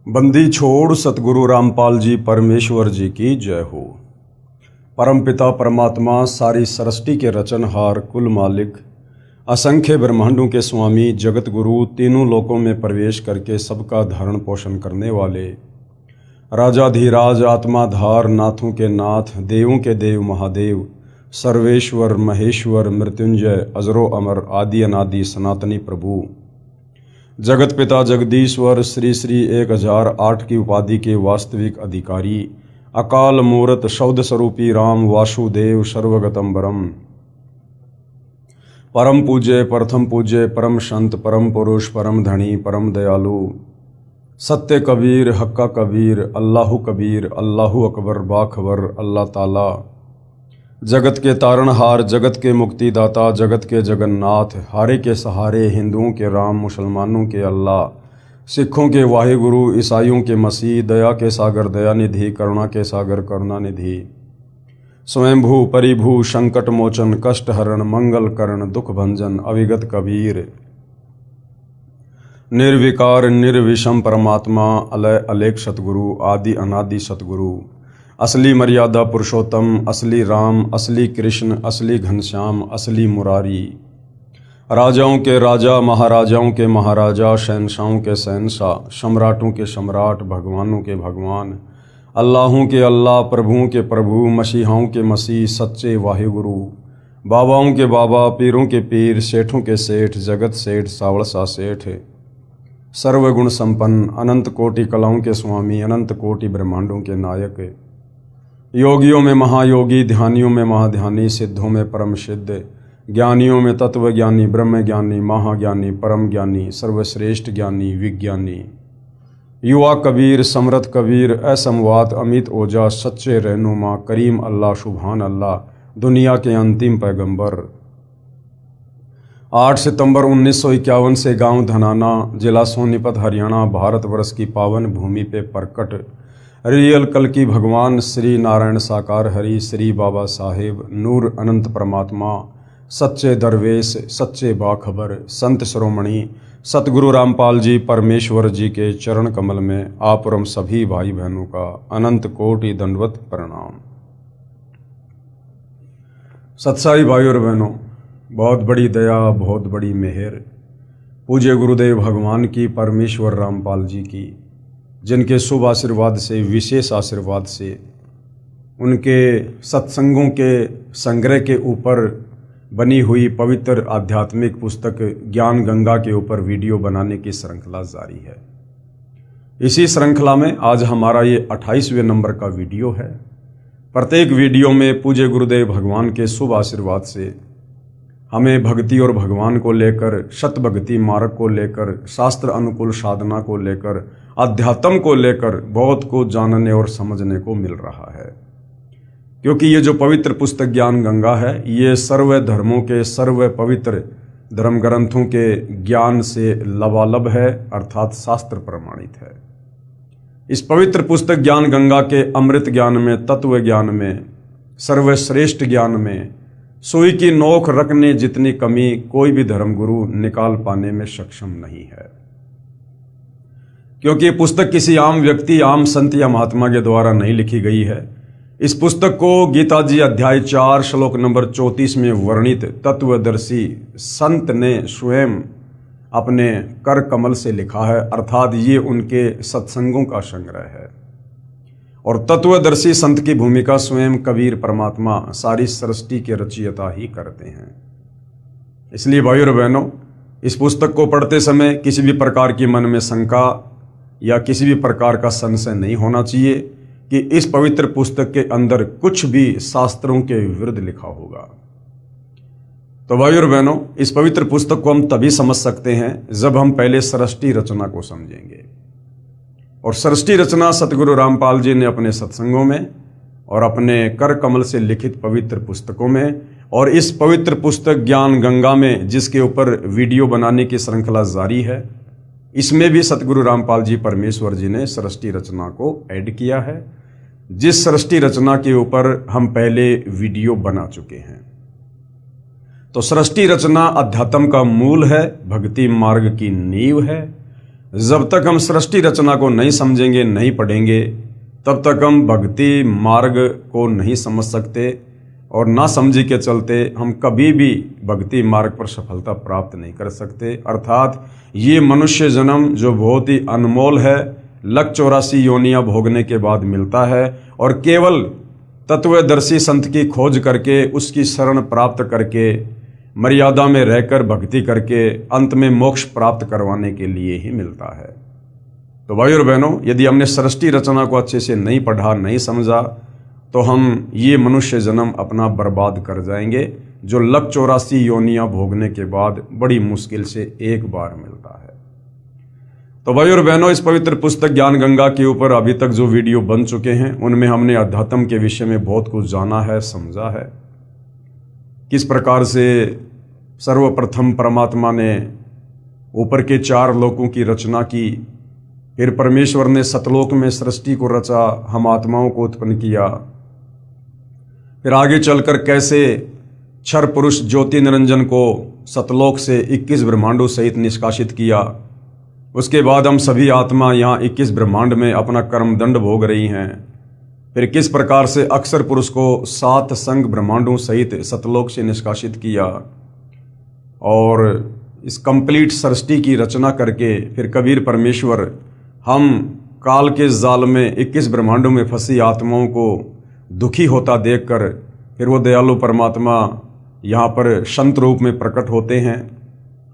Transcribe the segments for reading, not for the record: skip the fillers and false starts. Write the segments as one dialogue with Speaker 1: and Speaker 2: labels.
Speaker 1: बंदी छोड़ सतगुरु रामपाल जी परमेश्वर जी की जय हो। परमपिता परमात्मा सारी सृष्टि के रचनहार कुल मालिक असंख्य ब्रह्मांडों के स्वामी जगत गुरु तीनों लोकों में प्रवेश करके सबका धारण पोषण करने वाले राजाधिराज आत्माधार नाथों के नाथ देवों के देव महादेव सर्वेश्वर महेश्वर मृत्युंजय अजरो अमर आदि अनादि सनातनी प्रभु जगत पिता जगदीश्वर श्री श्री 1008 की उपाधि के वास्तविक अधिकारी अकाल मूर्त शब्द स्वरूपी राम वासुदेव सर्वगतम्बरम परम पूज्य प्रथम पूज्य परम संत परम पुरुष परम धनी परम दयालु सत्य कबीर हक्का कबीर अल्लाहु कबीर अल्लाहु अकबर बाखबर अल्लाह ताला जगत के तारणहार जगत के मुक्तिदाता जगत के जगन्नाथ हारे के सहारे हिंदुओं के राम मुसलमानों के अल्लाह सिखों के वाहिगुरु ईसाइयों के मसीह दया के सागर दयानिधि करुणा के सागर करुणानिधि स्वयंभू परिभू संकट मोचन कष्ट हरण मंगल करण दुख भंजन अविगत कबीर निर्विकार निर्विषम परमात्मा अलय अलेख सतगुरु आदि अनादि सतगुरु असली मर्यादा पुरुषोत्तम असली राम असली कृष्ण असली घनश्याम असली मुरारी राजाओं के राजा महाराजाओं के महाराजा शहनशाहों के शहनशाह सम्राटों के सम्राट भगवानों के भगवान अल्लाहों के अल्लाह प्रभुओं के प्रभु मसीहाओं के मसीह सच्चे वाहिगुरु बाबाओं के बाबा पीरों के पीर सेठों के सेठ जगत सेठ सावड़सा सेठ सर्वगुण संपन्न अनंत कोटि कलाओं के स्वामी अनंत कोटि ब्रह्मांडों के नायक योगियों में महायोगी ध्यानियों में महाध्यानी सिद्धों में परम सिद्ध ज्ञानियों में तत्व ज्ञानी ब्रह्म ज्ञानी महाज्ञानी परम ज्ञानी सर्वश्रेष्ठ ज्ञानी विज्ञानी युवा कबीर समर्थ कबीर असमवात अमित ओजा सच्चे रहनुमा करीम अल्लाह सुभान अल्लाह दुनिया के अंतिम पैगंबर 8 सितंबर 1951 से गांव धनाना जिला सोनीपत हरियाणा भारतवर्ष की पावन भूमि पे प्रकट रियल कल की भगवान श्री नारायण साकार हरि श्री बाबा साहेब नूर अनंत परमात्मा सच्चे दरवेश सच्चे बाखबर संत शिरोमणि सतगुरु रामपाल जी परमेश्वर जी के चरण कमल में आप और हम सभी भाई बहनों का अनंत कोटि दंडवत प्रणाम। सत्साई भाई और बहनों, बहुत बड़ी दया बहुत बड़ी मेहर पूज्य गुरुदेव भगवान की परमेश्वर रामपाल जी की, जिनके शुभ आशीर्वाद से विशेष आशीर्वाद से उनके सत्संगों के संग्रह के ऊपर बनी हुई पवित्र आध्यात्मिक पुस्तक ज्ञान गंगा के ऊपर वीडियो बनाने की श्रृंखला जारी है। इसी श्रृंखला में आज हमारा ये 28वें नंबर का वीडियो है। प्रत्येक वीडियो में पूज्य गुरुदेव भगवान के शुभ आशीर्वाद से हमें भक्ति और भगवान को लेकर सत भक्ति मार्ग को लेकर शास्त्र अनुकूल साधना को लेकर अध्यात्म को लेकर बहुत कुछ जानने और समझने को मिल रहा है, क्योंकि ये जो पवित्र पुस्तक ज्ञान गंगा है ये सर्व धर्मों के सर्व पवित्र धर्म ग्रंथों के ज्ञान से लबालब है, अर्थात शास्त्र प्रमाणित है। इस पवित्र पुस्तक ज्ञान गंगा के अमृत ज्ञान में तत्व ज्ञान में सर्वश्रेष्ठ ज्ञान में सुई की नोक रखने जितनी कमी कोई भी धर्मगुरु निकाल पाने में सक्षम नहीं है, क्योंकि ये पुस्तक किसी आम व्यक्ति आम संत या महात्मा के द्वारा नहीं लिखी गई है। इस पुस्तक को गीता जी अध्याय 4 श्लोक नंबर 34 में वर्णित तत्वदर्शी संत ने स्वयं अपने कर कमल से लिखा है, अर्थात ये उनके सत्संगों का संग्रह है। और तत्वदर्शी संत की भूमिका स्वयं कबीर परमात्मा सारी सृष्टि के रचयिता ही करते हैं। इसलिए भाइयों और बहनों, इस पुस्तक को पढ़ते समय किसी भी प्रकार की मन में शंका या किसी भी प्रकार का संशय नहीं होना चाहिए कि इस पवित्र पुस्तक के अंदर कुछ भी शास्त्रों के विरुद्ध लिखा होगा। तो भाइयों और बहनों, इस पवित्र पुस्तक को हम तभी समझ सकते हैं जब हम पहले सृष्टि रचना को समझेंगे। और सृष्टि रचना सतगुरु रामपाल जी ने अपने सत्संगों में और अपने कर कमल से लिखित पवित्र पुस्तकों में और इस पवित्र पुस्तक ज्ञान गंगा में जिसके ऊपर वीडियो बनाने की श्रृंखला जारी है, इसमें भी सतगुरु रामपाल जी परमेश्वर जी ने सृष्टि रचना को ऐड किया है, जिस सृष्टि रचना के ऊपर हम पहले वीडियो बना चुके हैं। तो सृष्टि रचना अध्यात्म का मूल है, भक्ति मार्ग की नींव है। जब तक हम सृष्टि रचना को नहीं समझेंगे, नहीं पढ़ेंगे, तब तक हम भक्ति मार्ग को नहीं समझ सकते और ना समझी के चलते हम कभी भी भक्ति मार्ग पर सफलता प्राप्त नहीं कर सकते। अर्थात ये मनुष्य जन्म जो बहुत ही अनमोल है, 184 योनियां भोगने के बाद मिलता है और केवल तत्वदर्शी संत की खोज करके, उसकी शरण प्राप्त करके, मर्यादा में रहकर भक्ति करके अंत में मोक्ष प्राप्त करवाने के लिए ही मिलता है। तो भाई और बहनों, यदि हमने सृष्टि रचना को अच्छे से नहीं पढ़ा, नहीं समझा, तो हम ये मनुष्य जन्म अपना बर्बाद कर जाएंगे, जो 184 योनियां भोगने के बाद बड़ी मुश्किल से एक बार मिलता है। तो भाई और बहनों, इस पवित्र पुस्तक ज्ञान गंगा के ऊपर अभी तक जो वीडियो बन चुके हैं, उनमें हमने अध्यात्म के विषय में बहुत कुछ जाना है, समझा है। किस प्रकार से सर्वप्रथम परमात्मा ने ऊपर के 4 लोकों की रचना की, फिर परमेश्वर ने सतलोक में सृष्टि को रचा, हम आत्माओं को उत्पन्न किया, फिर आगे चलकर कैसे क्षर पुरुष ज्योति निरंजन को सतलोक से 21 ब्रह्मांडों सहित निष्कासित किया। उसके बाद हम सभी आत्मा यहाँ 21 ब्रह्मांड में अपना कर्मदंड भोग रही हैं। फिर किस प्रकार से अक्षर पुरुष को 7 संग ब्रह्मांडों सहित सतलोक से निष्कासित किया और इस कंप्लीट सृष्टि की रचना करके फिर कबीर परमेश्वर हम काल के जाल में 21 ब्रह्मांडों में फंसी आत्माओं को दुखी होता देखकर फिर वो दयालु परमात्मा यहाँ पर संत रूप में प्रकट होते हैं,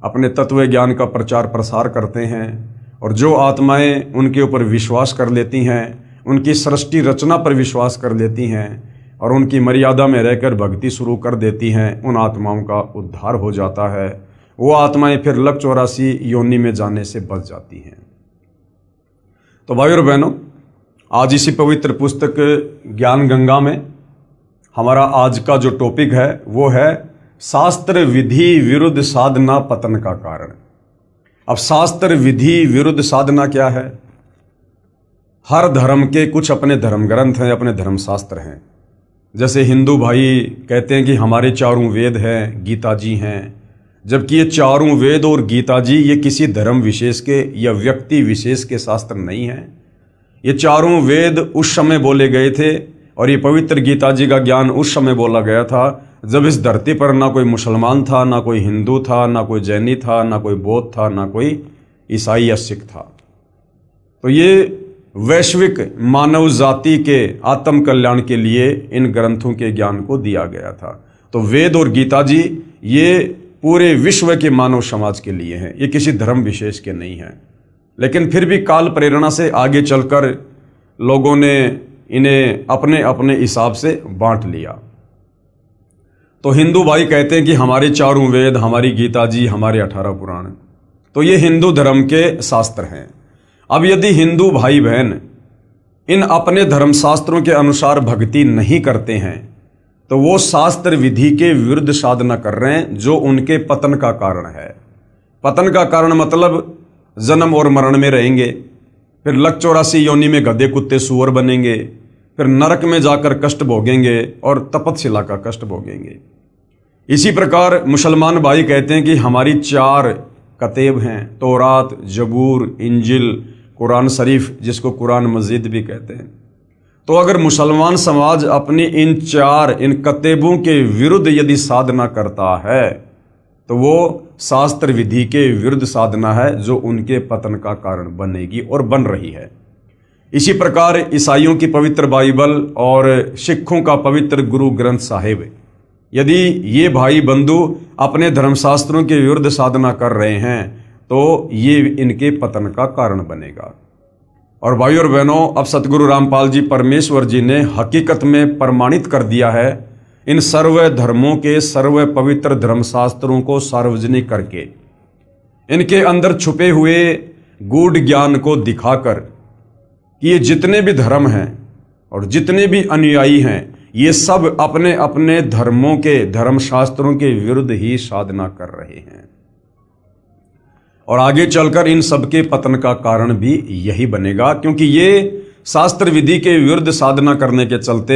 Speaker 1: अपने तत्व ज्ञान का प्रचार प्रसार करते हैं और जो आत्माएं उनके ऊपर विश्वास कर लेती हैं, उनकी सृष्टि रचना पर विश्वास कर लेती हैं और उनकी मर्यादा में रहकर भक्ति शुरू कर देती हैं, उन आत्माओं का उद्धार हो जाता है। वो आत्माएं फिर 184 योनि में जाने से बच जाती हैं। तो भाई और बहनों, आज इसी पवित्र पुस्तक ज्ञान गंगा में हमारा आज का जो टॉपिक है वो है शास्त्र विधि विरुद्ध साधना पतन का कारण। अब शास्त्र विधि विरुद्ध साधना क्या है? हर धर्म के कुछ अपने धर्म ग्रंथ हैं, अपने धर्म शास्त्र हैं। जैसे हिंदू भाई कहते हैं कि हमारे 4 वेद हैं, गीता जी हैं, जबकि ये 4 वेद और गीता जी ये किसी धर्म विशेष के या व्यक्ति विशेष के शास्त्र नहीं हैं। ये 4 वेद उस समय बोले गए थे और ये पवित्र गीता जी का ज्ञान उस समय बोला गया था जब इस धरती पर ना कोई मुसलमान था, ना कोई हिंदू था, ना कोई जैनी था, ना कोई बौद्ध था, ना कोई ईसाई या सिख था। तो ये वैश्विक मानव जाति के आत्म कल्याण के लिए इन ग्रंथों के ज्ञान को दिया गया था। तो वेद और गीता जी ये पूरे विश्व के मानव समाज के लिए हैं, ये किसी धर्म विशेष के नहीं हैं। लेकिन फिर भी काल प्रेरणा से आगे चलकर लोगों ने इन्हें अपने अपने हिसाब से बांट लिया। तो हिंदू भाई कहते हैं कि हमारे 4 वेद, हमारी गीता जी, हमारे 18 पुराण, तो ये हिंदू धर्म के शास्त्र हैं। अब यदि हिंदू भाई बहन इन अपने धर्म शास्त्रों के अनुसार भक्ति नहीं करते हैं तो वो शास्त्र विधि के विरुद्ध साधना कर रहे हैं, जो उनके पतन का कारण है। पतन का कारण मतलब जन्म और मरण में रहेंगे, फिर 184 योनि में गधे कुत्ते सूअर बनेंगे, फिर नरक में जाकर कष्ट भोगेंगे और तपतशिला का कष्ट भोगेंगे। इसी प्रकार मुसलमान भाई कहते हैं कि हमारी 4 कतेब हैं, तौरात, जबूर, इंजिल, कुरान शरीफ, जिसको कुरान मजीद भी कहते हैं। तो अगर मुसलमान समाज अपनी इन 4 कतेबों के विरुद्ध यदि साधना करता है तो वो शास्त्र विधि के विरुद्ध साधना है, जो उनके पतन का कारण बनेगी और बन रही है। इसी प्रकार ईसाइयों की पवित्र बाइबल और सिखों का पवित्र गुरु ग्रंथ साहिब, यदि ये भाई बंधु अपने धर्मशास्त्रों के विरुद्ध साधना कर रहे हैं तो ये इनके पतन का कारण बनेगा। और भाई और बहनों, अब सतगुरु रामपाल जी परमेश्वर जी ने हकीकत में प्रमाणित कर दिया है इन सर्व धर्मों के सर्व पवित्र धर्मशास्त्रों को सार्वजनिक करके, इनके अंदर छुपे हुए गूढ़ ज्ञान को दिखाकर कि ये जितने भी धर्म हैं और जितने भी अनुयायी हैं, ये सब अपने अपने धर्मों के धर्मशास्त्रों के विरुद्ध ही साधना कर रहे हैं और आगे चलकर इन सबके पतन का कारण भी यही बनेगा, क्योंकि ये शास्त्र विधि के विरुद्ध साधना करने के चलते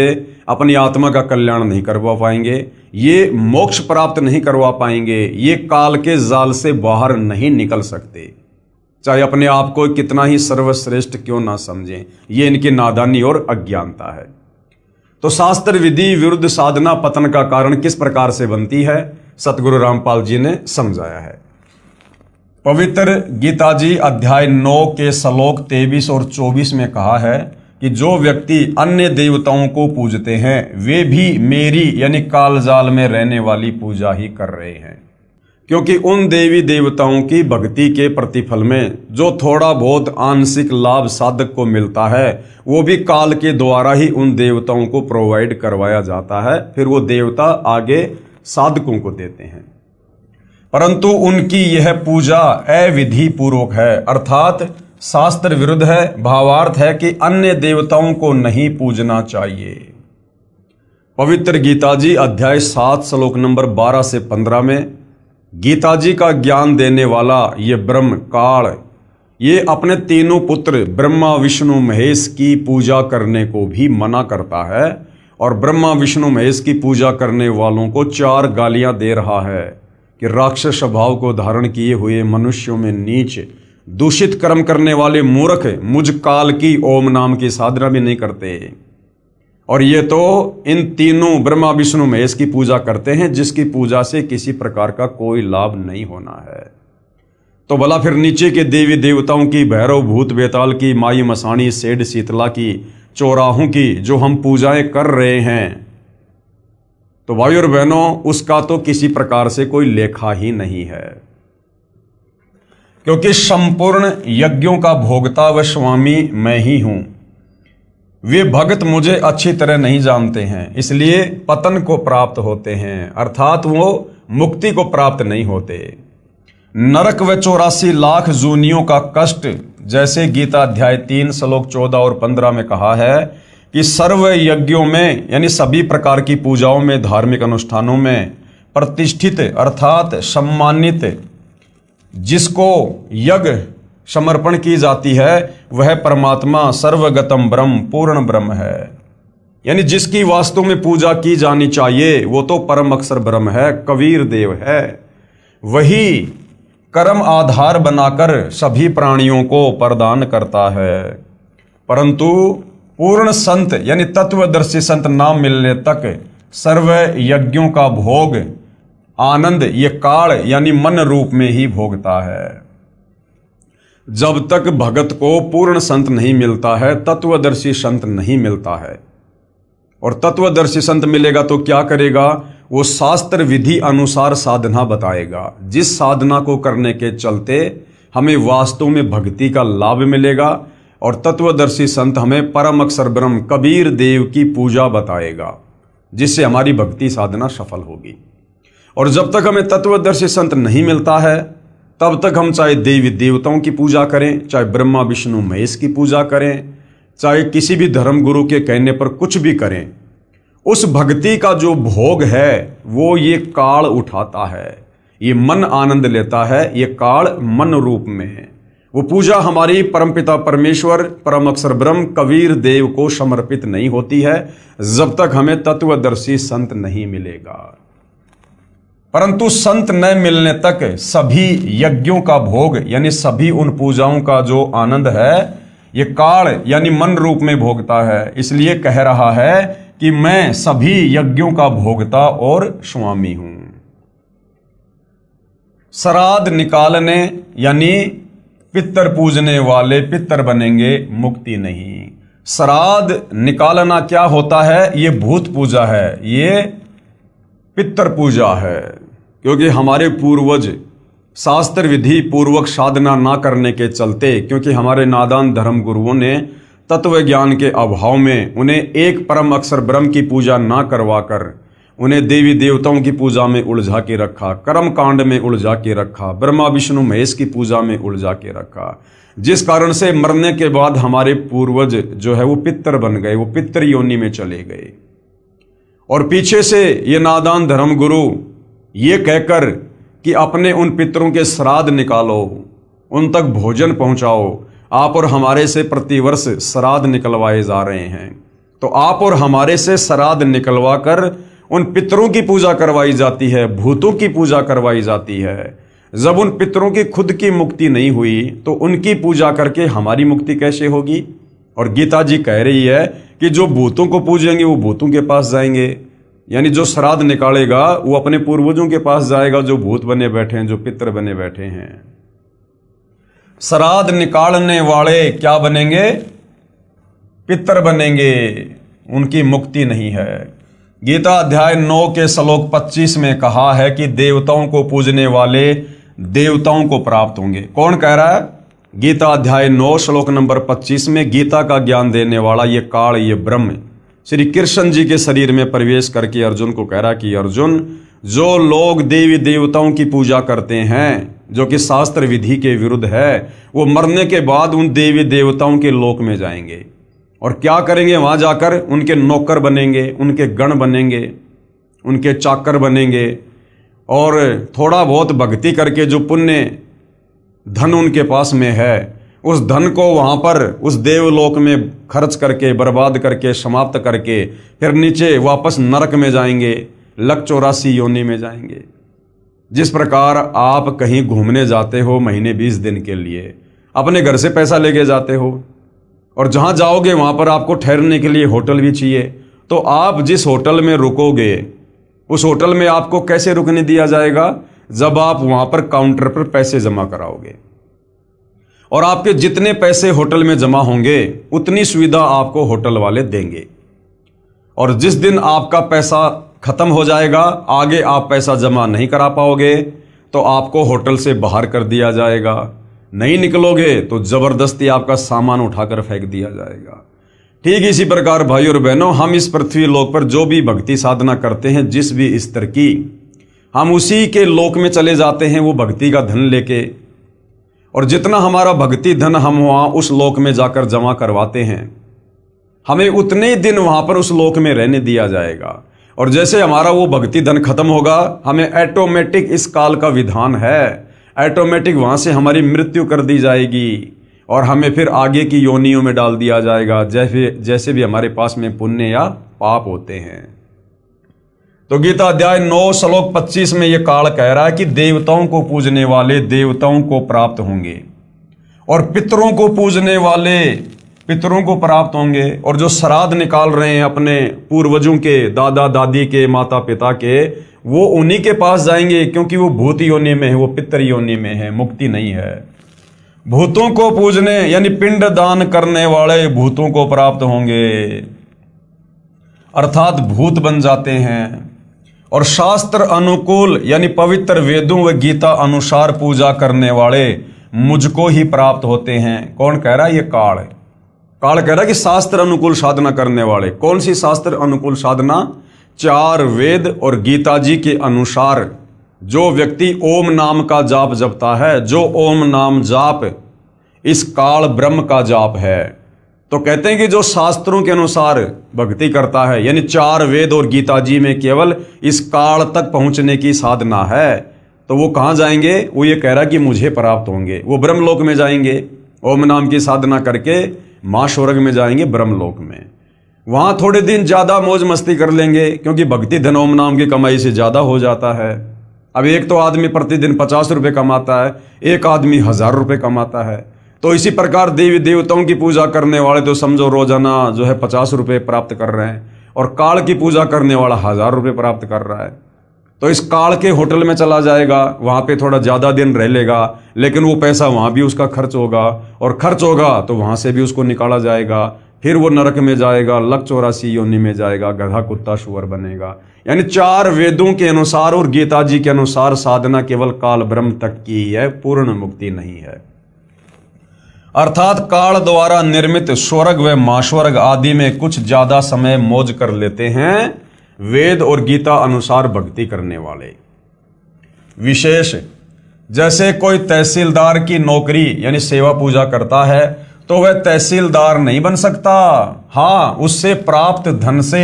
Speaker 1: अपनी आत्मा का कल्याण नहीं करवा पाएंगे, ये मोक्ष प्राप्त नहीं करवा पाएंगे, ये काल के जाल से बाहर नहीं निकल सकते। चाहे अपने आप को कितना ही सर्वश्रेष्ठ क्यों ना समझें। ये इनकी नादानी और अज्ञानता है। तो शास्त्र विधि विरुद्ध साधना पतन का कारण किस प्रकार से बनती है, सतगुरु रामपाल जी ने समझाया है। पवित्र गीता जी अध्याय 9 के श्लोक 23 और 24 में कहा है कि जो व्यक्ति अन्य देवताओं को पूजते हैं वे भी मेरी यानी कालजाल में रहने वाली पूजा ही कर रहे हैं, क्योंकि उन देवी देवताओं की भक्ति के प्रतिफल में जो थोड़ा बहुत आंशिक लाभ साधक को मिलता है वो भी काल के द्वारा ही उन देवताओं को प्रोवाइड करवाया जाता है, फिर वो देवता आगे साधकों को देते हैं। परंतु उनकी यह पूजा अविधि पूर्वक है, अर्थात शास्त्र विरुद्ध है। भावार्थ है कि अन्य देवताओं को नहीं पूजना चाहिए। पवित्र गीता जी अध्याय 7 श्लोक नंबर 12 से 15 में गीता जी का ज्ञान देने वाला ये ब्रह्म काल ये अपने तीनों पुत्र ब्रह्मा विष्णु महेश की पूजा करने को भी मना करता है और ब्रह्मा विष्णु महेश की पूजा करने वालों को 4 गालियां दे रहा है कि राक्षस स्वभाव को धारण किए हुए मनुष्यों में नीच दूषित कर्म करने वाले मूर्ख मुझ काल की ओम नाम की साधना भी नहीं करते, और ये तो इन तीनों ब्रह्मा विष्णु महेश की पूजा करते हैं जिसकी पूजा से किसी प्रकार का कोई लाभ नहीं होना है। तो भला फिर नीचे के देवी देवताओं की, भैरव भूत बेताल की, माई मसाणी सेठ शीतला की, चौराहों की जो हम पूजाएं कर रहे हैं, तो भाई और बहनों उसका तो किसी प्रकार से कोई लेखा ही नहीं है, क्योंकि संपूर्ण यज्ञों का भोगता व स्वामी मैं ही हूं। वे भक्त मुझे अच्छी तरह नहीं जानते हैं, इसलिए पतन को प्राप्त होते हैं, अर्थात वो मुक्ति को प्राप्त नहीं होते। नरक व 84 लाख जूनियों का कष्ट, जैसे गीता अध्याय 3 श्लोक 14 और 15 में कहा है कि सर्व यज्ञों में यानी सभी प्रकार की पूजाओं में, धार्मिक अनुष्ठानों में प्रतिष्ठित अर्थात सम्मानित जिसको यज्ञ समर्पण की जाती है वह परमात्मा सर्वगतम ब्रह्म पूर्ण ब्रह्म है। यानी जिसकी वास्तव में पूजा की जानी चाहिए वो तो परम अक्षर ब्रह्म है, कबीर देव है। वही कर्म आधार बनाकर सभी प्राणियों को प्रदान करता है, परंतु पूर्ण संत यानी तत्वदर्शी संत ना मिलने तक सर्व यज्ञों का भोग आनंद ये काल यानी मन रूप में ही भोगता है। जब तक भगत को पूर्ण संत नहीं मिलता है, तत्वदर्शी संत नहीं मिलता है, और तत्वदर्शी संत मिलेगा तो क्या करेगा, वो शास्त्र विधि अनुसार साधना बताएगा, जिस साधना को करने के चलते हमें वास्तव में भक्ति का लाभ मिलेगा, और तत्वदर्शी संत हमें परम अक्षर ब्रह्म कबीर देव की पूजा बताएगा, जिससे हमारी भक्ति साधना सफल होगी। और जब तक हमें तत्वदर्शी संत नहीं मिलता है तब तक हम चाहे देवी देवताओं की पूजा करें, चाहे ब्रह्मा विष्णु महेश की पूजा करें, चाहे किसी भी धर्म गुरु के कहने पर कुछ भी करें, उस भक्ति का जो भोग है वो ये काल उठाता है, ये मन आनंद लेता है, ये काल मन रूप में है। वो पूजा हमारी परमपिता परमेश्वर परम अक्षर ब्रह्म कबीर देव को समर्पित नहीं होती है जब तक हमें तत्वदर्शी संत नहीं मिलेगा। परंतु संत न मिलने तक सभी यज्ञों का भोग यानी सभी उन पूजाओं का जो आनंद है ये काल यानी मन रूप में भोगता है। इसलिए कह रहा है कि मैं सभी यज्ञों का भोगता और स्वामी हूं। श्राद्ध निकालने यानी पितर पूजने वाले पितर बनेंगे, मुक्ति नहीं। श्राद्ध निकालना क्या होता है, ये भूत पूजा है, ये पितर पूजा है, क्योंकि हमारे पूर्वज शास्त्र विधि पूर्वक साधना ना करने के चलते, क्योंकि हमारे नादान धर्म गुरुओं ने तत्व ज्ञान के अभाव में उन्हें एक परम अक्षर ब्रह्म की पूजा ना करवाकर उन्हें देवी देवताओं की पूजा में उलझा के रखा, कर्म कांड में उलझा के रखा, ब्रह्मा विष्णु महेश की पूजा में उलझा के रखा, जिस कारण से मरने के बाद हमारे पूर्वज जो है वो पितर बन गए, वो पितर योनि में चले गए। और पीछे से ये नादान धर्म गुरु ये कहकर कि अपने उन पितरों के श्राद्ध निकालो, उन तक भोजन पहुंचाओ, आप और हमारे से प्रतिवर्ष श्राद्ध निकलवाए जा रहे हैं। तो आप और हमारे से श्राद्ध निकलवा कर उन पितरों की पूजा करवाई जाती है, भूतों की पूजा करवाई जाती है। जब उन पितरों की खुद की मुक्ति नहीं हुई तो उनकी पूजा करके हमारी मुक्ति कैसे होगी? और गीता जी कह रही है कि जो भूतों को पूजेंगे वो भूतों के पास जाएंगे, यानी जो श्राद्ध निकालेगा वो अपने पूर्वजों के पास जाएगा, जो भूत बने बैठे हैं, जो पितर बने बैठे हैं। श्राद्ध निकालने वाले क्या बनेंगे? पितर बनेंगे, उनकी मुक्ति नहीं है। गीता अध्याय 9 के श्लोक 25 में कहा है कि देवताओं को पूजने वाले देवताओं को प्राप्त होंगे। कौन कह रहा है? गीता अध्याय 9 श्लोक नंबर 25 में गीता का ज्ञान देने वाला ये काल, ये ब्रह्म श्री कृष्ण जी के शरीर में प्रवेश करके अर्जुन को कह रहा कि अर्जुन, जो लोग देवी देवताओं की पूजा करते हैं जो कि शास्त्र विधि के विरुद्ध है, वो मरने के बाद उन देवी देवताओं के लोक में जाएंगे और क्या करेंगे? वहां जाकर उनके नौकर बनेंगे, उनके गण बनेंगे, उनके चाकर बनेंगे और थोड़ा बहुत भक्ति करके जो पुण्य धन उनके पास में है उस धन को वहां पर उस देवलोक में खर्च करके, बर्बाद करके, समाप्त करके फिर नीचे वापस नरक में जाएंगे, लक 84 योनि में जाएंगे। जिस प्रकार आप कहीं घूमने जाते हो महीने 20 दिन के लिए, अपने घर से पैसा लेके जाते हो और जहां जाओगे वहां पर आपको ठहरने के लिए होटल भी चाहिए, तो आप जिस होटल में रुकोगे उस होटल में आपको कैसे रुकने दिया जाएगा? जब आप वहां पर काउंटर पर पैसे जमा कराओगे और आपके जितने पैसे होटल में जमा होंगे उतनी सुविधा आपको होटल वाले देंगे। और जिस दिन आपका पैसा खत्म हो जाएगा, आगे आप पैसा जमा नहीं करा पाओगे तो आपको होटल से बाहर कर दिया जाएगा। नहीं निकलोगे तो जबरदस्ती आपका सामान उठाकर फेंक दिया जाएगा। ठीक इसी प्रकार भाई और बहनों, हम इस पृथ्वी लोक पर जो भी भक्ति साधना करते हैं, जिस भी स्तर की, हम उसी के लोक में चले जाते हैं वो भक्ति का धन लेके, और जितना हमारा भक्ति धन हम वहां उस लोक में जाकर जमा करवाते हैं, हमें उतने ही दिन वहां पर उस लोक में रहने दिया जाएगा। और जैसे हमारा वो भक्ति धन खत्म होगा, हमें ऑटोमेटिक, इस काल का विधान है, ऑटोमेटिक वहां से हमारी मृत्यु कर दी जाएगी और हमें फिर आगे की योनियों में डाल दिया जाएगा, जैसे भी हमारे पास में पुण्य या पाप होते हैं। तो गीता अध्याय 9 श्लोक 25 में यह काल कह रहा है कि देवताओं को पूजने वाले देवताओं को प्राप्त होंगे और पितरों को पूजने वाले पितरों को प्राप्त होंगे, और जो श्राद्ध निकाल रहे हैं अपने पूर्वजों के, दादा दादी के, माता पिता के, वो उन्हीं के पास जाएंगे, क्योंकि वो भूत योनि में है, वो पितर योनि में है, मुक्ति नहीं है। भूतों को पूजने यानी पिंड दान करने वाले भूतों को प्राप्त होंगे, अर्थात भूत बन जाते हैं। और शास्त्र अनुकूल यानी पवित्र वेदों व गीता अनुसार पूजा करने वाले मुझको ही प्राप्त होते हैं। कौन कह रहा है? ये काल है। काल कह रहा है कि शास्त्र अनुकूल साधना करने वाले। कौन सी शास्त्र अनुकूल साधना? 4 वेद और गीता जी के अनुसार जो व्यक्ति ओम नाम का जाप जपता है, जो ओम नाम जाप इस काल ब्रह्म का जाप है, तो कहते हैं कि जो शास्त्रों के अनुसार भक्ति करता है, यानी 4 वेद और गीता जी में केवल इस काल तक पहुंचने की साधना है, तो वो कहां जाएंगे? वो ये कह रहा है कि मुझे प्राप्त होंगे, वो ब्रह्मलोक में जाएंगे। ओम नाम की साधना करके मां स्वर्ग में जाएंगे, ब्रह्मलोक में। वहां थोड़े दिन ज्यादा मौज मस्ती कर लेंगे, क्योंकि भक्ति धन ओम नाम की कमाई से ज्यादा हो जाता है। अब एक तो आदमी प्रतिदिन 50 रुपए कमाता है, एक आदमी 1000 रुपए कमाता है। तो इसी प्रकार देवी देवताओं की पूजा करने वाले तो समझो रोजाना जो है 50 रुपए प्राप्त कर रहे हैं, और काल की पूजा करने वाला 1000 रुपए प्राप्त कर रहा है। तो इस काल के होटल में चला जाएगा, वहां पे थोड़ा ज्यादा दिन रह लेगा, लेकिन वो पैसा वहां भी उसका खर्च होगा, और खर्च होगा तो वहां से भी उसको निकाला जाएगा, फिर वो नरक में जाएगा, लक 84 योनि में जाएगा, गधा कुत्ता शुअर बनेगा। यानी 4 वेदों के अनुसार और गीता जी के अनुसार साधना केवल काल ब्रह्म तक की है, पूर्ण मुक्ति नहीं है। अर्थात काल द्वारा निर्मित स्वर्ग व मास्वर्ग आदि में कुछ ज्यादा समय मौज कर लेते हैं वेद और गीता अनुसार भक्ति करने वाले। विशेष जैसे कोई तहसीलदार की नौकरी यानी सेवा पूजा करता है तो वह तहसीलदार नहीं बन सकता। हाँ, उससे प्राप्त धन से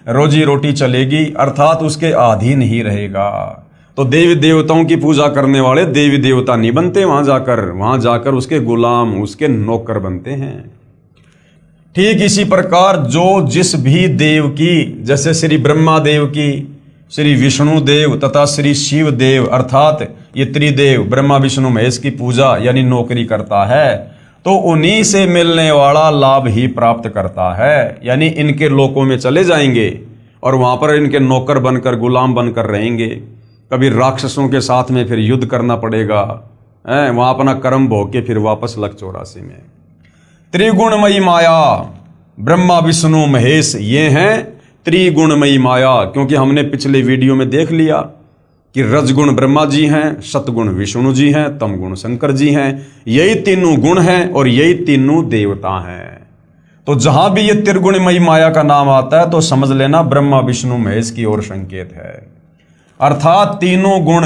Speaker 1: रोजी रोटी चलेगी, अर्थात उसके अधीन ही रहेगा। तो देवी देवताओं की पूजा करने वाले देवी देवता नहीं बनते, वहां जाकर उसके गुलाम, उसके नौकर बनते हैं। ठीक इसी प्रकार जो जिस भी देव की, जैसे श्री ब्रह्मा देव की, श्री विष्णु देव तथा श्री शिव देव अर्थात ये त्रिदेव ब्रह्मा विष्णु महेश की पूजा यानी नौकरी करता है तो उन्हीं से मिलने वाला लाभ ही प्राप्त करता है, यानी इनके लोकों में चले जाएंगे और वहां पर इनके नौकर बनकर गुलाम बनकर रहेंगे। कभी राक्षसों के साथ में फिर युद्ध करना पड़ेगा, वहां अपना कर्म भोग के फिर वापस लग 84 में। त्रिगुणमयी माया ब्रह्मा विष्णु महेश ये हैं त्रिगुणमयी माया, क्योंकि हमने पिछले वीडियो में देख लिया कि रजगुण ब्रह्मा जी हैं, सतगुण विष्णु जी हैं, तमगुण शंकर जी हैं। यही तीनों गुण हैं और यही तीनों देवता हैं। तो जहां भी ये त्रिगुणमयी माया का नाम आता है तो समझ लेना ब्रह्मा विष्णु महेश की ओर संकेत है। अर्थात तीनों गुण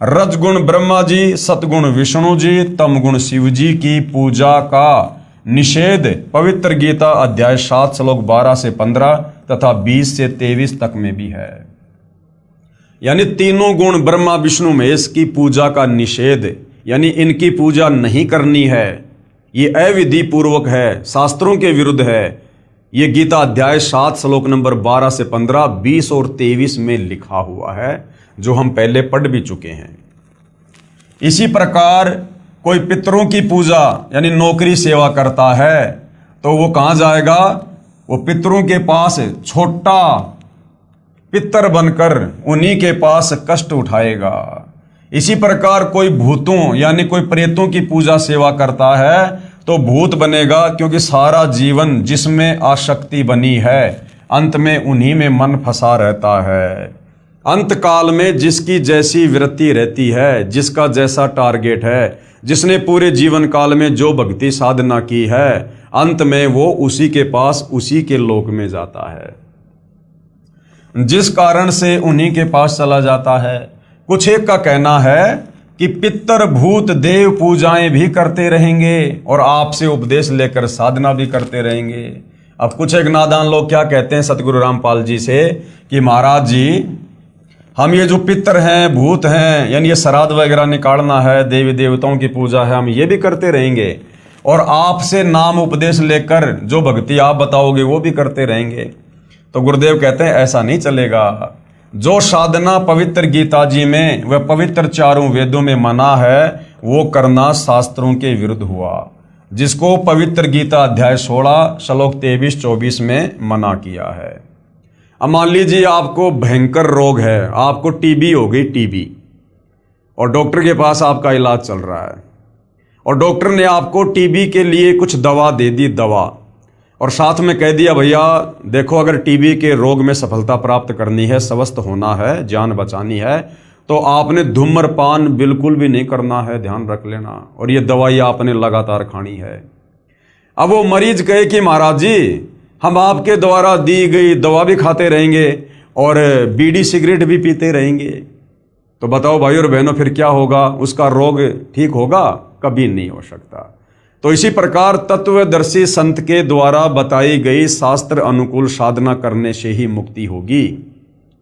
Speaker 1: रजगुण ब्रह्मा जी, सतगुण विष्णु जी, तमगुण शिव जी की पूजा का निषेध पवित्र गीता अध्याय 7 श्लोक 12 से 15 तथा 20 से 23 तक में भी है। यानी तीनों गुण ब्रह्मा विष्णु महेश की पूजा का निषेध, यानी इनकी पूजा नहीं करनी है, ये अविधि पूर्वक है, शास्त्रों के विरुद्ध है। ये गीता अध्याय 7 श्लोक नंबर 12 से 15, 20 और 23 में लिखा हुआ है, जो हम पहले पढ़ भी चुके हैं। इसी प्रकार कोई पितरों की पूजा यानी नौकरी सेवा करता है तो वो कहां जाएगा? वो पितरों के पास छोटा पितर बनकर उन्हीं के पास कष्ट उठाएगा। इसी प्रकार कोई भूतों यानी कोई प्रेतों की पूजा सेवा करता है तो भूत बनेगा, क्योंकि सारा जीवन जिसमें आसक्ति बनी है अंत में उन्हीं में मन फंसा रहता है। अंत काल में जिसकी जैसी वृत्ति रहती है, जिसका जैसा टारगेट है, जिसने पूरे जीवन काल में जो भक्ति साधना की है, अंत में वो उसी के पास उसी के लोक में जाता है, जिस कारण से उन्हीं के पास चला जाता है। कुछ एक का कहना है कि पितर भूत देव पूजाएं भी करते रहेंगे और आपसे उपदेश लेकर साधना भी करते रहेंगे। अब कुछ एक नादान लोग क्या कहते हैं सतगुरु रामपाल जी से कि महाराज जी, हम ये जो पितर हैं, भूत हैं, यानी ये श्राद्ध वगैरह निकालना है, देवी देवताओं की पूजा है, हम ये भी करते रहेंगे और आपसे नाम उपदेश लेकर जो भक्ति आप बताओगे वो भी करते रहेंगे। तो गुरुदेव कहते हैं ऐसा नहीं चलेगा। जो साधना पवित्र गीता जी में व पवित्र चारों वेदों में मना है वो करना शास्त्रों के विरुद्ध हुआ, जिसको पवित्र गीता अध्याय 16 श्लोक 23-24 में मना किया है। अब मान लीजिए आपको भयंकर रोग है, आपको टीबी हो गई, टीबी, और डॉक्टर के पास आपका इलाज चल रहा है और डॉक्टर ने आपको टीबी के लिए कुछ दवा दे दी, दवा, और साथ में कह दिया भैया देखो अगर टीबी के रोग में सफलता प्राप्त करनी है, स्वस्थ होना है, जान बचानी है, तो आपने धूम्रपान बिल्कुल भी नहीं करना है, ध्यान रख लेना, और ये दवाई आपने लगातार खानी है। अब वो मरीज कहे कि महाराज जी हम आपके द्वारा दी गई दवा भी खाते रहेंगे और बीड़ी सिगरेट भी पीते रहेंगे, तो बताओ भाई और बहनों फिर क्या होगा? उसका रोग ठीक होगा? कभी नहीं हो सकता। तो इसी प्रकार तत्वदर्शी संत के द्वारा बताई गई शास्त्र अनुकूल साधना करने से ही मुक्ति होगी।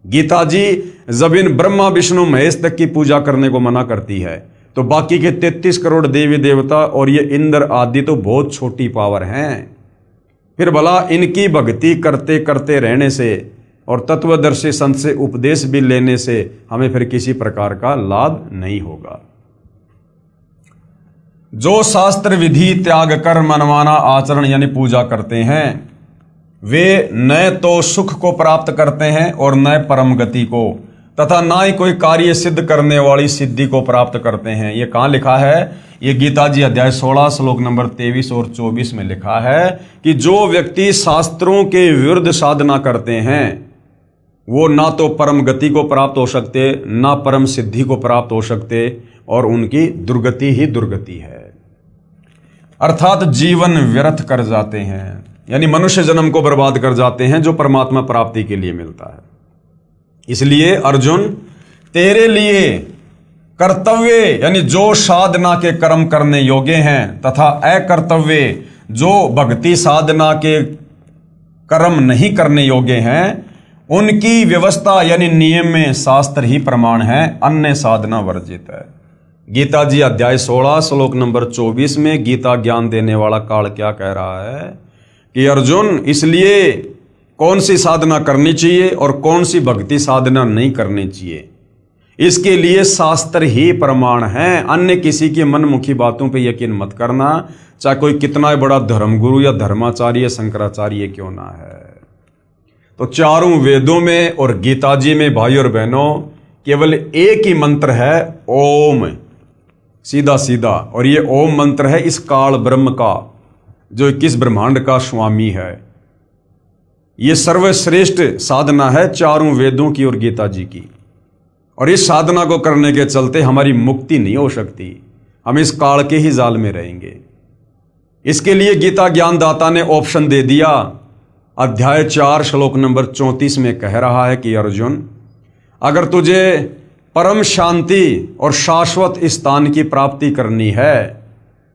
Speaker 1: गीता जी जब इन ब्रह्मा विष्णु महेश तक की पूजा करने को मना करती है तो बाकी के 33 करोड़ देवी देवता और ये इंद्र आदि तो बहुत छोटी पावर हैं। फिर भला इनकी भक्ति करते करते रहने से और तत्वदर्शी संत से उपदेश भी लेने से हमें फिर किसी प्रकार का लाभ नहीं होगा। जो शास्त्र विधि त्याग कर मनमाना आचरण यानी पूजा करते हैं वे न तो सुख को प्राप्त करते हैं और न परम गति को, तथा ना ही कोई कार्य सिद्ध करने वाली सिद्धि को प्राप्त करते हैं। ये कहाँ लिखा है? ये गीता जी अध्याय 16 श्लोक नंबर 23 और 24 में लिखा है कि जो व्यक्ति शास्त्रों के विरुद्ध साधना करते हैं वो ना तो परम गति को प्राप्त हो सकते, ना परम सिद्धि को प्राप्त हो सकते, और उनकी दुर्गति ही दुर्गति है। अर्थात जीवन व्यर्थ कर जाते हैं, यानी मनुष्य जन्म को बर्बाद कर जाते हैं जो परमात्मा प्राप्ति के लिए मिलता है। इसलिए अर्जुन तेरे लिए कर्तव्य यानी जो साधना के कर्म करने योग्य हैं तथा अकर्तव्य जो भक्ति साधना के कर्म नहीं करने योग्य हैं उनकी व्यवस्था यानी नियम में शास्त्र ही प्रमाण है, अन्य साधना वर्जित है। गीता जी अध्याय 16 श्लोक नंबर 24 में गीता ज्ञान देने वाला काल क्या कह रहा है कि अर्जुन इसलिए कौन सी साधना करनी चाहिए और कौन सी भक्ति साधना नहीं करनी चाहिए, इसके लिए शास्त्र ही प्रमाण है। अन्य किसी की मनमुखी बातों पे यकीन मत करना, चाहे कोई कितना बड़ा धर्मगुरु या धर्माचार्य या शंकराचार्य क्यों ना है। तो चारों वेदों में और गीता जी में भाई और बहनों केवल एक ही मंत्र है, ओम, सीधा सीधा। और ये ओम मंत्र है इस काल ब्रह्म का, जो 21 ब्रह्मांड का स्वामी है। ये सर्वश्रेष्ठ साधना है चारों वेदों की और गीता जी की। और इस साधना को करने के चलते हमारी मुक्ति नहीं हो सकती, हम इस काल के ही जाल में रहेंगे। इसके लिए गीता ज्ञानदाता ने ऑप्शन दे दिया। अध्याय 4 श्लोक नंबर 34 में कह रहा है कि अर्जुन, अगर तुझे परम शांति और शाश्वत स्थान की प्राप्ति करनी है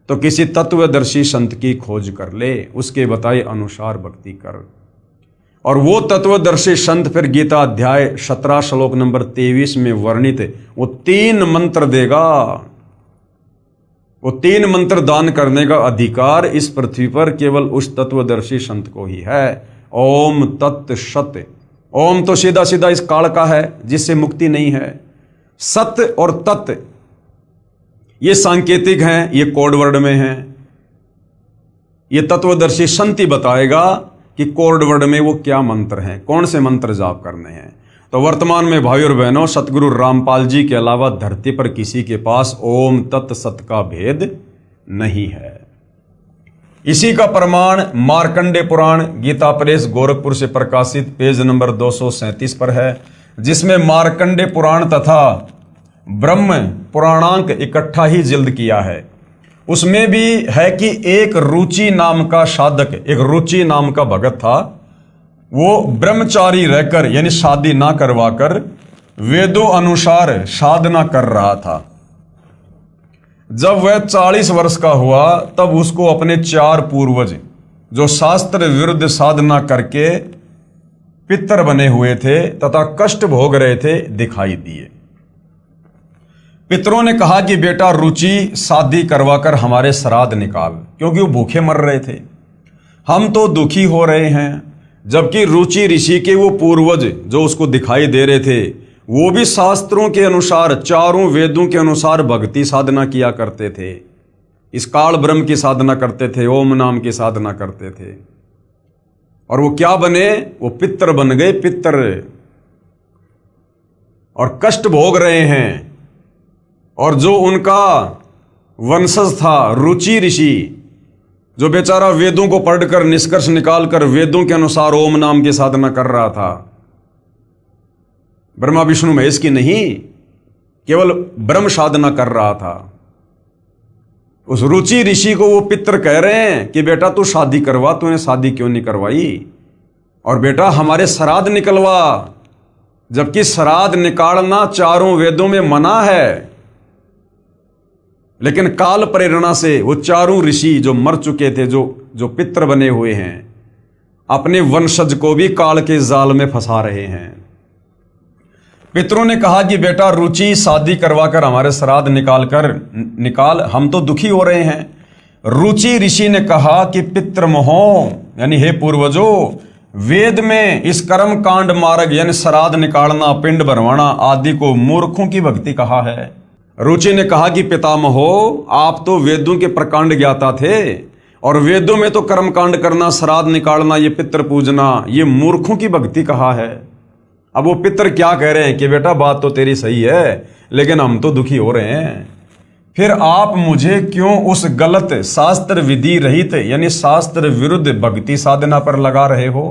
Speaker 1: तो किसी तत्वदर्शी संत की खोज कर ले, उसके बताए अनुसार भक्ति कर। और वो तत्वदर्शी संत फिर गीता अध्याय 17 श्लोक नंबर 23 में वर्णित वो 3 मंत्र देगा। वो 3 मंत्र दान करने का अधिकार इस पृथ्वी पर केवल उस तत्वदर्शी संत को ही है। ओम तत् सत। ओम तो सीधा सीधा इस काल का है जिससे मुक्ति नहीं है। सत और तत् ये सांकेतिक हैं, ये कोड वर्ड में हैं। ये तत्वदर्शी संत ही बताएगा कि कोड वर्ड में वो क्या मंत्र हैं, कौन से मंत्र जाप करने हैं। तो वर्तमान में भाई और बहनों, सतगुरु रामपाल जी के अलावा धरती पर किसी के पास ओम तत् सत का भेद नहीं है। इसी का प्रमाण मार्कंडे पुराण गीता प्रेस गोरखपुर से प्रकाशित पेज नंबर 237 पर है, जिसमें मार्कंडे पुराण तथा ब्रह्म पुराणांक इकट्ठा ही जिल्द किया है। उसमें भी है कि एक रुचि नाम का साधक, एक रुचि नाम का भगत था। वो ब्रह्मचारी रहकर यानी शादी ना करवाकर वेदों अनुसार साधना कर रहा था। जब वह 40 वर्ष का हुआ तब उसको अपने 4 पूर्वज जो शास्त्र विरुद्ध साधना करके पितर बने हुए थे तथा कष्ट भोग रहे थे दिखाई दिए। पितरों ने कहा कि बेटा रुचि शादी करवाकर हमारे श्राद्ध निकाल, क्योंकि वो भूखे मर रहे थे, हम तो दुखी हो रहे हैं। जबकि रुचि ऋषि के वो पूर्वज जो उसको दिखाई दे रहे थे वो भी शास्त्रों के अनुसार, चारों वेदों के अनुसार भक्ति साधना किया करते थे। इस काल ब्रह्म की साधना करते थे, ओम नाम की साधना करते थे। और वो क्या बने? वो पितर बन गए, पितर। और कष्ट भोग रहे हैं। और जो उनका वंशज था रुचि ऋषि, जो बेचारा वेदों को पढ़कर निष्कर्ष निकालकर वेदों के अनुसार ओम नाम की साधना कर रहा था, ब्रह्मा विष्णु महेश की नहीं, केवल ब्रह्म साधना कर रहा था। उस रुचि ऋषि को वो पितर कह रहे हैं कि बेटा तू शादी करवा, तूने शादी क्यों नहीं करवाई? और बेटा हमारे श्राद्ध निकलवा। जबकि श्राद्ध निकालना चारों वेदों में मना है, लेकिन काल प्रेरणा से वो चारों ऋषि जो मर चुके थे, जो पितर बने हुए हैं, अपने वंशज को भी काल के जाल में फंसा रहे हैं। पितरों ने कहा कि बेटा रुचि शादी करवाकर हमारे श्राद्ध निकाल, हम तो दुखी हो रहे हैं। रुचि ऋषि ने कहा कि पितृ मोहो यानी हे पूर्वजों, वेद में इस कर्म कांड मार्ग यानी श्राद्ध निकालना, पिंड भरवाना आदि को मूर्खों की भक्ति कहा है। रुचि ने कहा कि पितामहो, आप तो वेदों के प्रकांड ज्ञाता थे और वेदों में तो कर्म कांड करना, श्राद्ध निकालना, ये पितृ पूजना, ये मूर्खों की भक्ति कहा है। अब वो पितर क्या कह रहे हैं कि बेटा बात तो तेरी सही है, लेकिन हम तो दुखी हो रहे हैं। फिर आप मुझे क्यों उस गलत शास्त्र विधि रहित यानी शास्त्र विरुद्ध भक्ति साधना पर लगा रहे हो?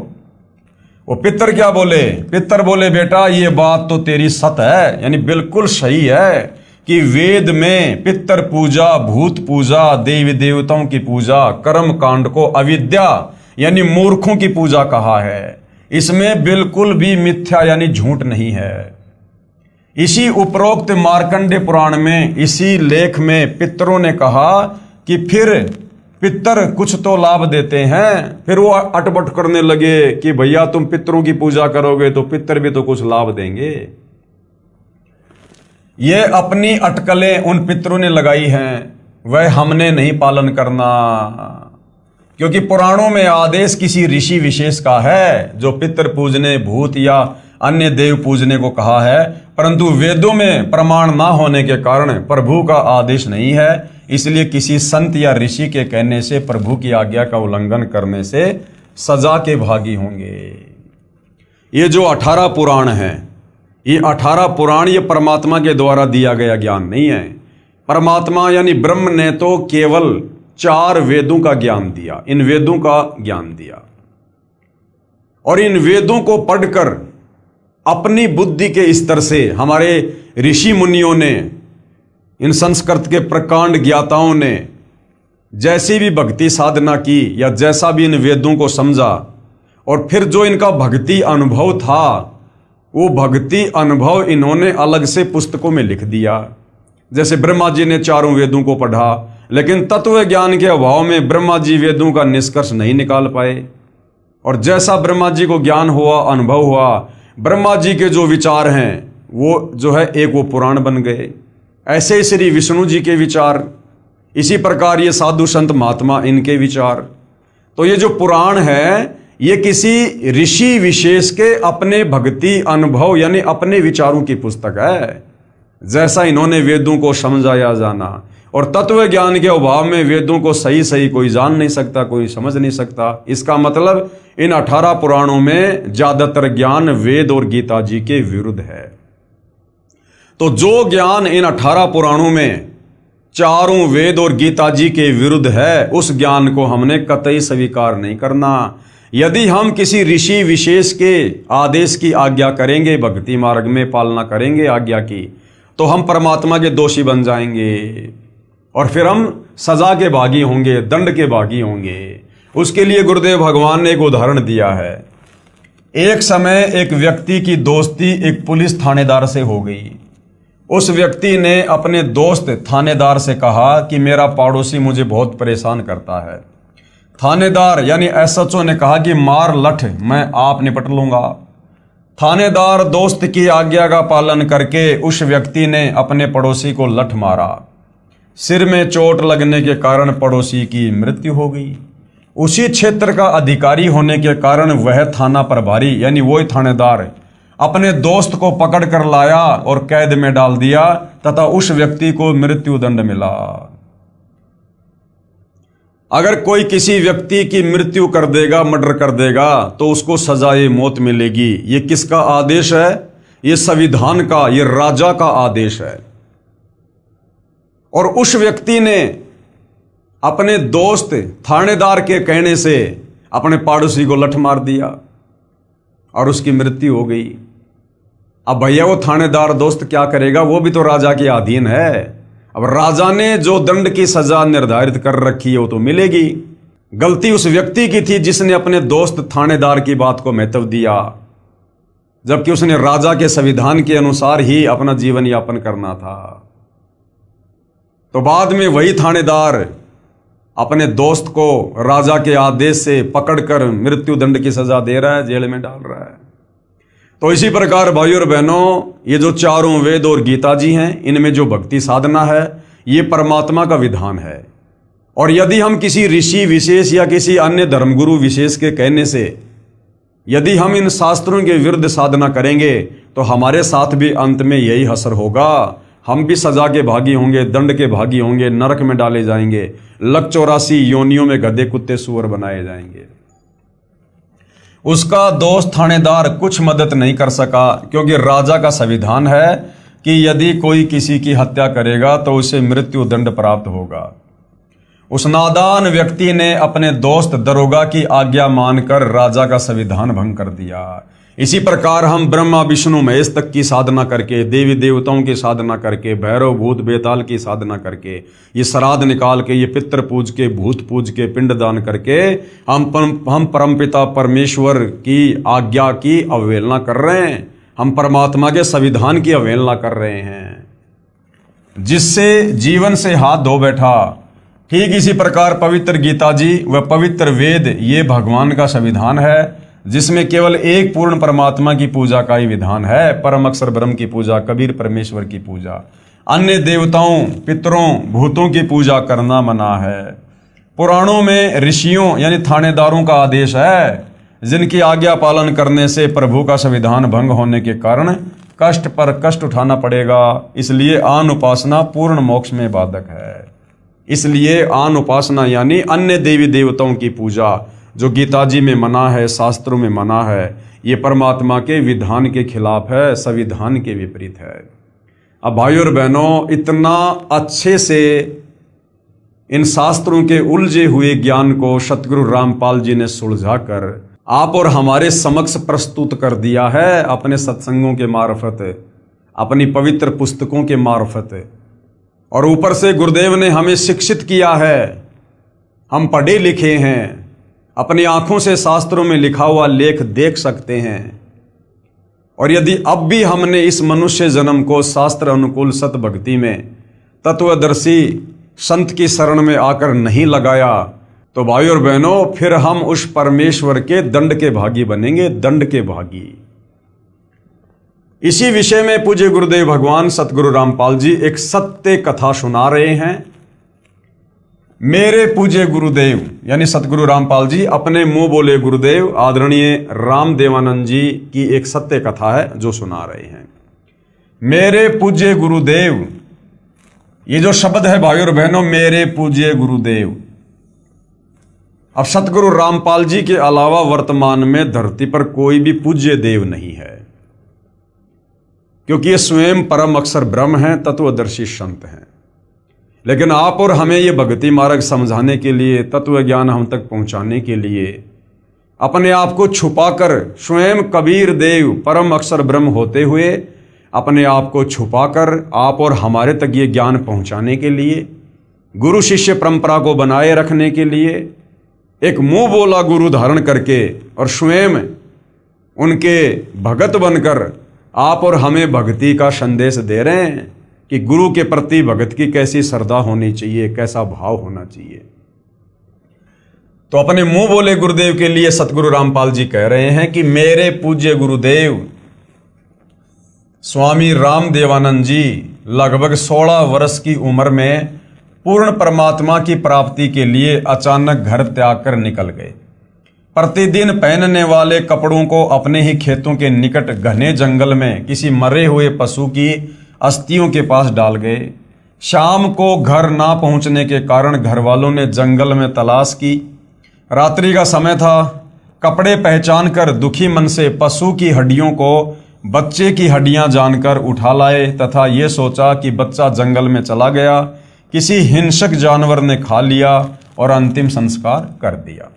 Speaker 1: वो पितर क्या बोले? पितर बोले बेटा ये बात तो तेरी सत है, यानी बिल्कुल सही है कि वेद में पितर पूजा, भूत पूजा, देवी देवताओं की पूजा, कर्म कांड को अविद्या यानी मूर्खों की पूजा कहा है। इसमें बिल्कुल भी मिथ्या यानी झूठ नहीं है। इसी उपरोक्त मार्कंडे पुराण में इसी लेख में पितरों ने कहा कि फिर पितर कुछ तो लाभ देते हैं। फिर वो अटपट करने लगे कि भैया तुम पितरों की पूजा करोगे तो पितर भी तो कुछ लाभ देंगे। ये अपनी अटकलें उन पितरों ने लगाई हैं, वह हमने नहीं पालन करना। क्योंकि पुराणों में आदेश किसी ऋषि विशेष का है जो पितर पूजने, भूत या अन्य देव पूजने को कहा है, परंतु वेदों में प्रमाण ना होने के कारण प्रभु का आदेश नहीं है, इसलिए किसी संत या ऋषि के कहने से प्रभु की आज्ञा का उल्लंघन करने से सजा के भागी होंगे। ये जो 18 पुराण हैं, ये 18 पुराण ये परमात्मा के द्वारा दिया गया ज्ञान नहीं है। परमात्मा यानी ब्रह्म ने तो केवल 4 वेदों का ज्ञान दिया, इन वेदों का ज्ञान दिया, और इन वेदों को पढ़कर अपनी बुद्धि के स्तर से हमारे ऋषि मुनियों ने, इन संस्कृत के प्रकांड ज्ञाताओं ने जैसी भी भक्ति साधना की या जैसा भी इन वेदों को समझा, और फिर जो इनका भक्ति अनुभव था वो भक्ति अनुभव इन्होंने अलग से पुस्तकों में लिख दिया। जैसे ब्रह्मा जी ने 4 वेदों को पढ़ा, लेकिन तत्व ज्ञान के अभाव में ब्रह्मा जी वेदों का निष्कर्ष नहीं निकाल पाए, और जैसा ब्रह्मा जी को ज्ञान हुआ, अनुभव हुआ, ब्रह्मा जी के जो विचार हैं वो जो है एक वो पुराण बन गए। ऐसे ही श्री विष्णु जी के विचार, इसी प्रकार ये साधु संत महात्मा इनके विचार। तो ये जो पुराण है ये किसी ऋषि विशेष के अपने भक्ति अनुभव यानी अपने विचारों की पुस्तक है। जैसा इन्होंने वेदों को समझाया जाना, और तत्व ज्ञान के अभाव में वेदों को सही सही कोई जान नहीं सकता, कोई समझ नहीं सकता। इसका मतलब इन 18 पुराणों में ज्यादातर ज्ञान वेद और गीता जी के विरुद्ध है। तो जो ज्ञान इन 18 पुराणों में 4 वेद और गीता जी के विरुद्ध है, उस ज्ञान को हमने कतई स्वीकार नहीं करना। यदि हम किसी ऋषि विशेष के आदेश की आज्ञा करेंगे, भक्ति मार्ग में पालना करेंगे आज्ञा की, तो हम परमात्मा के दोषी बन जाएंगे और फिर हम सजा के भागी होंगे, दंड के भागी होंगे। उसके लिए गुरुदेव भगवान ने एक उदाहरण दिया है। एक समय एक व्यक्ति की दोस्ती एक पुलिस थानेदार से हो गई। उस व्यक्ति ने अपने दोस्त थानेदार से कहा कि मेरा पड़ोसी मुझे बहुत परेशान करता है। थानेदार यानी एसएचओ ने कहा कि मार लठ, मैं आप निपट लूंगा। थानेदार दोस्त की आज्ञा का पालन करके उस व्यक्ति ने अपने पड़ोसी को लठ मारा। सिर में चोट लगने के कारण पड़ोसी की मृत्यु हो गई। उसी क्षेत्र का अधिकारी होने के कारण वह थाना प्रभारी यानी वही थानेदार अपने दोस्त को पकड़ कर लाया और कैद में डाल दिया तथा उस व्यक्ति को मृत्यु दंड मिला। अगर कोई किसी व्यक्ति की मृत्यु कर देगा, मर्डर कर देगा, तो उसको सजाए मौत मिलेगी। ये किसका आदेश है? ये संविधान का, ये राजा का आदेश है। और उस व्यक्ति ने अपने दोस्त थानेदार के कहने से अपने पड़ोसी को लठ मार दिया और उसकी मृत्यु हो गई। अब भैया वो थानेदार दोस्त क्या करेगा? वो भी तो राजा के अधीन है। अब राजा ने जो दंड की सजा निर्धारित कर रखी है वो तो मिलेगी। गलती उस व्यक्ति की थी जिसने अपने दोस्त थानेदार की बात को महत्व दिया, जबकि उसने राजा के संविधान के अनुसार ही अपना जीवन यापन करना था। तो बाद में वही थानेदार अपने दोस्त को राजा के आदेश से पकड़कर मृत्यु दंड की सजा दे रहा है, जेल में डाल रहा है। तो इसी प्रकार भाइयों और बहनों, ये जो 4 वेद और गीता जी हैं, इनमें जो भक्ति साधना है ये परमात्मा का विधान है। और यदि हम किसी ऋषि विशेष या किसी अन्य धर्मगुरु विशेष के कहने से यदि हम इन शास्त्रों के विरुद्ध साधना करेंगे तो हमारे साथ भी अंत में यही हसर होगा। हम भी सजा के भागी होंगे, दंड के भागी होंगे, नरक में डाले जाएंगे, लख 84 योनियों में गधे कुत्ते सुअर बनाए जाएंगे। उसका दोस्त थानेदार कुछ मदद नहीं कर सका, क्योंकि राजा का संविधान है कि यदि कोई किसी की हत्या करेगा तो उसे मृत्यु दंड प्राप्त होगा। उस नादान व्यक्ति ने अपने दोस्त दरोगा की आज्ञा मानकर राजा का संविधान भंग कर दिया। इसी प्रकार हम ब्रह्मा विष्णु महेश तक की साधना करके, देवी देवताओं की साधना करके, भैरव भूत बेताल की साधना करके, ये श्राद्ध निकाल के, ये पितृ पूज के, भूत पूज के, पिंडदान करके हम परमपिता परमेश्वर की आज्ञा की अवहेलना कर रहे हैं। हम परमात्मा के संविधान की अवहेलना कर रहे हैं, जिससे जीवन से हाथ धो बैठा। ठीक इसी प्रकार पवित्र गीता जी व पवित्र वेद ये भगवान का संविधान है, जिसमें केवल एक पूर्ण परमात्मा की पूजा का ही विधान है। परम अक्षर ब्रह्म की पूजा, कबीर परमेश्वर की पूजा, अन्य देवताओं, पितरों, भूतों की पूजा करना मना है। पुराणों में ऋषियों यानी थानेदारों का आदेश है, जिनकी आज्ञा पालन करने से प्रभु का संविधान भंग होने के कारण कष्ट पर कष्ट उठाना पड़ेगा। इसलिए आन उपासना पूर्ण मोक्ष में बाधक है। इसलिए आन उपासना यानी अन्य देवी देवताओं की पूजा जो गीता जी में मना है, शास्त्रों में मना है, ये परमात्मा के विधान के खिलाफ है, संविधान के विपरीत है। अब भाइयों और बहनों, इतना अच्छे से इन शास्त्रों के उलझे हुए ज्ञान को सतगुरु रामपाल जी ने सुलझाकर आप और हमारे समक्ष प्रस्तुत कर दिया है अपने सत्संगों के मार्फत, अपनी पवित्र पुस्तकों के मार्फत। और ऊपर से गुरुदेव ने हमें शिक्षित किया है, हम पढ़े लिखे हैं, अपनी आंखों से शास्त्रों में लिखा हुआ लेख देख सकते हैं। और यदि अब भी हमने इस मनुष्य जन्म को शास्त्र अनुकूल सत भक्ति में तत्वदर्शी संत की शरण में आकर नहीं लगाया तो भाइयों और बहनों, फिर हम उस परमेश्वर के दंड के भागी बनेंगे, दंड के भागी। इसी विषय में पूज्य गुरुदेव भगवान सतगुरु रामपाल जी एक सत्य कथा सुना रहे हैं। मेरे पूज्य गुरुदेव यानी सतगुरु रामपाल जी अपने मुंह बोले गुरुदेव आदरणीय रामदेवानंद जी की एक सत्य कथा है जो सुना रहे हैं। मेरे पूज्य गुरुदेव, ये जो शब्द है भाइयों और बहनों, मेरे पूज्य गुरुदेव। अब सतगुरु रामपाल जी के अलावा वर्तमान में धरती पर कोई भी पूज्य देव नहीं है, क्योंकि ये स्वयं परम अक्षर ब्रह्म हैं, तत्वदर्शी संत हैं। लेकिन आप और हमें ये भक्ति मार्ग समझाने के लिए, तत्व ज्ञान हम तक पहुंचाने के लिए अपने आप को छुपाकर, स्वयं कबीर देव परम अक्षर ब्रह्म होते हुए अपने आप को छुपाकर आप और हमारे तक ये ज्ञान पहुंचाने के लिए, गुरु शिष्य परंपरा को बनाए रखने के लिए एक मुंह बोला गुरु धारण करके और स्वयं उनके भगत बनकर आप और हमें भक्ति का संदेश दे रहे हैं कि गुरु के प्रति भगत की कैसी श्रद्धा होनी चाहिए, कैसा भाव होना चाहिए। तो अपने मुंह बोले गुरुदेव के लिए सतगुरु रामपाल जी कह रहे हैं कि मेरे पूज्य गुरुदेव स्वामी रामदेवानंद जी लगभग 16 वर्ष की उम्र में पूर्ण परमात्मा की प्राप्ति के लिए अचानक घर त्याग कर निकल गए। प्रतिदिन पहनने वाले कपड़ों को अपने ही खेतों के निकट घने जंगल में किसी मरे हुए पशु की अस्थियों के पास डाल गए। शाम को घर ना पहुंचने के कारण घर वालों ने जंगल में तलाश की। रात्रि का समय था। कपड़े पहचान कर दुखी मन से पशु की हड्डियों को बच्चे की हड्डियां जानकर उठा लाए तथा ये सोचा कि बच्चा जंगल में चला गया, किसी हिंसक जानवर ने खा लिया और अंतिम संस्कार कर दिया।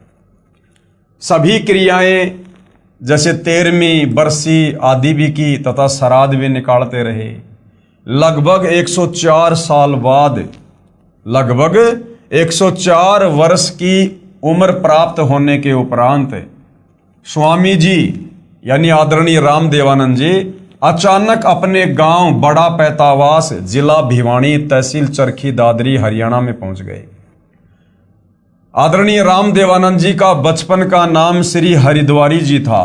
Speaker 1: सभी क्रियाएं जैसे 13वीं बरसी आदि भी की तथा श्राद्ध भी निकालते रहे। लगभग 104 साल बाद, लगभग 104 वर्ष की उम्र प्राप्त होने के उपरांत स्वामी जी यानी आदरणीय रामदेवानंद जी अचानक अपने गांव बड़ा पैतावास, जिला भिवानी, तहसील चरखी, दादरी, हरियाणा में पहुंच गए। आदरणीय रामदेवानंद जी का बचपन का नाम श्री हरिद्वारी जी था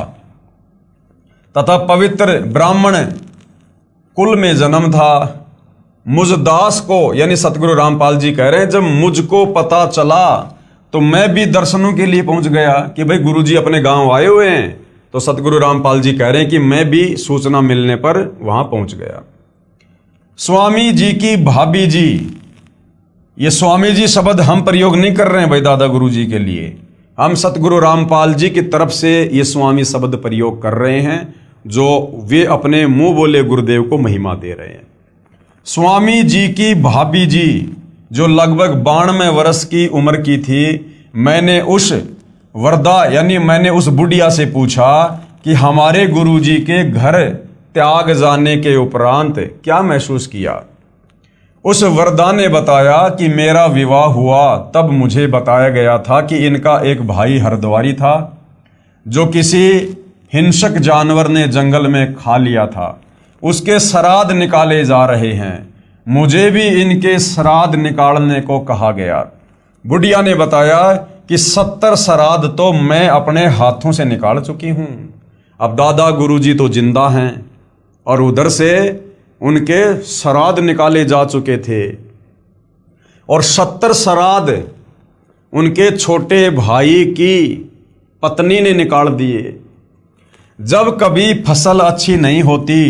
Speaker 1: तथा पवित्र ब्राह्मण कुल में जन्म था। मुझदास को यानी सतगुरु रामपाल जी कह रहे हैं, जब मुझको पता चला तो मैं भी दर्शनों के लिए पहुंच गया कि भाई गुरुजी अपने गांव आए हुए हैं। तो सतगुरु रामपाल जी कह रहे हैं कि मैं भी सूचना मिलने पर वहां पहुंच गया। स्वामी जी की भाभी जी, ये स्वामी जी शब्द हम प्रयोग नहीं कर रहे हैं भाई दादा गुरु जी के लिए, हम सतगुरु रामपाल जी की तरफ से ये स्वामी शब्द प्रयोग कर रहे हैं जो वे अपने मुंह बोले गुरुदेव को महिमा दे रहे हैं। स्वामी जी की भाभी जी जो लगभग 92 वर्ष की उम्र की थी, मैंने उस वरदा यानी मैंने उस बुढ़िया से पूछा कि हमारे गुरुजी के घर त्याग जाने के उपरांत क्या महसूस किया। उस वरदा ने बताया कि मेरा विवाह हुआ तब मुझे बताया गया था कि इनका एक भाई हरद्वारी था जो किसी हिंसक जानवर ने जंगल में खा लिया था। उसके श्राद्ध निकाले जा रहे हैं, मुझे भी इनके श्राद्ध निकालने को कहा गया। बुढ़िया ने बताया कि 70 श्राद्ध तो मैं अपने हाथों से निकाल चुकी हूं। अब दादा गुरुजी तो जिंदा हैं और उधर से उनके श्राद्ध निकाले जा चुके थे और 70 श्राद्ध उनके छोटे भाई की पत्नी ने निकाल दिए। जब कभी फसल अच्छी नहीं होती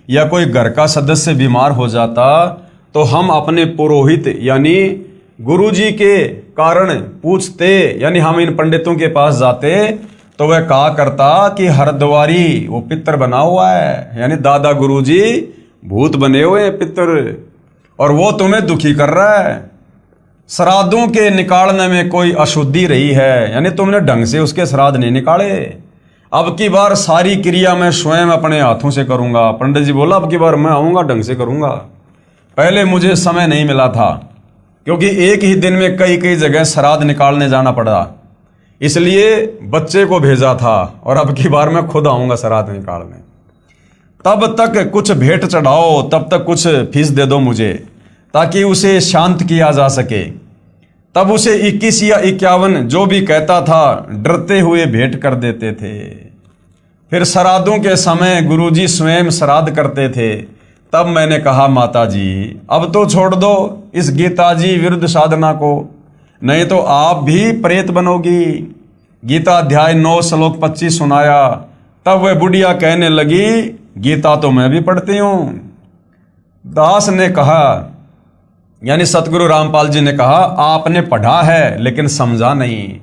Speaker 1: या कोई घर का सदस्य बीमार हो जाता तो हम अपने पुरोहित यानी गुरुजी के कारण पूछते, यानी हम इन पंडितों के पास जाते तो वह कहा करता कि हरद्वारी वो पितर बना हुआ है, यानी दादा गुरुजी भूत बने हुए हैं पितर, और वो तुम्हें दुखी कर रहा है। श्राद्धों के निकालने में कोई अशुद्धि रही है, यानी तुमने ढंग से उसके श्राद्ध नहीं निकाले। अब की बार सारी क्रिया मैं स्वयं अपने हाथों से करूंगा। पंडित जी बोला अब की बार मैं आऊंगा, ढंग से करूंगा। पहले मुझे समय नहीं मिला था क्योंकि एक ही दिन में कई कई जगह श्राद्ध निकालने जाना पड़ा, इसलिए बच्चे को भेजा था, और अब की बार मैं खुद आऊंगा श्राद्ध निकालने। तब तक कुछ भेंट चढ़ाओ, तब तक कुछ फीस दे दो मुझे, ताकि उसे शांत किया जा सके। तब उसे 21 या 51 जो भी कहता था डरते हुए भेंट कर देते थे। फिर श्राद्धों के समय गुरुजी स्वयं श्राद्ध करते थे। तब मैंने कहा माता जी अब तो छोड़ दो इस गीताजी विरुद्ध साधना को, नहीं तो आप भी प्रेत बनोगी। गीता अध्याय 9 श्लोक 25 सुनाया। तब वह बुढ़िया कहने लगी गीता तो मैं भी पढ़ती हूं। दास ने कहा, यानी सतगुरु रामपाल जी ने कहा आपने पढ़ा है लेकिन समझा नहीं,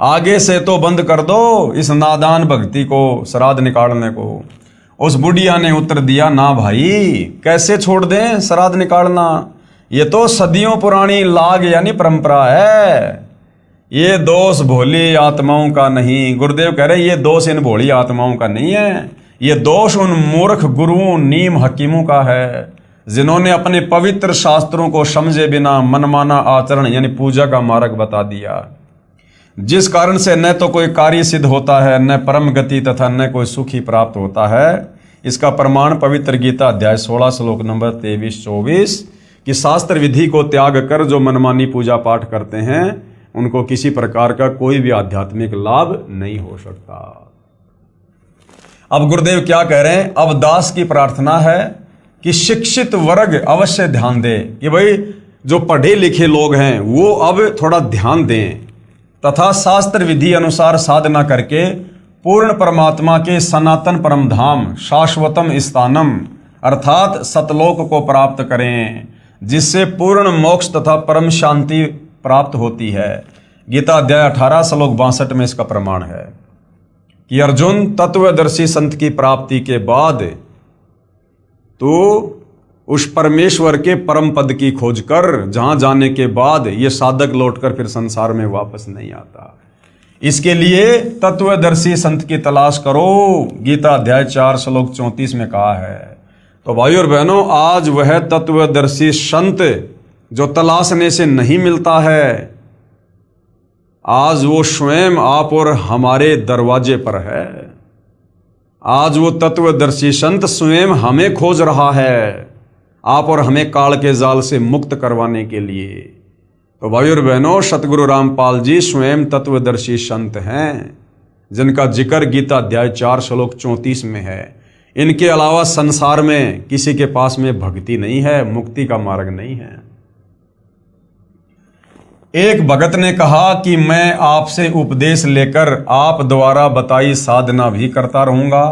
Speaker 1: आगे से तो बंद कर दो इस नादान भक्ति को, श्राद्ध निकालने को। उस बुढ़िया ने उत्तर दिया ना भाई, कैसे छोड़ दें श्राद्ध निकालना, ये तो सदियों पुरानी लाग यानी परंपरा है। ये दोष भोली आत्माओं का नहीं, गुरुदेव कह रहे ये दोष इन भोली आत्माओं का नहीं है, ये दोष उन मूर्ख गुरुओं नीम हकीमों का है, जिन्होंने अपने पवित्र शास्त्रों को समझे बिना मनमाना आचरण यानी पूजा का मार्ग बता दिया, जिस कारण से न तो कोई कार्य सिद्ध होता है, न परम गति तथा न कोई सुखी प्राप्त होता है। इसका प्रमाण पवित्र गीता अध्याय 16 श्लोक नंबर 23-24 कि शास्त्र विधि को त्याग कर जो मनमानी पूजा पाठ करते हैं उनको किसी प्रकार का कोई भी आध्यात्मिक लाभ नहीं हो सकता। अब गुरुदेव क्या कह रहे हैं, अब दास की प्रार्थना है कि शिक्षित वर्ग अवश्य ध्यान दे कि भाई जो पढ़े लिखे लोग हैं वो अब थोड़ा ध्यान दें तथा शास्त्र विधि अनुसार साधना करके पूर्ण परमात्मा के सनातन परम धाम शाश्वतम स्थानम अर्थात सतलोक को प्राप्त करें, जिससे पूर्ण मोक्ष तथा परम शांति प्राप्त होती है। गीता अध्याय 18 श्लोक 62 में इसका प्रमाण है कि अर्जुन तत्वदर्शी संत की प्राप्ति के बाद तो उस परमेश्वर के परम पद की खोज कर जहां जाने के बाद ये साधक लौटकर फिर संसार में वापस नहीं आता। इसके लिए तत्वदर्शी संत की तलाश करो, गीता अध्याय 4 श्लोक 34 में कहा है। तो भाइयों और बहनों, आज वह तत्वदर्शी संत जो तलाशने से नहीं मिलता है, आज वो स्वयं आप और हमारे दरवाजे पर है। आज वो तत्वदर्शी संत स्वयं हमें खोज रहा है, आप और हमें काल के जाल से मुक्त करवाने के लिए। तो भाइयों और बहनों, सतगुरु रामपाल जी स्वयं तत्वदर्शी संत हैं, जिनका जिक्र गीता अध्याय 4 श्लोक 34 में है। इनके अलावा संसार में किसी के पास में भक्ति नहीं है, मुक्ति का मार्ग नहीं है। एक भगत ने कहा कि मैं आपसे उपदेश लेकर आप द्वारा बताई साधना भी करता रहूंगा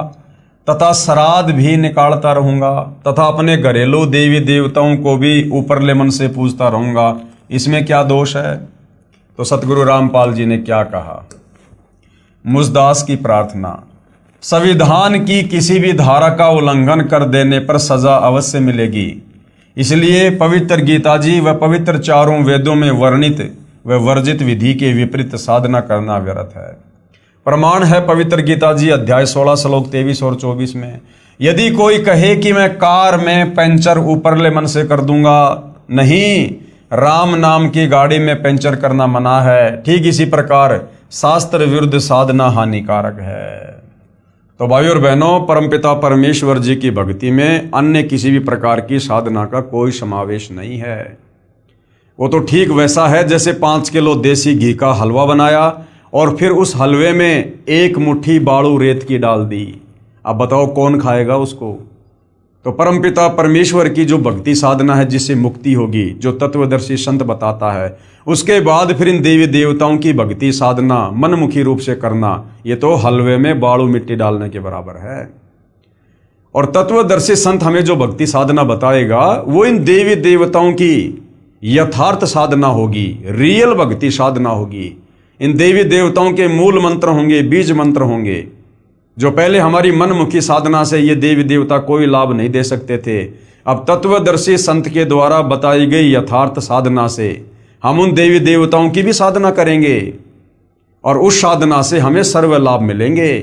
Speaker 1: तथा श्राद्ध भी निकालता रहूंगा तथा अपने घरेलू देवी देवताओं को भी ऊपरले मन से पूजता रहूंगा, इसमें क्या दोष है? तो सतगुरु रामपाल जी ने क्या कहा, मुझदास की प्रार्थना, संविधान की किसी भी धारा का उल्लंघन कर देने पर सजा अवश्य मिलेगी, इसलिए पवित्र गीता जी व पवित्र चारों वेदों में वर्णित व वर्जित विधि के विपरीत साधना करना व्यर्थ है। प्रमाण है पवित्र गीता जी अध्याय 16 श्लोक 23 और 24 में, यदि कोई कहे कि मैं कार में पंचर ऊपरले मन से कर दूंगा, नहीं, राम नाम की गाड़ी में पंचर करना मना है, ठीक इसी प्रकार शास्त्र विरुद्ध साधना हानिकारक है। तो भाइयों और बहनों, परमपिता परमेश्वर जी की भक्ति में अन्य किसी भी प्रकार की साधना का कोई समावेश नहीं है। वो तो ठीक वैसा है जैसे 5 किलो देसी घी का हलवा बनाया और फिर उस हलवे में 1 मुट्ठी बाड़ू रेत की डाल दी। अब बताओ कौन खाएगा उसको? तो परमपिता परमेश्वर की जो भक्ति साधना है जिससे मुक्ति होगी, जो तत्वदर्शी संत बताता है, उसके बाद फिर इन देवी देवताओं की भक्ति साधना मनमुखी रूप से करना, ये तो हलवे में बालू मिट्टी डालने के बराबर है। और तत्वदर्शी संत हमें जो भक्ति साधना बताएगा वो इन देवी देवताओं की यथार्थ साधना होगी, रियल भक्ति साधना होगी। इन देवी देवताओं के मूल मंत्र होंगे, बीज मंत्र होंगे, जो पहले हमारी मनमुखी साधना से ये देवी देवता कोई लाभ नहीं दे सकते थे। अब तत्वदर्शी संत के द्वारा बताई गई यथार्थ साधना से हम उन देवी देवताओं की भी साधना करेंगे और उस साधना से हमें सर्व लाभ मिलेंगे,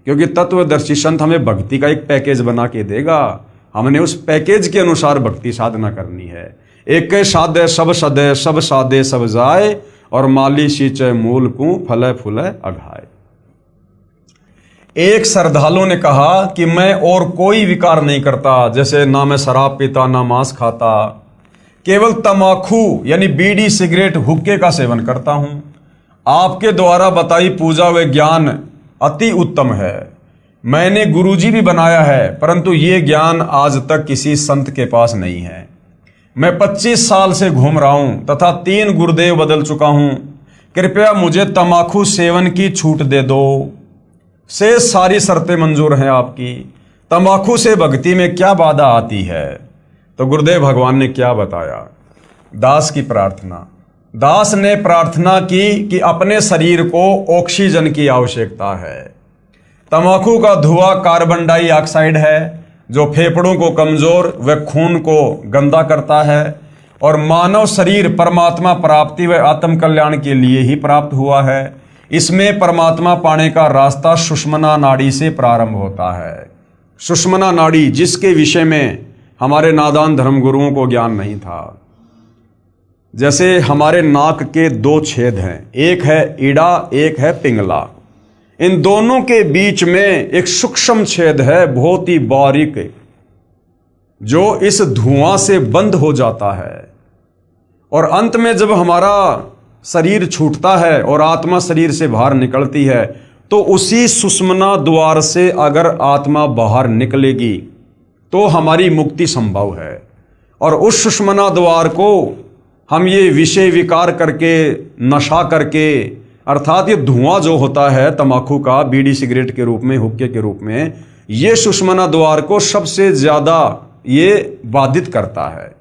Speaker 1: क्योंकि तत्वदर्शी संत हमें भक्ति का एक पैकेज बना के देगा। हमने उस पैकेज के अनुसार भक्ति साधना करनी है। एक साधे सब सदे, सब साधे सब जाए, और माली सींचे मूल को फले फूले अघाए। एक श्रद्धालु ने कहा कि मैं और कोई विकार नहीं करता, जैसे ना मैं शराब पीता, ना मांस खाता, केवल तमाकू यानी बीड़ी सिगरेट हुक्के का सेवन करता हूं। आपके द्वारा बताई पूजा व ज्ञान अति उत्तम है। मैंने गुरुजी भी बनाया है, परंतु ये ज्ञान आज तक किसी संत के पास नहीं है। मैं 25 साल से घूम रहा हूं तथा 3 गुरुदेव बदल चुका हूं। कृपया मुझे तमाकू सेवन की छूट दे दो। से सारी शर्तें मंजूर हैं आपकी। तंबाकू से भक्ति में क्या बाधा आती है? तो गुरुदेव भगवान ने क्या बताया? दास की प्रार्थना। दास ने प्रार्थना की कि अपने शरीर को ऑक्सीजन की आवश्यकता है। तंबाकू का धुआं कार्बन डाइऑक्साइड है, जो फेफड़ों को कमजोर व खून को गंदा करता है, और मानव शरीर परमात्मा प्राप्ति व आत्म कल्याण के लिए ही प्राप्त हुआ है। इसमें परमात्मा पाने का रास्ता सुषुम्ना नाड़ी से प्रारंभ होता है। सुषुम्ना नाड़ी, जिसके विषय में हमारे नादान धर्मगुरुओं को ज्ञान नहीं था। जैसे हमारे नाक के 2 छेद हैं, एक है ईड़ा, एक है पिंगला। इन दोनों के बीच में एक सूक्ष्म छेद है, बहुत ही बारीक, जो इस धुआं से बंद हो जाता है। और अंत में जब हमारा शरीर छूटता है और आत्मा शरीर से बाहर निकलती है, तो उसी सुषुम्ना द्वार से अगर आत्मा बाहर निकलेगी तो हमारी मुक्ति संभव है। और उस सुषुम्ना द्वार को हम ये विषय विकार करके, नशा करके, अर्थात ये धुआं जो होता है तंबाकू का, बीड़ी सिगरेट के रूप में, हुक्के के रूप में, ये सुषुम्ना द्वार को सबसे ज्यादा ये बाधित करता है।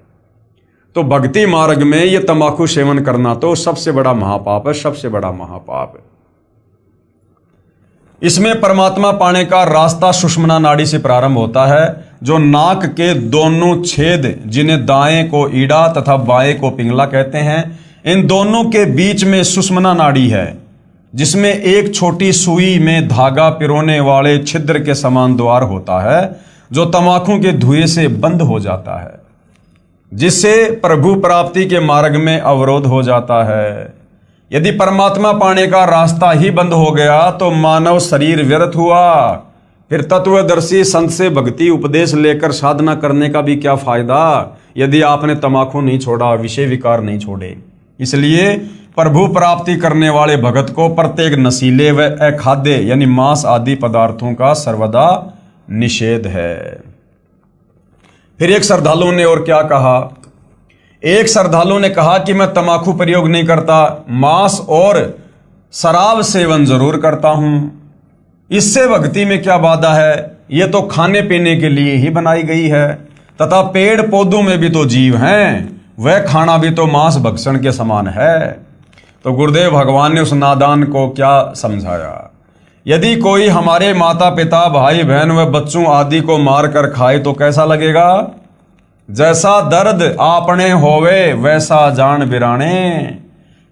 Speaker 1: तो भक्ति मार्ग में ये तंबाकू सेवन करना तो सबसे बड़ा महापाप है, सबसे बड़ा महापाप है। इसमें परमात्मा पाने का रास्ता सुषुम्ना नाड़ी से प्रारंभ होता है, जो नाक के दोनों छेद, जिन्हें दाएं को ईड़ा तथा बाएं को पिंगला कहते हैं, इन दोनों के बीच में सुषुम्ना नाड़ी है, जिसमें एक छोटी सुई में धागा पिरोने वाले छिद्र के समान द्वार होता है, जो तंबाकू के धुएं से बंद हो जाता है, जिससे प्रभु प्राप्ति के मार्ग में अवरोध हो जाता है। यदि परमात्मा पाने का रास्ता ही बंद हो गया तो मानव शरीर व्यर्थ हुआ। फिर तत्वदर्शी संत से भक्ति उपदेश लेकर साधना करने का भी क्या फायदा, यदि आपने तंबाकू नहीं छोड़ा, विषय विकार नहीं छोड़े। इसलिए प्रभु प्राप्ति करने वाले भगत को प्रत्येक नशीले व अखाद्य यानी मांस आदि पदार्थों का सर्वदा निषेध है। फिर एक श्रद्धालु ने और क्या कहा? एक श्रद्धालु ने कहा कि मैं तंबाकू प्रयोग नहीं करता, मांस और शराब सेवन जरूर करता हूं। इससे भक्ति में क्या बाधा है? यह तो खाने पीने के लिए ही बनाई गई है, तथा पेड़ पौधों में भी तो जीव हैं, वह खाना भी तो मांस भक्षण के समान है। तो गुरुदेव भगवान ने उस नादान को क्या समझाया? यदि कोई हमारे माता पिता, भाई बहन व बच्चों आदि को मार कर खाए तो कैसा लगेगा? जैसा दर्द आपने होवे वैसा जान बिराने,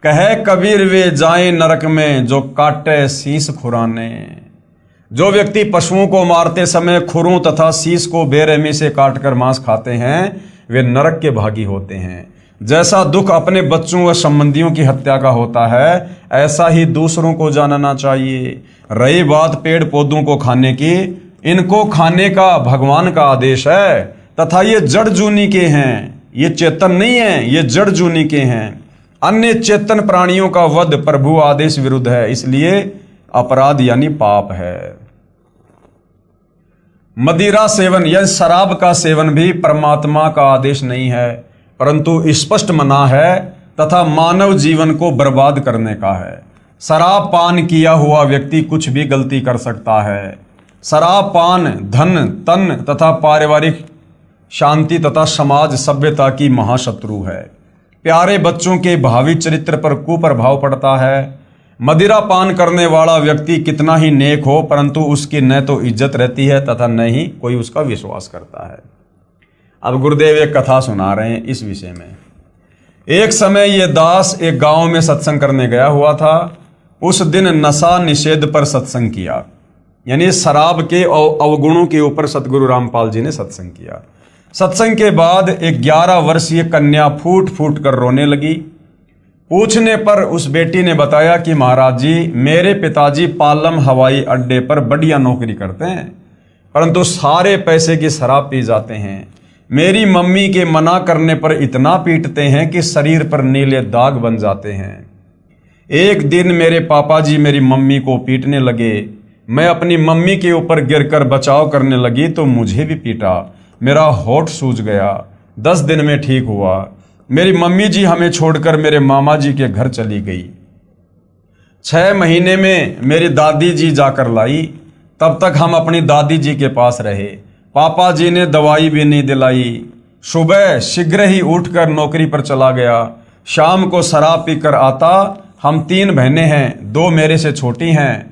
Speaker 1: कहे कबीर वे जाए नरक में जो काटे शीस खुराने। जो व्यक्ति पशुओं को मारते समय खुरों तथा शीस को बेरहमी से काटकर मांस खाते हैं, वे नरक के भागी होते हैं। जैसा दुख अपने बच्चों व संबंधियों की हत्या का होता है, ऐसा ही दूसरों को जानना चाहिए। रही बात पेड़ पौधों को खाने की, इनको खाने का भगवान का आदेश है, तथा ये जड़ जूनी के हैं, ये चेतन नहीं है, ये जड़ जूनी के हैं। अन्य चेतन प्राणियों का वध प्रभु आदेश विरुद्ध है, इसलिए अपराध यानी पाप है। मदिरा सेवन या शराब का सेवन भी परमात्मा का आदेश नहीं है, परंतु स्पष्ट मना है तथा मानव जीवन को बर्बाद करने का है। शराब पान किया हुआ व्यक्ति कुछ भी गलती कर सकता है। शराब पान धन, तन तथा पारिवारिक शांति तथा समाज सभ्यता की महाशत्रु है। प्यारे बच्चों के भावी चरित्र पर कुप्रभाव पड़ता है। मदिरा पान करने वाला व्यक्ति कितना ही नेक हो, परंतु उसकी न तो इज्जत रहती है तथा न ही कोई उसका विश्वास करता है। अब गुरुदेव एक कथा सुना रहे हैं इस विषय में। एक समय ये दास एक गांव में सत्संग करने गया हुआ था। उस दिन नशा निषेध पर सत्संग किया, यानी शराब के अवगुणों के ऊपर सतगुरु रामपाल जी ने सत्संग किया। सत्संग के बाद एक 11 वर्षीय कन्या फूट फूट कर रोने लगी। पूछने पर उस बेटी ने बताया कि महाराज जी, मेरे पिताजी पालम हवाई अड्डे पर बढ़िया नौकरी करते हैं, परंतु सारे पैसे की शराब पी जाते हैं। मेरी मम्मी के मना करने पर इतना पीटते हैं कि शरीर पर नीले दाग बन जाते हैं। एक दिन मेरे पापा जी मेरी मम्मी को पीटने लगे। मैं अपनी मम्मी के ऊपर गिरकर बचाव करने लगी तो मुझे भी पीटा। मेरा होठ सूज गया। 10 दिन में ठीक हुआ। मेरी मम्मी जी हमें छोड़कर मेरे मामा जी के घर चली गई। 6 महीने में मेरी दादी जी जाकर लाई। तब तक हम अपनी दादी जी के पास रहे। पापा जी ने दवाई भी नहीं दिलाई। सुबह शीघ्र ही उठकर नौकरी पर चला गया। शाम को शराब पीकर आता। हम 3 बहनें हैं, 2 मेरे से छोटी हैं।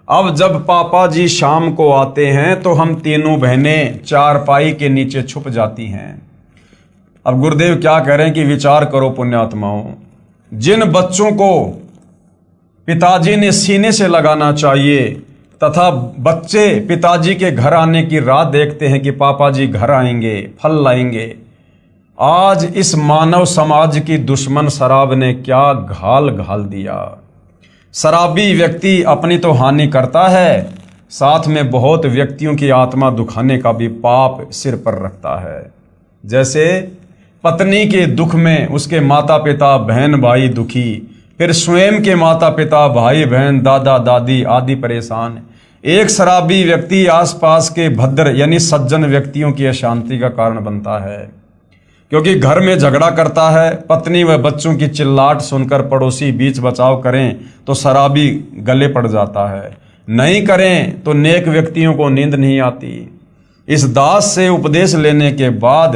Speaker 1: अब जब पापा जी शाम को आते हैं तो हम तीनों बहनें चारपाई के नीचे छुप जाती हैं। अब गुरुदेव क्या करें कि विचार करो पुण्यात्माओं, जिन बच्चों को पिताजी ने सीने से लगाना चाहिए तथा बच्चे पिताजी के घर आने की राह देखते हैं कि पापा जी घर आएंगे, फल लाएंगे, आज इस मानव समाज की दुश्मन शराब ने क्या घाल घाल दिया। शराबी व्यक्ति अपनी तो हानि करता है, साथ में बहुत व्यक्तियों की आत्मा दुखाने का भी पाप सिर पर रखता है। जैसे पत्नी के दुख में उसके माता पिता बहन भाई दुखी, फिर स्वयं के माता पिता भाई बहन दादा दादी आदि परेशान। एक शराबी व्यक्ति आसपास के भद्र यानी सज्जन व्यक्तियों की अशांति का कारण बनता है, क्योंकि घर में झगड़ा करता है। पत्नी व बच्चों की चिल्लाहट सुनकर पड़ोसी बीच बचाव करें तो शराबी गले पड़ जाता है, नहीं करें तो नेक व्यक्तियों को नींद नहीं आती। इस दास से उपदेश लेने के बाद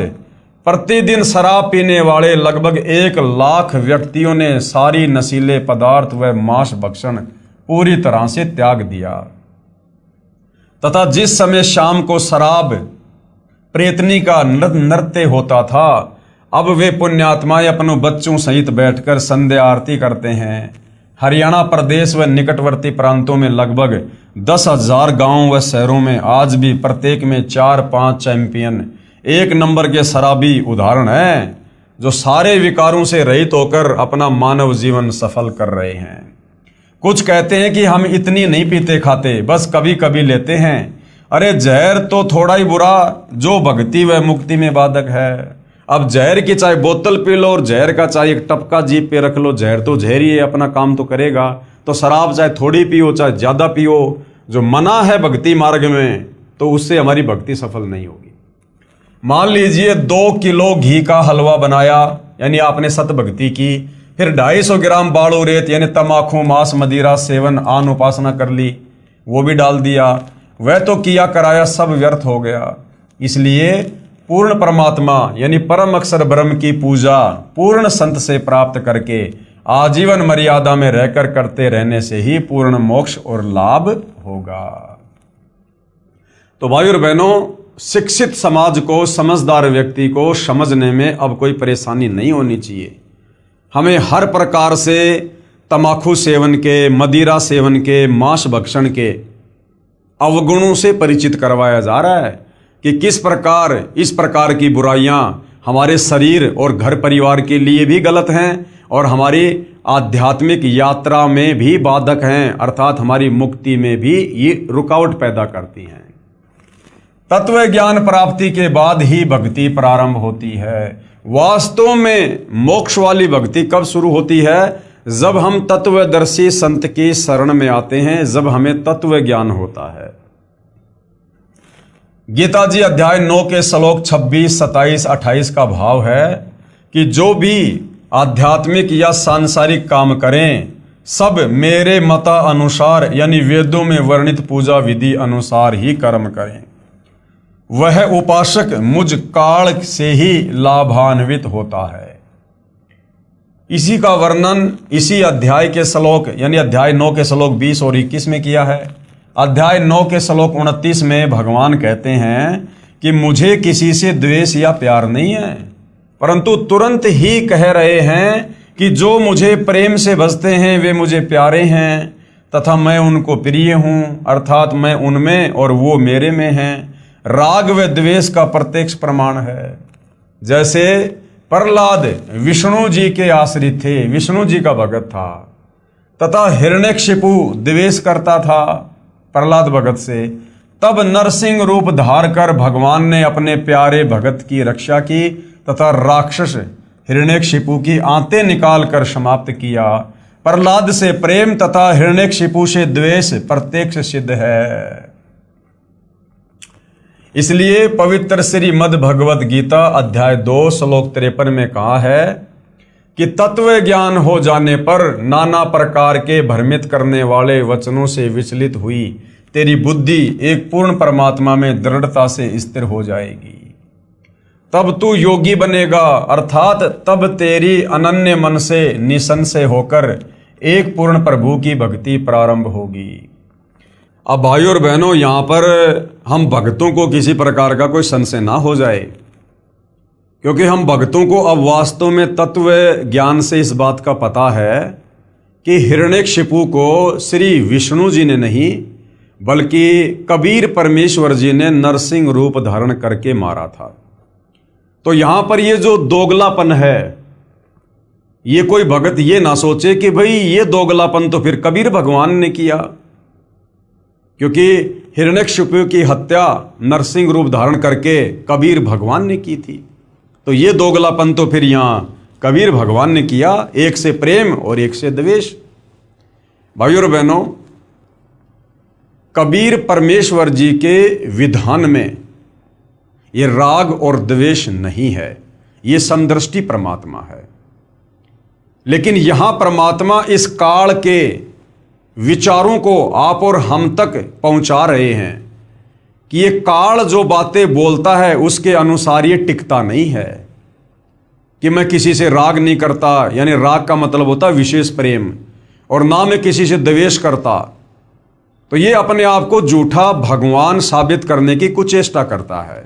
Speaker 1: प्रतिदिन शराब पीने वाले लगभग 1 लाख व्यक्तियों ने सारी नशीले पदार्थ व मांस भक्षण पूरी तरह से त्याग दिया तथा जिस समय शाम को शराब प्रेतनी का नृत्य होता था, अब वे पुण्यात्माएं अपनों बच्चों सहित बैठकर संध्या आरती करते हैं। हरियाणा प्रदेश व निकटवर्ती प्रांतों में लगभग 10,000 गांवों व शहरों में आज भी प्रत्येक में 4-5 चैंपियन 1 नंबर के शराबी उदाहरण हैं, जो सारे विकारों से रहित होकर अपना मानव जीवन सफल कर रहे हैं। कुछ कहते हैं कि हम इतनी नहीं पीते खाते, बस कभी कभी लेते हैं। अरे जहर तो थोड़ा ही बुरा जो भक्ति व मुक्ति में बाधक है। अब जहर की चाहे बोतल पी लो और जहर का चाहे एक टपका जीभ पे रख लो, जहर तो जहर ही है, अपना काम तो करेगा। तो शराब चाहे थोड़ी पियो चाहे ज्यादा पियो, जो मना है भक्ति मार्ग में, तो उससे हमारी भक्ति सफल नहीं होगी। मान लीजिए 2 किलो घी का हलवा बनाया, यानी आपने सत भक्ति की, फिर 250 ग्राम बाड़ू रेत यानी तमाकू मांस मदिरा सेवन आन उपासना कर ली, वो भी डाल दिया, वह तो किया कराया सब व्यर्थ हो गया। इसलिए पूर्ण परमात्मा यानी परम अक्षर ब्रह्म की पूजा पूर्ण संत से प्राप्त करके आजीवन मर्यादा में रहकर करते रहने से ही पूर्ण मोक्ष और लाभ होगा। तो भाइयों और बहनों, शिक्षित समाज को, समझदार व्यक्ति को समझने में अब कोई परेशानी नहीं होनी चाहिए। हमें हर प्रकार से तमाकू सेवन के, मदिरा सेवन के, मांस भक्षण के अवगुणों से परिचित करवाया जा रहा है कि किस प्रकार इस प्रकार की बुराइयां हमारे शरीर और घर परिवार के लिए भी गलत हैं और हमारी आध्यात्मिक यात्रा में भी बाधक हैं, अर्थात हमारी मुक्ति में भी ये रुकावट पैदा करती हैं। तत्व ज्ञान प्राप्ति के बाद ही भक्ति प्रारंभ होती है। वास्तव में मोक्ष वाली भक्ति कब शुरू होती है? जब हम तत्वदर्शी संत की शरण में आते हैं, जब हमें तत्व ज्ञान होता है। गीता जी अध्याय 9 के श्लोक 26, 27, 28 का भाव है कि जो भी आध्यात्मिक या सांसारिक काम करें सब मेरे मता अनुसार यानी वेदों में वर्णित पूजा विधि अनुसार ही कर्म करें। वह उपासक मुझ काल से ही लाभान्वित होता है। इसी का वर्णन इसी अध्याय के श्लोक यानी अध्याय 9 के श्लोक 20 और 21 में किया है। अध्याय 9 के श्लोक 29 में भगवान कहते हैं कि मुझे किसी से द्वेष या प्यार नहीं है, परंतु तुरंत ही कह रहे हैं कि जो मुझे प्रेम से भजते हैं वे मुझे प्यारे हैं तथा मैं उनको प्रिय हूं, अर्थात मैं उनमें और वो मेरे में हैं। राग व द्वेष का प्रत्यक्ष प्रमाण है। जैसे प्रहलाद विष्णु जी के आश्रित थे, विष्णु जी का भगत था, तथा हिरण्यकशिपु द्वेष करता था प्रहलाद भगत से, तब नरसिंह रूप धार कर भगवान ने अपने प्यारे भगत की रक्षा की तथा राक्षस हिरण्यकशिपु की आंतें निकाल कर समाप्त किया। प्रहलाद से प्रेम तथा हिरण्यकशिपु से द्वेष प्रत्यक्ष सिद्ध है। इसलिए पवित्र श्रीमद् भगवद गीता अध्याय 2 श्लोक 53 में कहा है कि तत्व ज्ञान हो जाने पर नाना प्रकार के भ्रमित करने वाले वचनों से विचलित हुई तेरी बुद्धि एक पूर्ण परमात्मा में दृढ़ता से स्थिर हो जाएगी। तब तू योगी बनेगा, अर्थात तब तेरी अनन्य मन से निसंशय होकर एक पूर्ण प्रभु की भक्ति प्रारंभ होगी। अब भाइयों और बहनों, यहाँ पर हम भक्तों को किसी प्रकार का कोई संशय ना हो जाए, क्योंकि हम भक्तों को अब वास्तव में तत्व ज्ञान से इस बात का पता है कि हिरण्यकशिपु को श्री विष्णु जी ने नहीं बल्कि कबीर परमेश्वर जी ने नरसिंह रूप धारण करके मारा था। तो यहां पर ये जो दोगलापन है, ये कोई भगत ये ना सोचे कि भाई ये दोगलापन तो फिर कबीर भगवान ने किया, क्योंकि हिरण्यकशिपु की हत्या नरसिंह रूप धारण करके कबीर भगवान ने की थी। तो ये दोगलापन तो फिर यहां कबीर भगवान ने किया, एक से प्रेम और एक से द्वेष। भाइयों और बहनों, कबीर परमेश्वर जी के विधान में ये राग और द्वेष नहीं है, ये समदृष्टि परमात्मा है। लेकिन यहां परमात्मा इस काल के विचारों को आप और हम तक पहुंचा रहे हैं कि ये काल जो बातें बोलता है उसके अनुसार ये टिकता नहीं है। कि मैं किसी से राग नहीं करता, यानी राग का मतलब होता है विशेष प्रेम, और ना मैं किसी से द्वेष करता, तो ये अपने आप को झूठा भगवान साबित करने की कुचेष्टा करता है।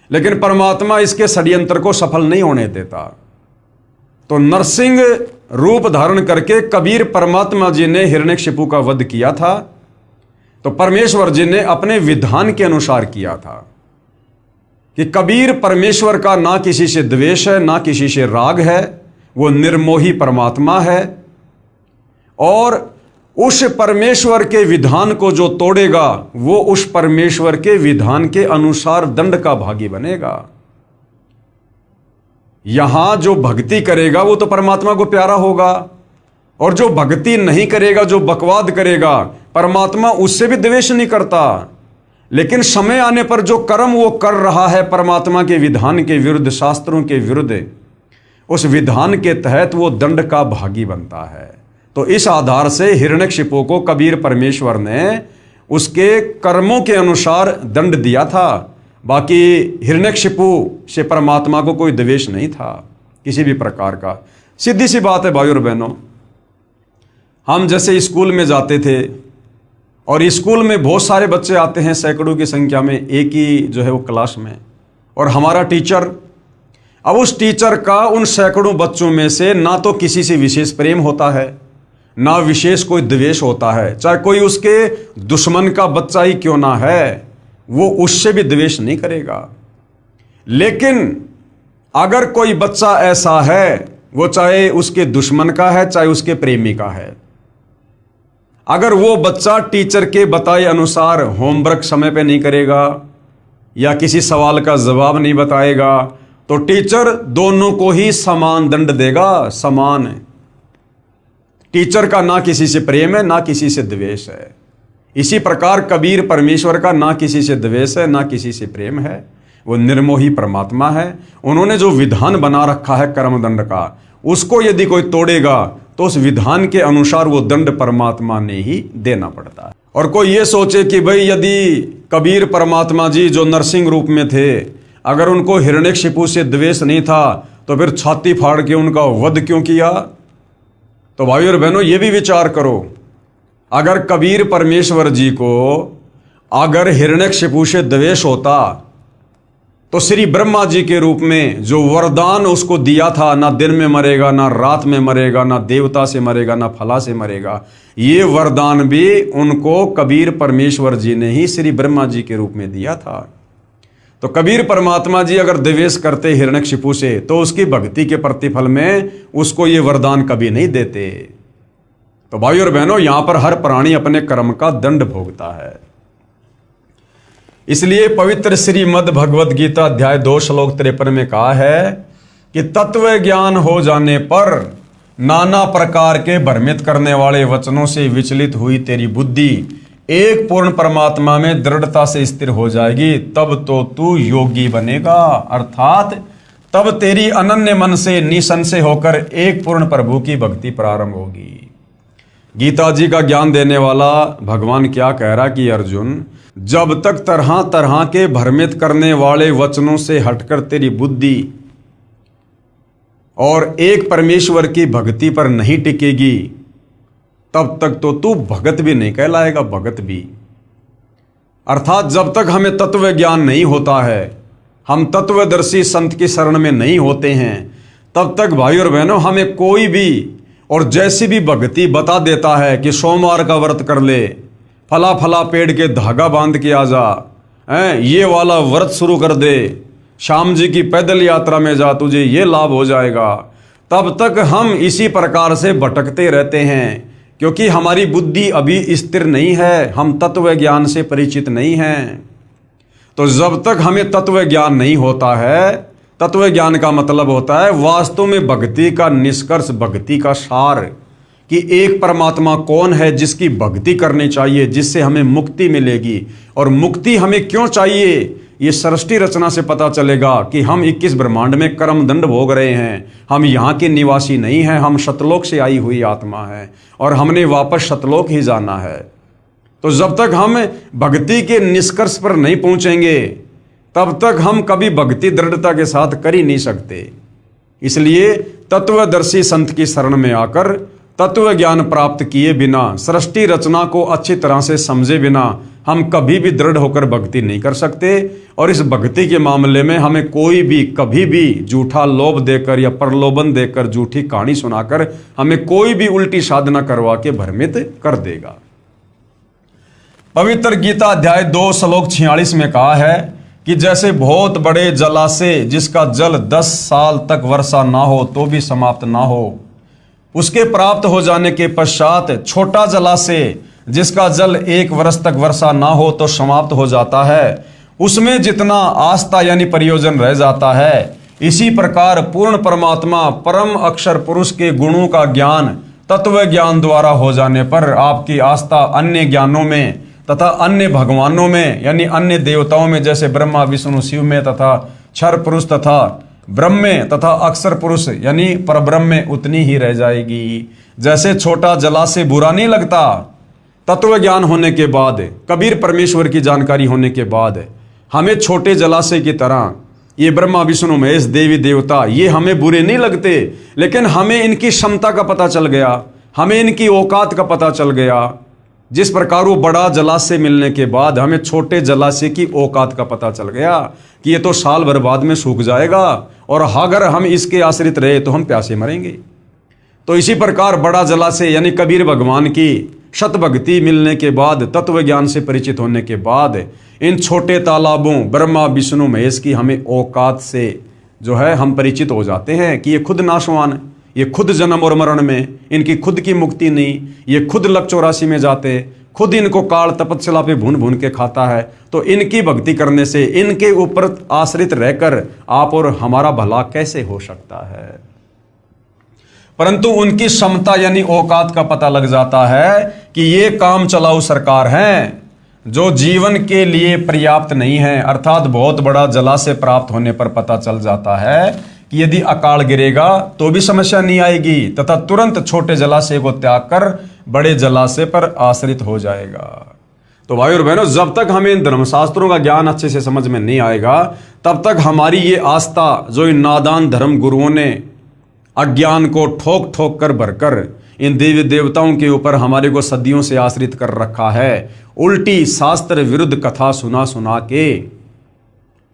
Speaker 1: लेकिन परमात्मा इसके षड्यंत्र को सफल नहीं होने देता। तो नरसिंह रूप धारण करके कबीर परमात्मा जी ने हिरण्यकशिपु का वध किया था, तो परमेश्वर जी ने अपने विधान के अनुसार किया था कि कबीर परमेश्वर का ना किसी से द्वेष है ना किसी से राग है, वो निर्मोही परमात्मा है, और उस परमेश्वर के विधान को जो तोड़ेगा वो उस परमेश्वर के विधान के अनुसार दंड का भागी बनेगा। यहां जो भक्ति करेगा वो तो परमात्मा को प्यारा होगा, और जो भक्ति नहीं करेगा, जो बकवाद करेगा, परमात्मा उससे भी द्वेष नहीं करता। लेकिन समय आने पर जो कर्म वो कर रहा है परमात्मा के विधान के विरुद्ध, शास्त्रों के विरुद्ध, उस विधान के तहत वो दंड का भागी बनता है। तो इस आधार से हिरण्यकशिपु को कबीर परमेश्वर ने उसके कर्मों के अनुसार दंड दिया था। बाकी हिरण्यकशिपु से परमात्मा को कोई द्वेष नहीं था किसी भी प्रकार का। सीधी सी बात है भाइयों और बहनों, हम जैसे स्कूल में जाते थे और स्कूल में बहुत सारे बच्चे आते हैं, सैकड़ों की संख्या में एक ही जो है वो क्लास में, और हमारा टीचर, अब उस टीचर का उन सैकड़ों बच्चों में से ना तो किसी से विशेष प्रेम होता है ना विशेष कोई द्वेष होता है। चाहे कोई उसके दुश्मन का बच्चा ही क्यों ना है, वो उससे भी द्वेष नहीं करेगा। लेकिन अगर कोई बच्चा ऐसा है, वो चाहे उसके दुश्मन का है चाहे उसके प्रेमी का है, अगर वो बच्चा टीचर के बताए अनुसार होमवर्क समय पे नहीं करेगा या किसी सवाल का जवाब नहीं बताएगा, तो टीचर दोनों को ही समान दंड देगा, समान। टीचर का ना किसी से प्रेम है ना किसी से द्वेष है। इसी प्रकार कबीर परमेश्वर का ना किसी से द्वेष है, ना किसी से प्रेम है, वो निर्मोही परमात्मा है। उन्होंने जो विधान बना रखा है कर्मदंड का, उसको यदि कोई तोड़ेगा तो उस विधान के अनुसार वो दंड परमात्मा ने ही देना पड़ता है। और कोई ये सोचे कि भाई यदि कबीर परमात्मा जी जो नरसिंह रूप में थे, अगर उनको हिरण्यकशिपु से द्वेष नहीं था तो फिर छाती फाड़ के उनका वध क्यों किया? तो भाई और बहनों, ये भी विचार करो, अगर कबीर परमेश्वर जी को अगर हिरण्यकशिपु से द्वेष होता तो श्री ब्रह्मा जी के रूप में जो वरदान उसको दिया था, ना दिन में मरेगा, ना रात में मरेगा, ना देवता से मरेगा, ना फला से मरेगा, ये वरदान भी उनको कबीर परमेश्वर जी ने ही श्री ब्रह्मा जी के रूप में दिया था। तो कबीर परमात्मा जी अगर द्वेष करते हिरण्यकशिपु से तो उसकी भक्ति के प्रतिफल में उसको ये वरदान कभी नहीं देते। तो भाई और बहनों, यहां पर हर प्राणी अपने कर्म का दंड भोगता है। इसलिए पवित्र श्रीमद् भगवद गीता अध्याय 2 श्लोक 53 में कहा है कि तत्व ज्ञान हो जाने पर नाना प्रकार के भ्रमित करने वाले वचनों से विचलित हुई तेरी बुद्धि एक पूर्ण परमात्मा में दृढ़ता से स्थिर हो जाएगी, तब तो तू योगी बनेगा। अर्थात तब तेरी अनन्य मन से निसंशय होकर एक पूर्ण प्रभु की भक्ति प्रारंभ होगी। गीता जी का ज्ञान देने वाला भगवान क्या कह रहा कि अर्जुन, जब तक तरह तरह के भ्रमित करने वाले वचनों से हटकर तेरी बुद्धि और एक परमेश्वर की भक्ति पर नहीं टिकेगी, तब तक तो तू भगत भी नहीं कहलाएगा, भगत भी। अर्थात जब तक हमें तत्व ज्ञान नहीं होता है, हम तत्वदर्शी संत की शरण में नहीं होते हैं, तब तक भाई और बहनों हमें कोई भी और जैसी भी भक्ति बता देता है कि सोमवार का व्रत कर ले, फला फला पेड़ के धागा बांध के आ जा, ये वाला व्रत शुरू कर दे, श्याम जी की पैदल यात्रा में जा, तुझे ये लाभ हो जाएगा, तब तक हम इसी प्रकार से भटकते रहते हैं, क्योंकि हमारी बुद्धि अभी स्थिर नहीं है, हम तत्व ज्ञान से परिचित नहीं हैं। तो जब तक हमें तत्व ज्ञान नहीं होता है, तत्व ज्ञान का मतलब होता है वास्तव में भक्ति का निष्कर्ष, भक्ति का सार, कि एक परमात्मा कौन है जिसकी भक्ति करनी चाहिए, जिससे हमें मुक्ति मिलेगी। और मुक्ति हमें क्यों चाहिए, ये सृष्टि रचना से पता चलेगा कि हम 21 ब्रह्मांड में कर्म दंड भोग रहे हैं, हम यहाँ के निवासी नहीं हैं, हम सतलोक से आई हुई आत्मा है और हमने वापस सतलोक ही जाना है। तो जब तक हम भक्ति के निष्कर्ष पर नहीं पहुंचेंगे, तब तक हम कभी भक्ति दृढ़ता के साथ कर ही नहीं सकते। इसलिए तत्वदर्शी संत की शरण में आकर तत्व ज्ञान प्राप्त किए बिना, सृष्टि रचना को अच्छी तरह से समझे बिना हम कभी भी दृढ़ होकर भक्ति नहीं कर सकते। और इस भक्ति के मामले में हमें कोई भी कभी भी झूठा लोभ देकर या प्रलोभन देकर, झूठी कहानी सुनाकर हमें कोई भी उल्टी साधना करवा के भ्रमित कर देगा। पवित्र गीता अध्याय 2 श्लोक 46 में कहा है कि जैसे बहुत बड़े जलाशय जिसका जल 10 साल तक वर्षा ना हो तो भी समाप्त ना हो, उसके प्राप्त हो जाने के पश्चात छोटा जलाशय जिसका जल 1 वर्ष तक वर्षा ना हो तो समाप्त हो जाता है, उसमें जितना आस्था यानी प्रयोजन रह जाता है, इसी प्रकार पूर्ण परमात्मा परम अक्षर पुरुष के गुणों का ज्ञान तत्व ज्ञान द्वारा हो जाने पर आपकी आस्था अन्य ज्ञानों में तथा अन्य भगवानों में यानी अन्य देवताओं में, जैसे ब्रह्मा विष्णु शिव में तथा क्षर पुरुष तथा ब्रह्म में तथा अक्षर पुरुष यानी परब्रह्म में उतनी ही रह जाएगी। जैसे छोटा जलाशय बुरा नहीं लगता, तत्व ज्ञान होने के बाद, कबीर परमेश्वर की जानकारी होने के बाद हमें छोटे जलाशय की तरह ये ब्रह्मा विष्णु महेश देवी देवता ये हमें बुरे नहीं लगते, लेकिन हमें इनकी क्षमता का पता चल गया, हमें इनकी औकात का पता चल गया। जिस प्रकार वो बड़ा जलाशय मिलने के बाद हमें छोटे जलाशय की औकात का पता चल गया कि ये तो साल भर बाद में सूख जाएगा और अगर हम इसके आश्रित रहे तो हम प्यासे मरेंगे। तो इसी प्रकार बड़ा जलाशय यानी कबीर भगवान की शत भक्ति मिलने के बाद, तत्व ज्ञान से परिचित होने के बाद, इन छोटे तालाबों ब्रह्मा विष्णु महेश की हमें औकात से जो है हम परिचित हो जाते हैं कि ये खुद नाशवान है, ये खुद जन्म और मरण में, इनकी खुद की मुक्ति नहीं, ये खुद लक 84 में जाते, खुद इनको काल तपस्या पे भून भून के खाता है। तो इनकी भक्ति करने से, इनके ऊपर आश्रित रहकर आप और हमारा भला कैसे हो सकता है। परंतु उनकी क्षमता यानी औकात का पता लग जाता है कि ये काम चलाऊ सरकार हैं जो जीवन के लिए पर्याप्त नहीं है, अर्थात बहुत बड़ा जलाशय प्राप्त होने पर पता चल जाता है कि यदि अकाल गिरेगा तो भी समस्या नहीं आएगी तथा तुरंत छोटे जलाशय को त्याग कर बड़े जलाशय पर आश्रित हो जाएगा। तो भाई और बहनों, जब तक हमें इन धर्मशास्त्रों का ज्ञान अच्छे से समझ में नहीं आएगा तब तक हमारी ये आस्था जो इन नादान धर्म गुरुओं ने अज्ञान को ठोक ठोक कर भरकर इन देवी देवताओं के ऊपर हमारे को सदियों से आश्रित कर रखा है, उल्टी शास्त्र विरुद्ध कथा सुना सुना के,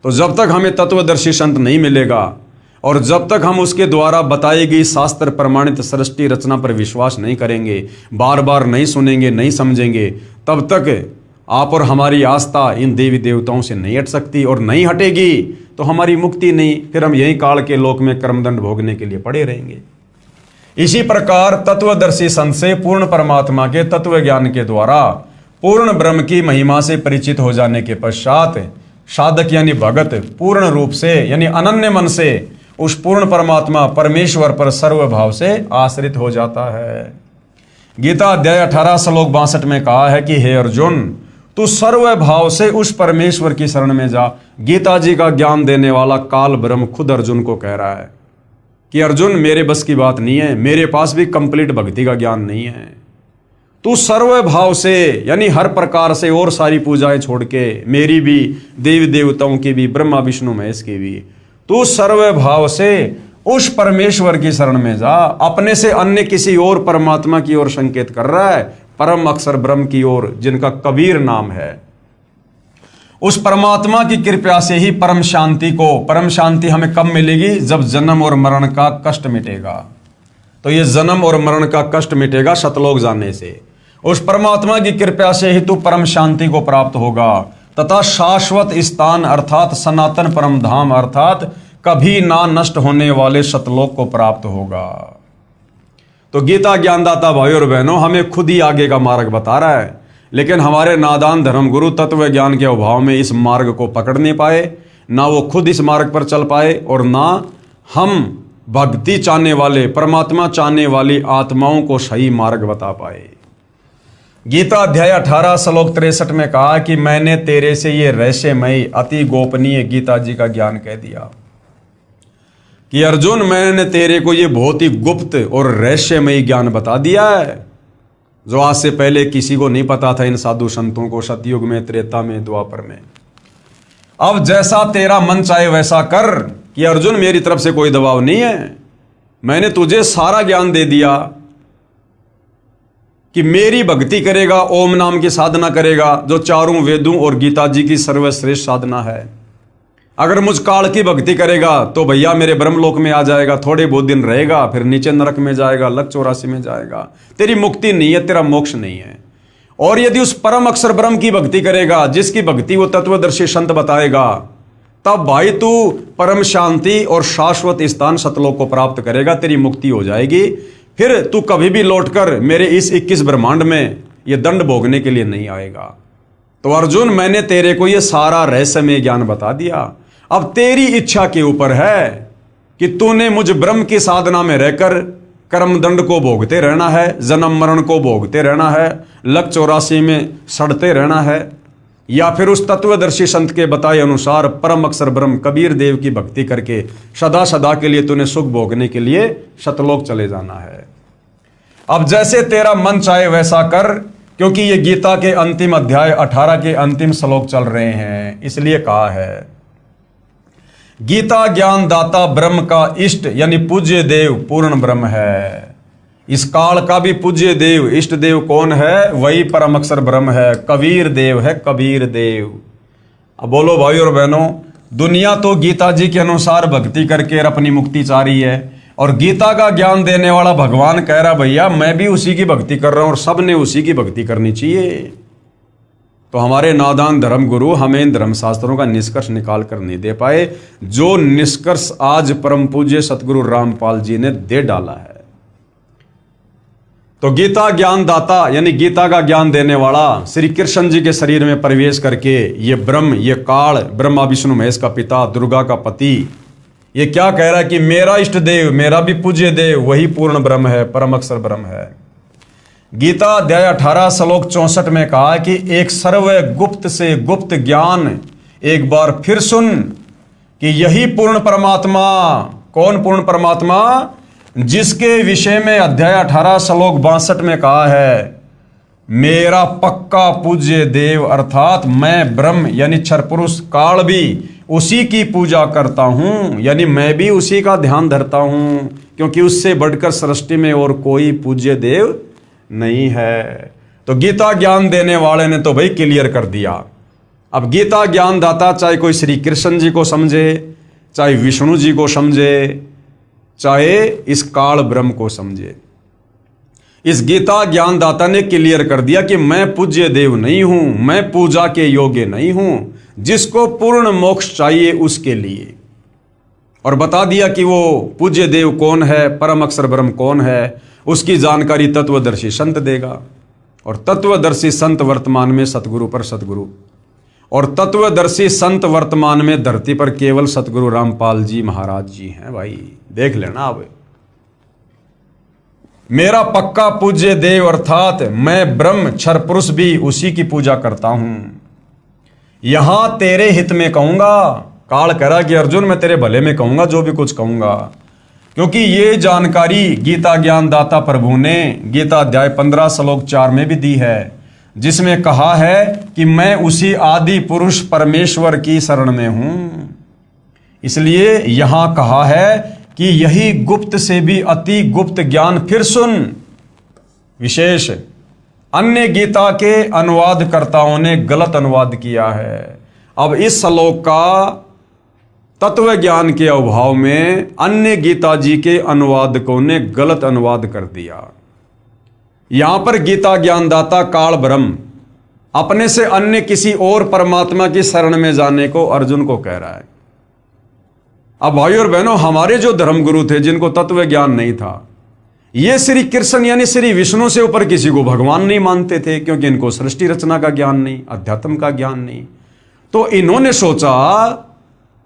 Speaker 1: तो जब तक हमें तत्वदर्शी संत नहीं मिलेगा और जब तक हम उसके द्वारा बताई गई शास्त्र प्रमाणित सृष्टि रचना पर विश्वास नहीं करेंगे, बार बार नहीं सुनेंगे, नहीं समझेंगे, तब तक आप और हमारी आस्था इन देवी देवताओं से नहीं हट सकती, और नहीं हटेगी तो हमारी मुक्ति नहीं, फिर हम यही काल के लोक में कर्मदंड भोगने के लिए पड़े रहेंगे। इसी प्रकार तत्वदर्शी संत से पूर्ण परमात्मा के तत्व ज्ञान के द्वारा पूर्ण ब्रह्म की महिमा से परिचित हो जाने के पश्चात साधक यानी भगत पूर्ण रूप से यानी अनन्य मन से उस पूर्ण परमात्मा परमेश्वर पर सर्वभाव से आश्रित हो जाता है। गीता अध्याय 18 श्लोक 62 में कहा है कि हे अर्जुन, तू सर्वभाव से उस परमेश्वर की शरण में जा। गीता जी का ज्ञान देने वाला काल ब्रह्म खुद अर्जुन को कह रहा है कि अर्जुन, मेरे बस की बात नहीं है, मेरे पास भी कंप्लीट भक्ति का ज्ञान नहीं है। तू सर्वभाव से यानी हर प्रकार से और सारी पूजाएं छोड़ के, मेरी भी, देवी देवताओं की भी, ब्रह्मा विष्णु महेश की भी, तू सर्वभाव से उस परमेश्वर की शरण में जा। अपने से अन्य किसी और परमात्मा की ओर संकेत कर रहा है, परम अक्षर ब्रह्म की ओर, जिनका कबीर नाम है। उस परमात्मा की कृपा से ही परम शांति हमें कब मिलेगी? जब जन्म और मरण का कष्ट मिटेगा। तो ये जन्म और मरण का कष्ट मिटेगा सतलोक जाने से। उस परमात्मा की कृपा से ही तू परम शांति को प्राप्त होगा तथा शाश्वत स्थान अर्थात सनातन परम धाम अर्थात कभी ना नष्ट होने वाले सतलोक को प्राप्त होगा। तो गीता ज्ञानदाता भाई और बहनों हमें खुद ही आगे का मार्ग बता रहा है, लेकिन हमारे नादान धर्मगुरु तत्व ज्ञान के अभाव में इस मार्ग को पकड़ नहीं पाए, ना वो खुद इस मार्ग पर चल पाए और ना हम भक्ति चाहने वाले, परमात्मा चाहने वाली आत्माओं को सही मार्ग बता पाए। गीता अध्याय 18 श्लोक 63 में कहा कि मैंने तेरे से ये रहस्यमयी अति गोपनीय गीता जी का ज्ञान कह दिया कि अर्जुन, मैंने तेरे को ये बहुत ही गुप्त और रहस्यमयी ज्ञान बता दिया है जो आज से पहले किसी को नहीं पता था, इन साधु संतों को, सतयुग में, त्रेता में, द्वापर में। अब जैसा तेरा मन चाहे वैसा कर कि अर्जुन, मेरी तरफ से कोई दबाव नहीं है, मैंने तुझे सारा ज्ञान दे दिया कि मेरी भक्ति करेगा, ओम नाम की साधना करेगा जो चारों वेदों और गीता जी की सर्वश्रेष्ठ साधना है। अगर मुझ काल की भक्ति करेगा तो भैया मेरे ब्रह्मलोक में आ जाएगा, थोड़े बहुत दिन रहेगा, फिर नीचे नरक में जाएगा, लक 84 में जाएगा। तेरी मुक्ति नहीं है, तेरा मोक्ष नहीं है। और यदि उस परम अक्षर ब्रह्म की भक्ति करेगा जिसकी भक्ति वो तत्वदर्शी संत बताएगा, तब भाई तू परम शांति और शाश्वत स्थान सतलोक को प्राप्त करेगा, तेरी मुक्ति हो जाएगी। फिर तू कभी भी लौटकर मेरे इस 21 ब्रह्मांड में ये दंड भोगने के लिए नहीं आएगा। तो अर्जुन, मैंने तेरे को ये सारा रहस्यमय ज्ञान बता दिया। अब तेरी इच्छा के ऊपर है कि तूने मुझ ब्रह्म की साधना में रहकर कर्मदंड को भोगते रहना है, जन्म मरण को भोगते रहना है, लक 84 में सड़ते रहना है, या फिर उस तत्वदर्शी संत के बताए अनुसार परम अक्षर ब्रह्म कबीर देव की भक्ति करके सदा सदा के लिए तूने सुख भोगने के लिए सतलोक चले जाना है। अब जैसे तेरा मन चाहे वैसा कर, क्योंकि ये गीता के अंतिम अध्याय 18 के अंतिम श्लोक चल रहे हैं, इसलिए कहा है गीता ज्ञान दाता ब्रह्म का इष्ट यानी पूज्य देव पूर्ण ब्रह्म है। इस काल का भी पूज्य देव, इष्ट देव कौन है? वही परम अक्षर ब्रह्म है, कबीर देव है, कबीर देव। अब बोलो भाई और बहनों, दुनिया तो गीता जी के अनुसार भक्ति करके अपनी मुक्ति चाह रही है, और गीता का ज्ञान देने वाला भगवान कह रहा भैया मैं भी उसी की भक्ति कर रहा हूं और सबने उसी की भक्ति करनी चाहिए। तो हमारे नादान धर्म गुरु हमें इन धर्मशास्त्रों का निष्कर्ष निकाल कर नहीं दे पाए, जो निष्कर्ष आज परम पूज्य सतगुरु रामपाल जी ने दे डाला है। तो गीता ज्ञान दाता यानी गीता का ज्ञान देने वाला श्री कृष्ण जी के शरीर में प्रवेश करके ये ब्रह्म, ये काल, ब्रह्मा विष्णु महेश का पिता, दुर्गा का पति, ये क्या कह रहा है कि मेरा इष्ट देव, मेरा भी पूज्य देव वही पूर्ण ब्रह्म है, परम अक्षर ब्रह्म है। गीता अध्याय 18 श्लोक 64 में कहा कि एक सर्व गुप्त से गुप्त ज्ञान एक बार फिर सुन कि यही पूर्ण परमात्मा, कौन पूर्ण परमात्मा, जिसके विषय में अध्याय 18 श्लोक 62 में कहा है, मेरा पक्का पूज्य देव अर्थात मैं ब्रह्म यानी क्षर पुरुष काल भी उसी की पूजा करता हूं, यानी मैं भी उसी का ध्यान धरता हूं, क्योंकि उससे बढ़कर सृष्टि में और कोई पूज्य देव नहीं है। तो गीता ज्ञान देने वाले ने तो भाई क्लियर कर दिया। अब गीता ज्ञान दाता चाहे कोई श्री कृष्ण जी को समझे, चाहे विष्णु जी को समझे, चाहे इस काल ब्रह्म को समझे, इस गीता ज्ञानदाता ने क्लियर कर दिया कि मैं पूज्य देव नहीं हूं, मैं पूजा के योग्य नहीं हूं, जिसको पूर्ण मोक्ष चाहिए उसके लिए। और बता दिया कि वो पूज्य देव कौन है, परम अक्षर ब्रह्म कौन है, उसकी जानकारी तत्वदर्शी संत देगा। और तत्वदर्शी संत वर्तमान में सतगुरु पर सतगुरु, और तत्वदर्शी संत वर्तमान में धरती पर केवल सतगुरु रामपाल जी महाराज जी हैं। भाई देख लेना अब, मेरा पक्का पूज्य देव अर्थात मैं ब्रह्म क्षर पुरुष भी उसी की पूजा करता हूं। यहां तेरे हित में कहूंगा, काल कह रहा कि अर्जुन मैं तेरे भले में कहूंगा जो भी कुछ कहूंगा, क्योंकि ये जानकारी गीता ज्ञानदाता प्रभु ने गीता अध्याय 15 श्लोक 4 में भी दी है, जिसमें कहा है कि मैं उसी आदि पुरुष परमेश्वर की शरण में हूं। इसलिए यहां कहा है कि यही गुप्त से भी अति गुप्त ज्ञान फिर सुन। विशेष अन्य गीता के अनुवादकर्ताओं ने गलत अनुवाद किया है। अब इस श्लोक का तत्व ज्ञान के अभाव में अन्य गीता जी के अनुवादकों ने गलत अनुवाद कर दिया। यहां पर गीता ज्ञानदाता काल ब्रह्म अपने से अन्य किसी और परमात्मा की शरण में जाने को अर्जुन को कह रहा है। अब भाई और बहनों, हमारे जो धर्मगुरु थे जिनको तत्व ज्ञान नहीं था, ये श्री कृष्ण यानी श्री विष्णु से ऊपर किसी को भगवान नहीं मानते थे, क्योंकि इनको सृष्टि रचना का ज्ञान नहीं, अध्यात्म का ज्ञान नहीं। तो इन्होंने सोचा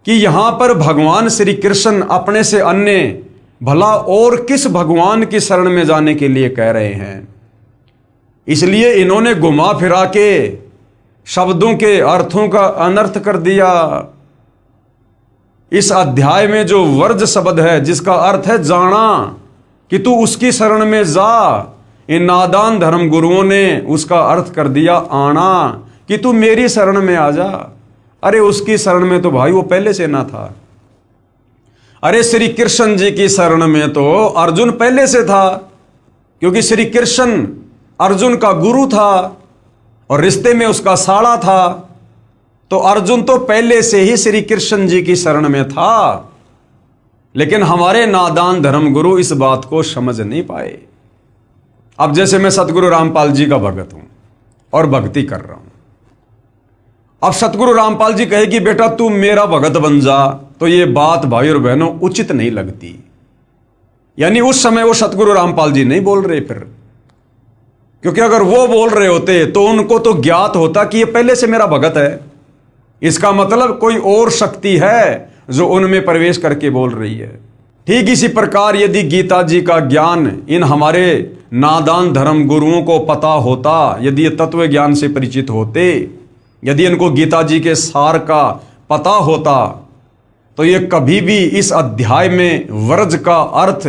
Speaker 1: कि यहां पर भगवान श्री कृष्ण अपने से अन्य भला और किस भगवान की शरण में जाने के लिए कह रहे हैं। इसलिए इन्होंने घुमा फिरा के शब्दों के अर्थों का अनर्थ कर दिया। इस अध्याय में जो वर्ज शब्द है, जिसका अर्थ है जाना, कि तू उसकी शरण में जा, इन नादान धर्म गुरुओं ने उसका अर्थ कर दिया आना, कि तू मेरी शरण में आ जा। अरे उसकी शरण में तो भाई वो पहले से ना था। अरे श्री कृष्ण जी की शरण में तो अर्जुन पहले से था, क्योंकि श्री कृष्ण अर्जुन का गुरु था और रिश्ते में उसका साला था। तो अर्जुन तो पहले से ही श्री कृष्ण जी की शरण में था। लेकिन हमारे नादान धर्मगुरु इस बात को समझ नहीं पाए। अब जैसे मैं सतगुरु रामपाल जी का भगत हूं और भक्ति कर रहा हूं, अब सतगुरु रामपाल जी कहे कि बेटा तू मेरा भगत बन जा, तो ये बात भाई और बहनों उचित नहीं लगती। यानी उस समय वो सतगुरु रामपाल जी नहीं बोल रहे फिर, क्योंकि अगर वो बोल रहे होते तो उनको तो ज्ञात होता कि ये पहले से मेरा भगत है। इसका मतलब कोई और शक्ति है जो उनमें प्रवेश करके बोल रही है। ठीक इसी प्रकार यदि गीता जी का ज्ञान इन हमारे नादान धर्म गुरुओं को पता होता, यदि ये तत्व ज्ञान से परिचित होते, यदि इनको गीता जी के सार का पता होता, तो ये कभी भी इस अध्याय में वर्ज का अर्थ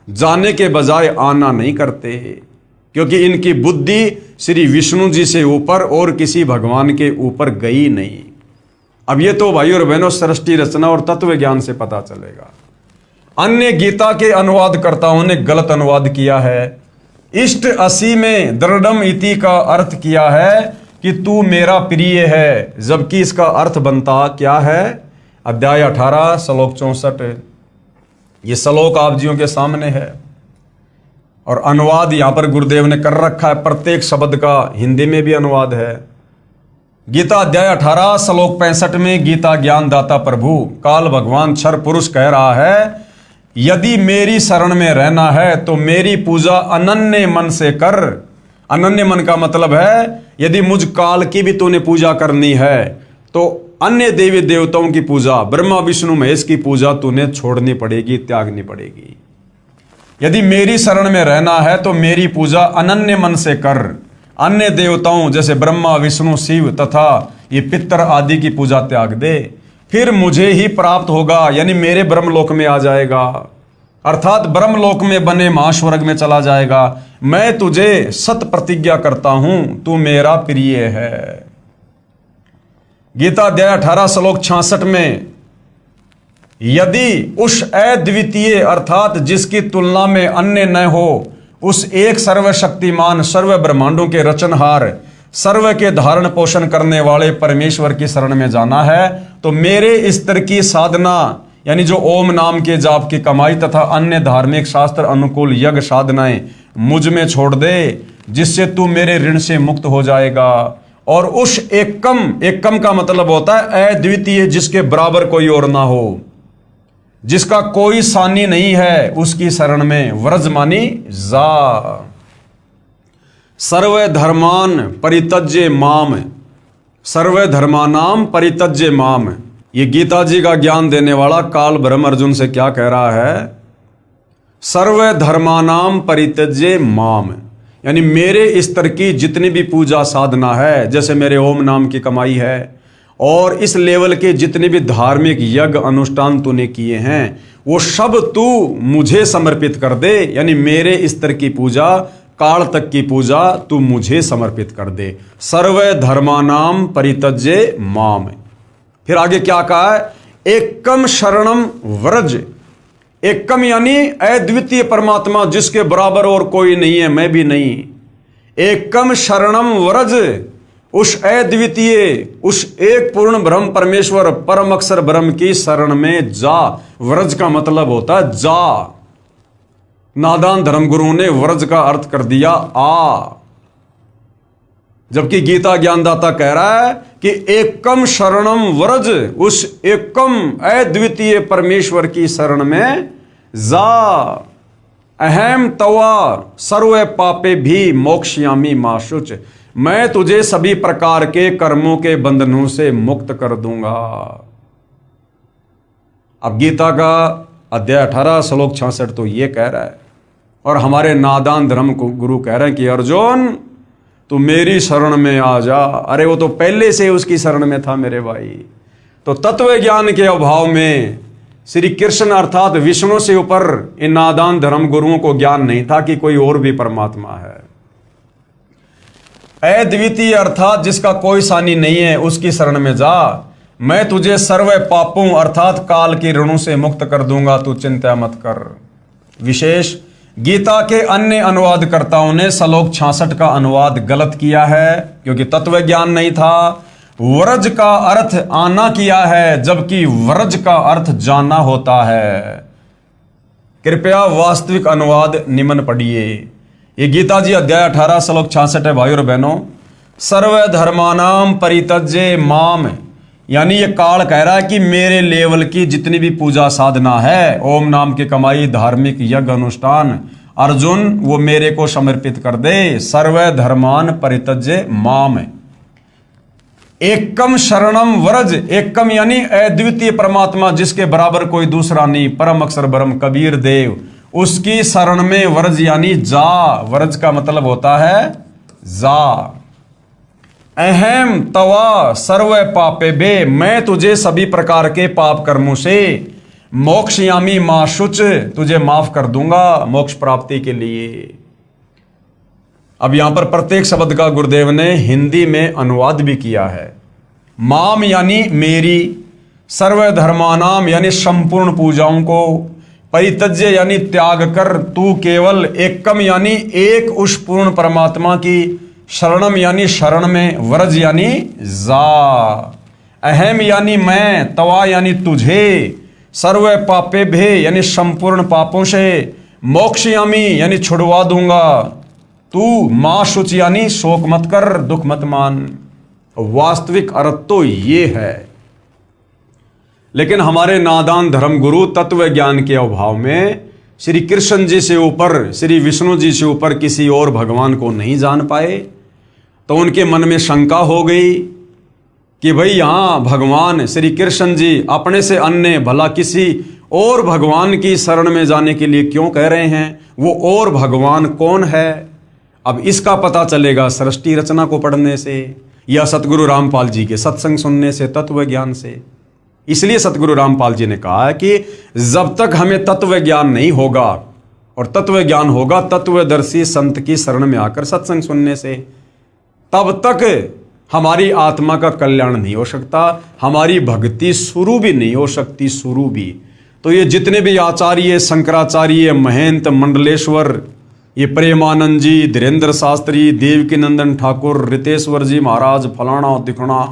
Speaker 1: जाने के बजाय आना नहीं करते, क्योंकि इनकी बुद्धि श्री विष्णु जी से ऊपर और किसी भगवान के ऊपर गई नहीं। अब ये तो भाई और बहनों सृष्टि रचना और तत्व ज्ञान से पता चलेगा। अन्य गीता के अनुवादकर्ताओं ने गलत अनुवाद किया है। इष्ट 80 में दृढ़म इति का अर्थ किया है कि तू मेरा प्रिय है, जबकि इसका अर्थ बनता क्या है? अध्याय 18 श्लोक 64। ये श्लोक आप जियों के सामने है और अनुवाद यहां पर गुरुदेव ने कर रखा है। प्रत्येक शब्द का हिंदी में भी अनुवाद है। गीता अध्याय 18 श्लोक 65 में गीता ज्ञानदाता प्रभु काल भगवान क्षर पुरुष कह रहा है, यदि मेरी शरण में रहना है तो मेरी पूजा अनन्य मन से कर। अनन्य मन का मतलब है यदि मुझ काल की भी तूने पूजा करनी है तो अन्य देवी देवताओं की पूजा, ब्रह्मा विष्णु महेश की पूजा तूने छोड़नी पड़ेगी, त्यागनी पड़ेगी। यदि मेरी शरण में रहना है तो मेरी पूजा अनन्य मन से कर। अन्य देवताओं जैसे ब्रह्मा, विष्णु, शिव तथा ये पितर आदि की पूजा त्याग दे, फिर मुझे ही प्राप्त होगा, यानी मेरे ब्रह्मलोक में आ जाएगा, अर्थात ब्रह्मलोक में बने महास्वर्ग में चला जाएगा। मैं तुझे सत प्रतिज्ञा करता हूं, तू मेरा प्रिय है। गीता अध्याय 18 श्लोक 66 में, यदि उस अद्वितीय अर्थात जिसकी तुलना में अन्य न हो, उस एक सर्वशक्तिमान सर्व ब्रह्मांडों के रचनहार सर्व के धारण पोषण करने वाले परमेश्वर की शरण में जाना है, तो मेरे स्तर की साधना यानी जो ओम नाम के जाप की कमाई तथा अन्य धार्मिक शास्त्र अनुकूल यज्ञ साधनाएं मुझ में छोड़ दे, जिससे तू मेरे ऋण से मुक्त हो जाएगा। और उस एकम का मतलब होता है अद्वितीय, जिसके बराबर कोई और ना हो, जिसका कोई सानी नहीं है, उसकी शरण में व्रज मानी जा। सर्व धर्मान परित्यज्य माम, सर्व धर्मानाम परित्यज्य माम। ये गीता जी का ज्ञान देने वाला काल ब्रह्म अर्जुन से क्या कह रहा है? सर्व धर्मानाम परित्यज्य माम, यानी मेरे स्तर की जितनी भी पूजा साधना है, जैसे मेरे ओम नाम की कमाई है, और इस लेवल के जितने भी धार्मिक यज्ञ अनुष्ठान तूने किए हैं, वो सब तू मुझे समर्पित कर दे, यानी मेरे स्तर की पूजा, काल तक की पूजा तू मुझे समर्पित कर दे। सर्व धर्मानाम परित्यज्य माम। फिर आगे क्या कहा है? एकम शरणम व्रज। एकम यानी अद्वितीय परमात्मा, जिसके बराबर और कोई नहीं है, मैं भी नहीं। एकम शरणम व्रज, उस अद्वितीय, उस एक पूर्ण ब्रह्म परमेश्वर परम अक्षर ब्रह्म की शरण में जा। व्रज का मतलब होता है जा। नादान धर्मगुरु ने व्रज का अर्थ कर दिया आ, जबकि गीता ज्ञानदाता कह रहा है कि एकम शरणम व्रज, उस एकम अद्वितीय परमेश्वर की शरण में जा। अहम तवा सर्व पापे भी मोक्षयामी माशुच, मैं तुझे सभी प्रकार के कर्मों के बंधनों से मुक्त कर दूंगा। अब गीता का अध्याय 18 श्लोक 66 तो ये कह रहा है, और हमारे नादान धर्म गुरु कह रहे हैं कि अर्जुन तू मेरी शरण में आ जा। अरे वो तो पहले से उसकी शरण में था मेरे भाई। तो तत्व ज्ञान के अभाव में श्री कृष्ण अर्थात विष्णु से ऊपर इन नादान धर्म गुरुओं को ज्ञान नहीं था कि कोई और भी परमात्मा है। अद्वितीय अर्थात जिसका कोई सानी नहीं है, उसकी शरण में जा। मैं तुझे सर्व पापों अर्थात काल के ऋणों से मुक्त कर दूंगा, तू चिंता मत कर। विशेष गीता के अन्य अनुवादकर्ताओं ने श्लोक 66 का अनुवाद गलत किया है, क्योंकि तत्व ज्ञान नहीं था। व्रज का अर्थ आना किया है, जबकि व्रज का अर्थ जाना होता है। कृपया वास्तविक अनुवाद निम्न पढ़िए। ये गीता जी अध्याय 18 श्लोक 66 है भाइयों और बहनों। सर्व धर्मानाम परित्यज्य माम, यानी ये काल कह रहा है कि मेरे लेवल की जितनी भी पूजा साधना है, ओम नाम की कमाई, धार्मिक यज्ञ अनुष्ठान, अर्जुन वो मेरे को समर्पित कर दे। सर्व धर्मान परित्यज्य माम। एकम शरणम व्रज, एकम यानी अद्वितीय परमात्मा, जिसके बराबर कोई दूसरा नहीं, परम अक्षर ब्रह्म कबीर देव, उसकी शरण में व्रज यानी जा। व्रज का मतलब होता है जा। अहम तवा सर्व पापे बे, मैं तुझे सभी प्रकार के पाप कर्मों से मोक्षयामी माशुच, तुझे माफ कर दूंगा मोक्ष प्राप्ति के लिए। अब यहां पर प्रत्येक शब्द का गुरुदेव ने हिंदी में अनुवाद भी किया है। माम यानी मेरी, सर्वधर्मानाम यानी संपूर्ण पूजाओं को, परित्यज्य यानी त्याग कर तू केवल, एकम यानी एक उस पूर्ण परमात्मा की, शरणम यानी शरण में, व्रज यानी जा, अहम यानी मैं, तवा यानी तुझे, सर्व पापे भे यानी संपूर्ण पापों से, मोक्षयामी यानी छुड़वा दूंगा, तू मां शुच यानी शोक मत कर, दुख मत मान। वास्तविक अर्थ तो ये है, लेकिन हमारे नादान धर्म गुरु तत्व ज्ञान के अभाव में श्री कृष्ण जी से ऊपर, श्री विष्णु जी से ऊपर किसी और भगवान को नहीं जान पाए। तो उनके मन में शंका हो गई कि भाई यहाँ भगवान श्री कृष्ण जी अपने से अन्य भला किसी और भगवान की शरण में जाने के लिए क्यों कह रहे हैं। वो और भगवान कौन है? अब इसका पता चलेगा सृष्टि रचना को पढ़ने से या सतगुरु रामपाल जी के सत्संग सुनने से, तत्व ज्ञान से। इसलिए सतगुरु रामपाल जी ने कहा है कि जब तक हमें तत्व ज्ञान नहीं होगा, और तत्व ज्ञान होगा तत्वदर्शी संत की शरण में आकर सत्संग सुनने से, तब तक हमारी आत्मा का कल्याण नहीं हो सकता, हमारी भक्ति शुरू भी नहीं हो सकती, शुरू भी। तो ये जितने भी आचार्य, शंकराचार्य, महंत, मंडलेश्वर, ये प्रेमानंद जी, धीरेन्द्र शास्त्री, देवकीनंदन ठाकुर, रितेश्वर जी महाराज, फलाना दिखना,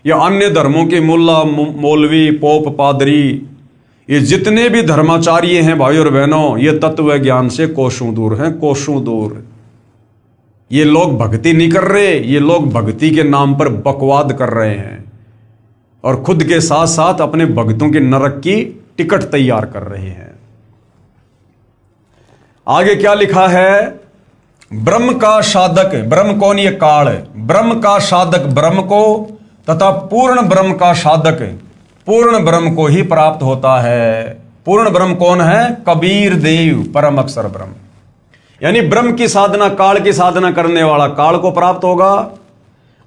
Speaker 1: या अन्य धर्मों के मुल्ला, मौलवी, पोप, पादरी, ये जितने भी धर्माचार्य हैं भाई और बहनों, ये तत्व ज्ञान से कोसों दूर हैं, कोसों दूर। ये लोग भक्ति नहीं कर रहे, ये लोग भक्ति के नाम पर बकवाद कर रहे हैं और खुद के साथ साथ अपने भक्तों के नरक की टिकट तैयार कर रहे हैं। आगे क्या लिखा है? ब्रह्म का साधक, ब्रह्म कौन? ये काल। ब्रह्म का साधक ब्रह्म को तथा पूर्ण ब्रह्म का साधक पूर्ण ब्रह्म को ही प्राप्त होता है। पूर्ण ब्रह्म कौन है? कबीर देव, परम अक्षर ब्रह्म। यानी ब्रह्म की साधना, काल की साधना करने वाला काल को प्राप्त होगा,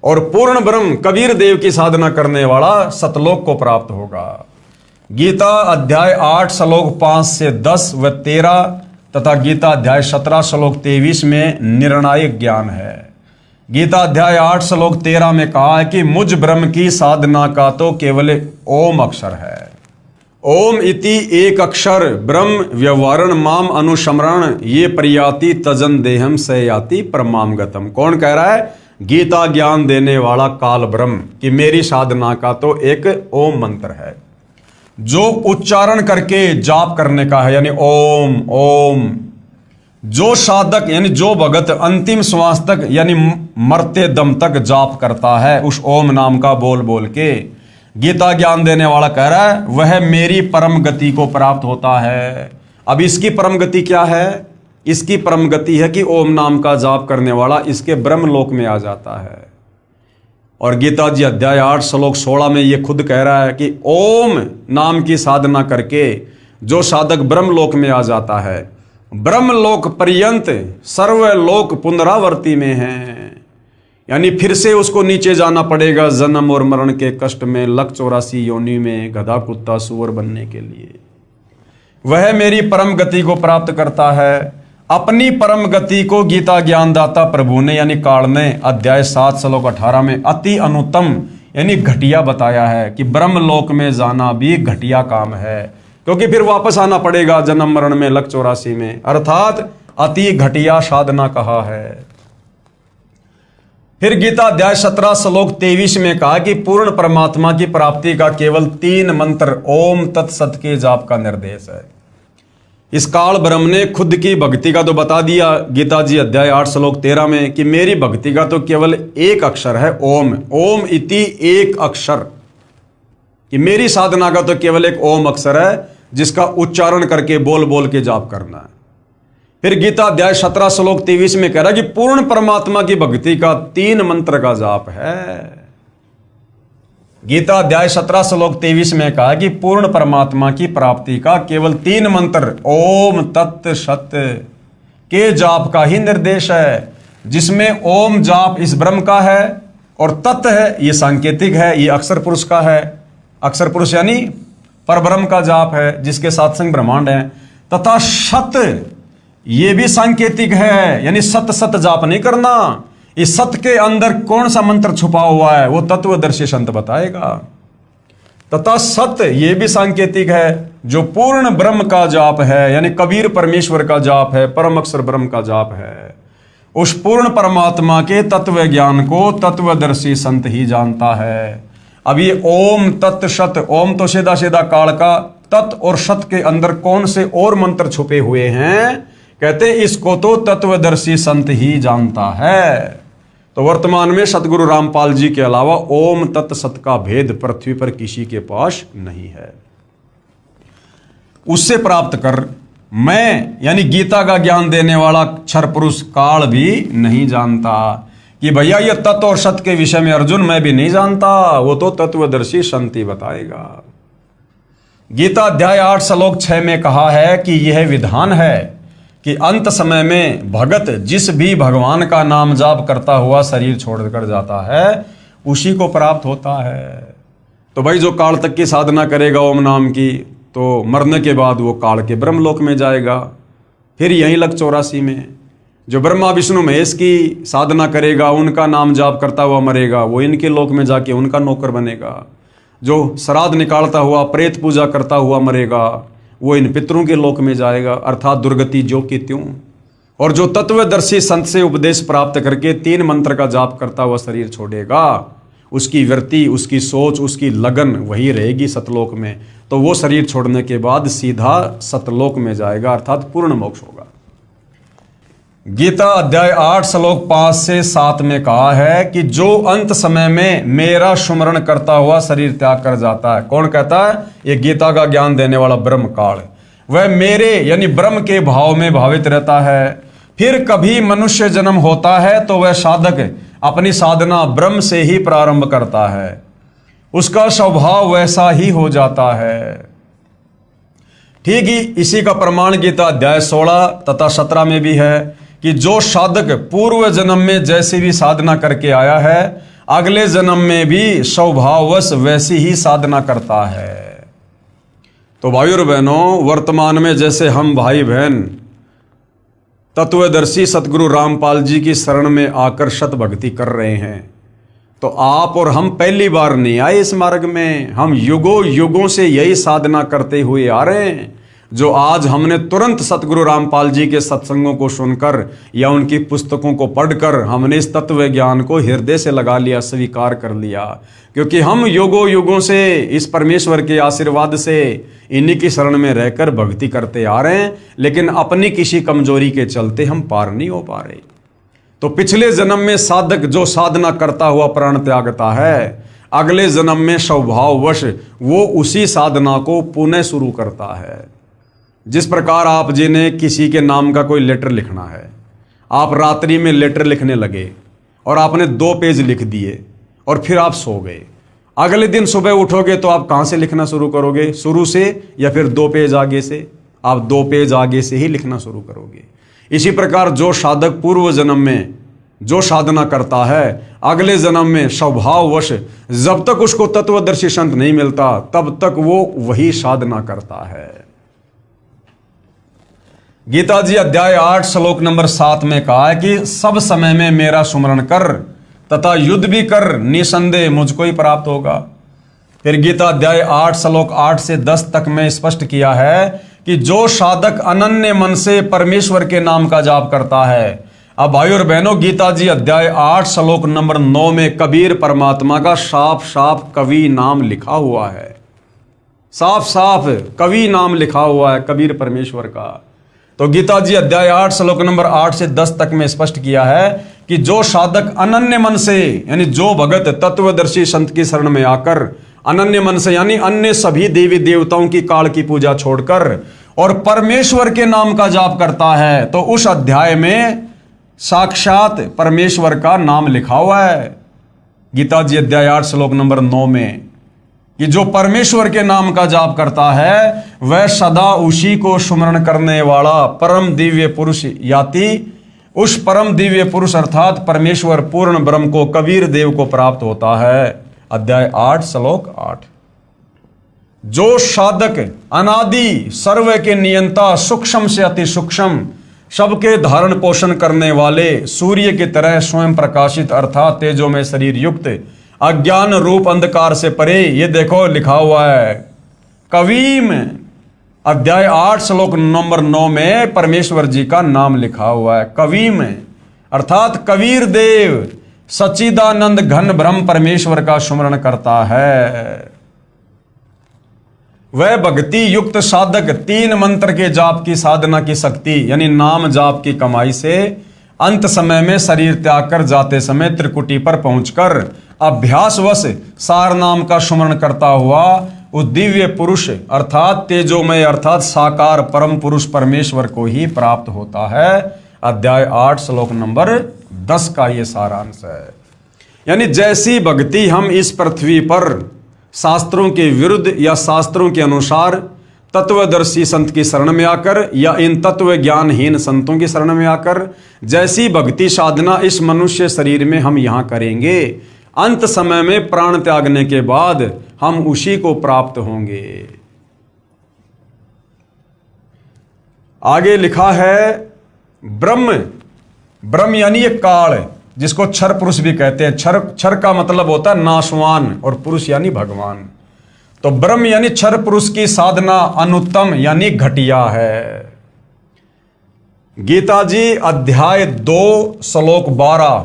Speaker 1: और पूर्ण ब्रह्म कबीर देव की साधना करने वाला सतलोक को प्राप्त होगा। गीता अध्याय 8 श्लोक 5 से 10 व 13 तथा गीता अध्याय 17 श्लोक 23 में निर्णायक ज्ञान है। गीता अध्याय 8 श्लोक 13 में कहा है कि मुझ ब्रह्म की साधना का तो केवल ओम अक्षर है। ओम इति एक अक्षर ब्रह्म व्यवहारण माम अनुस्मरण ये प्रयाति तजन देहम से याति परमाम गतम। कौन कह रहा है? गीता ज्ञान देने वाला काल ब्रह्म कि मेरी साधना का तो एक ओम मंत्र है जो उच्चारण करके जाप करने का है, यानी ओम ओम। जो साधक यानी जो भगत अंतिम श्वास तक यानी मरते दम तक जाप करता है उस ओम नाम का बोल बोल के, गीता ज्ञान देने वाला कह रहा है वह मेरी परम गति को प्राप्त होता है। अब इसकी परम गति क्या है? इसकी परम गति है कि ओम नाम का जाप करने वाला इसके ब्रह्म लोक में आ जाता है। और गीता जी अध्याय 8 श्लोक 16 में ये खुद कह रहा है कि ओम नाम की साधना करके जो साधक ब्रह्म लोक में आ जाता है, ब्रह्म लोक पर्यंत सर्वलोक पुनरावर्ती में है, यानी फिर से उसको नीचे जाना पड़ेगा जन्म और मरण के कष्ट में, लक 84 योनि में गधा कुत्ता सूअर बनने के लिए। वह मेरी परम गति को प्राप्त करता है। अपनी परम गति को गीता ज्ञानदाता प्रभु ने यानी काल ने अध्याय 7 श्लोक 18 में अति अनुत्तम यानी घटिया बताया है कि ब्रह्म लोक में जाना भी घटिया काम है, क्योंकि फिर वापस आना पड़ेगा जन्म मरण में, लक 84 में, अर्थात अति घटिया साधना कहा है। फिर गीता अध्याय 17 श्लोक 23 में कहा कि पूर्ण परमात्मा की प्राप्ति का केवल 3 मंत्र ओम तत्सत के जाप का निर्देश है। इस काल ब्रह्म ने खुद की भक्ति का तो बता दिया गीता जी अध्याय 8 श्लोक 13 में कि मेरी भक्ति का तो केवल एक अक्षर है ओम। ओम इति एक अक्षर, कि मेरी साधना का तो केवल एक ओम अक्षर है जिसका उच्चारण करके बोल बोल के जाप करना है। फिर गीता अध्याय 17 श्लोक 23 में कह रहा है कि पूर्ण परमात्मा की भक्ति का 3 मंत्र का जाप है। गीता अध्याय 17 श्लोक 23 में कहा कि पूर्ण परमात्मा की प्राप्ति का केवल 3 मंत्र ओम तत् सत के जाप का ही निर्देश है, जिसमें ओम जाप इस ब्रह्म का है और तत् है ये सांकेतिक है, ये अक्षर पुरुष का है। अक्षर पुरुष यानी परब्रह्म का जाप है जिसके सात्संग ब्रह्मांड है, तथा सत ये भी सांकेतिक है, यानी सत सत जाप नहीं करना। इस सत के अंदर कौन सा मंत्र छुपा हुआ है वो तत्वदर्शी संत बताएगा। तथा सत ये भी सांकेतिक है जो पूर्ण ब्रह्म का जाप है, यानी कबीर परमेश्वर का जाप है, परम अक्षर ब्रह्म का जाप है। उस पूर्ण परमात्मा के तत्व ज्ञान को तत्वदर्शी संत ही जानता है। अब ये ओम तत् सत, ओम तो सीधा सीधा काल का, तत् और सत के अंदर कौन से और मंत्र छुपे हुए हैं, कहते इसको तो तत्वदर्शी संत ही जानता है। तो वर्तमान में सतगुरु रामपाल जी के अलावा ओम तत् सत का भेद पृथ्वी पर किसी के पास नहीं है। उससे प्राप्त कर मैं यानी गीता का ज्ञान देने वाला क्षर पुरुष काल भी नहीं जानता कि भैया ये तत्व और सत के विषय में अर्जुन मैं भी नहीं जानता, वो तो तत्वदर्शी संत ही बताएगा। गीता अध्याय 8 श्लोक 6 में कहा है कि यह विधान है कि अंत समय में भगत जिस भी भगवान का नाम जाप करता हुआ शरीर छोड़कर जाता है उसी को प्राप्त होता है। तो भाई जो काल तक की साधना करेगा ओम नाम की, तो मरने के बाद वो काल के ब्रह्मलोक में जाएगा। फिर यहीं लग 84 में जो ब्रह्मा विष्णु महेश की साधना करेगा, उनका नाम जाप करता हुआ मरेगा, वो इनके लोक में जाके उनका नौकर बनेगा। जो श्राद्ध निकालता हुआ, प्रेत पूजा करता हुआ मरेगा, वो इन पितरों के लोक में जाएगा, अर्थात दुर्गति जो की त्यों। और जो तत्वदर्शी संत से उपदेश प्राप्त करके 3 मंत्र का जाप करता हुआ शरीर छोड़ेगा, उसकी वृत्ति, उसकी सोच, उसकी लगन वही रहेगी सतलोक में। तो वो शरीर छोड़ने के बाद सीधा सतलोक में जाएगा, अर्थात पूर्ण मोक्ष होगा। गीता अध्याय 8 श्लोक 5 से 7 में कहा है कि जो अंत समय में मेरा सुमरण करता हुआ शरीर त्याग कर जाता है, कौन कहता है? ये गीता का ज्ञान देने वाला ब्रह्म काल, वह मेरे यानी ब्रह्म के भाव में भावित रहता है। फिर कभी मनुष्य जन्म होता है तो वह साधक अपनी साधना ब्रह्म से ही प्रारंभ करता है, उसका स्वभाव वैसा ही हो जाता है। ठीक ही इसी का प्रमाण गीता अध्याय 16 तथा 17 में भी है कि जो साधक पूर्व जन्म में जैसी भी साधना करके आया है, अगले जन्म में भी स्वभाववश वैसी ही साधना करता है। तो भाइयों और बहनों, वर्तमान में जैसे हम भाई बहन तत्वदर्शी सतगुरु रामपाल जी की शरण में आकर शत भक्ति कर रहे हैं, तो आप और हम पहली बार नहीं आए इस मार्ग में। हम युगों युगों से यही साधना करते हुए आ रहे हैं। जो आज हमने तुरंत सतगुरु रामपाल जी के सत्संगों को सुनकर या उनकी पुस्तकों को पढ़कर हमने इस तत्व ज्ञान को हृदय से लगा लिया, स्वीकार कर लिया, क्योंकि हम युगों युगों से इस परमेश्वर के आशीर्वाद से इन्हीं की शरण में रहकर भक्ति करते आ रहे हैं, लेकिन अपनी किसी कमजोरी के चलते हम पार नहीं हो पा रहे। तो पिछले जन्म में साधक जो साधना करता हुआ प्राण त्यागता है, अगले जन्म में स्वभाववश वो उसी साधना को पुनः शुरू करता है। जिस प्रकार आप जी ने किसी के नाम का कोई लेटर लिखना है, आप रात्रि में लेटर लिखने लगे और आपने 2 पेज लिख दिए और फिर आप सो गए। अगले दिन सुबह उठोगे तो आप कहाँ से लिखना शुरू करोगे? शुरू से या फिर 2 पेज आगे से? आप 2 पेज आगे से ही लिखना शुरू करोगे। इसी प्रकार जो साधक पूर्व जन्म में जो साधना करता है, अगले जन्म में स्वभाववश जब तक उसको तत्वदर्शी संत नहीं मिलता तब तक वो वही साधना करता है। गीता जी अध्याय 8 श्लोक नंबर 7 में कहा है कि सब समय में मेरा सुमरण कर तथा युद्ध भी कर, निसंदेह मुझको ही प्राप्त होगा। फिर गीता अध्याय 8 श्लोक 8 से 10 तक में स्पष्ट किया है कि जो साधक अनन्य मन से परमेश्वर के नाम का जाप करता है। अब भाइयों और बहनों, गीता जी अध्याय 8 श्लोक नंबर 9 में कबीर परमात्मा का साफ साफ कवि नाम लिखा हुआ है। साफ साफ कवि नाम लिखा हुआ है कबीर परमेश्वर का। तो गीता जी अध्याय 8 श्लोक नंबर 8 से 10 तक में स्पष्ट किया है कि जो साधक अनन्य मन से यानी जो भगत तत्वदर्शी संत की शरण में आकर अनन्य मन से यानी अन्य सभी देवी देवताओं की काल की पूजा छोड़कर और परमेश्वर के नाम का जाप करता है, तो उस अध्याय में साक्षात परमेश्वर का नाम लिखा हुआ है गीता जी अध्याय 8 श्लोक नंबर 9 में कि जो परमेश्वर के नाम का जाप करता है वह सदा उसी को सुमरण करने वाला परम दिव्य पुरुष याति उस परम दिव्य पुरुष अर्थात परमेश्वर पूर्ण ब्रह्म को कबीर देव को प्राप्त होता है। अध्याय 8 श्लोक 8। जो साधक अनादि सर्व के नियंता सूक्ष्म से अति सूक्ष्म सबके धारण पोषण करने वाले सूर्य की तरह स्वयं प्रकाशित अर्थात तेजो में शरीर युक्त अज्ञान रूप अंधकार से परे, ये देखो लिखा हुआ है कवीम अध्याय 8 श्लोक नंबर 9 में परमेश्वर जी का नाम लिखा हुआ है कवीम अर्थात कबीर देव सच्चिदानंद घन ब्रह्म परमेश्वर का सुमरण करता है। वह भक्ति युक्त साधक 3 मंत्र के जाप की साधना की शक्ति यानी नाम जाप की कमाई से अंत समय में शरीर त्याग कर जाते समय त्रिकुटी पर पहुंचकर अभ्यासवश सार नाम का सुमरण करता हुआ उस दिव्य पुरुष अर्थात तेजोमय अर्थात साकार परम पुरुष परमेश्वर को ही प्राप्त होता है। अध्याय 8 श्लोक नंबर 10 का ये सारांश है। यानी जैसी भक्ति हम इस पृथ्वी पर शास्त्रों के विरुद्ध या शास्त्रों के अनुसार तत्वदर्शी संत की शरण में आकर या इन तत्व ज्ञानहीन संतों की शरण में आकर जैसी भक्ति साधना इस मनुष्य शरीर में हम यहां करेंगे, अंत समय में प्राण त्यागने के बाद हम उसी को प्राप्त होंगे। आगे लिखा है ब्रह्म, ब्रह्म यानी ये काल, जिसको क्षर पुरुष भी कहते हैं। क्षर का मतलब होता है नाशवान और पुरुष यानी भगवान। तो ब्रह्म यानी क्षर पुरुष की साधना अनुत्तम यानी घटिया है। गीता जी अध्याय 2 श्लोक 12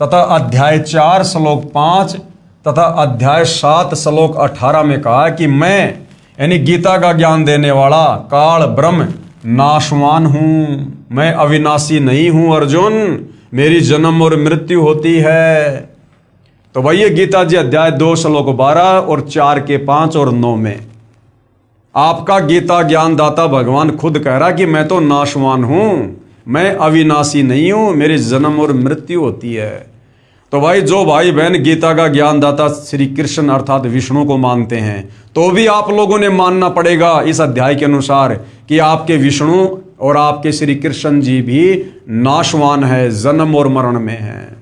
Speaker 1: तथा अध्याय 4 श्लोक 5 तथा अध्याय 7 श्लोक 18 में कहा कि मैं यानी गीता का ज्ञान देने वाला काल ब्रह्म नाशवान हूं, मैं अविनाशी नहीं हूं अर्जुन, मेरी जन्म और मृत्यु होती है। तो भाई ये गीता जी अध्याय 2 श्लोक 12 और 4 के 5 और 9 में आपका गीता ज्ञान दाता भगवान खुद कह रहा कि मैं तो नाशवान हूं, मैं अविनाशी नहीं हूं, मेरी जन्म और मृत्यु होती है। तो भाई जो भाई बहन गीता का ज्ञान दाता श्री कृष्ण अर्थात विष्णु को मानते हैं, तो भी आप लोगों ने मानना पड़ेगा इस अध्याय के अनुसार कि आपके विष्णु और आपके श्री कृष्ण जी भी नाशवान है, जन्म और मरण में हैं।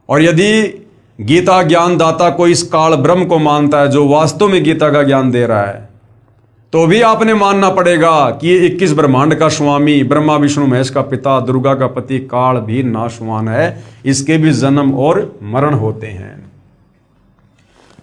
Speaker 1: और यदि गीता ज्ञान दाता को इस काल ब्रह्म को मानता है जो वास्तव में गीता का ज्ञान दे रहा है, तो भी आपने मानना पड़ेगा कि ये 21 ब्रह्मांड का स्वामी, ब्रह्मा विष्णु महेश का पिता, दुर्गा का पति काल भी नाशवान है, इसके भी जन्म और मरण होते हैं।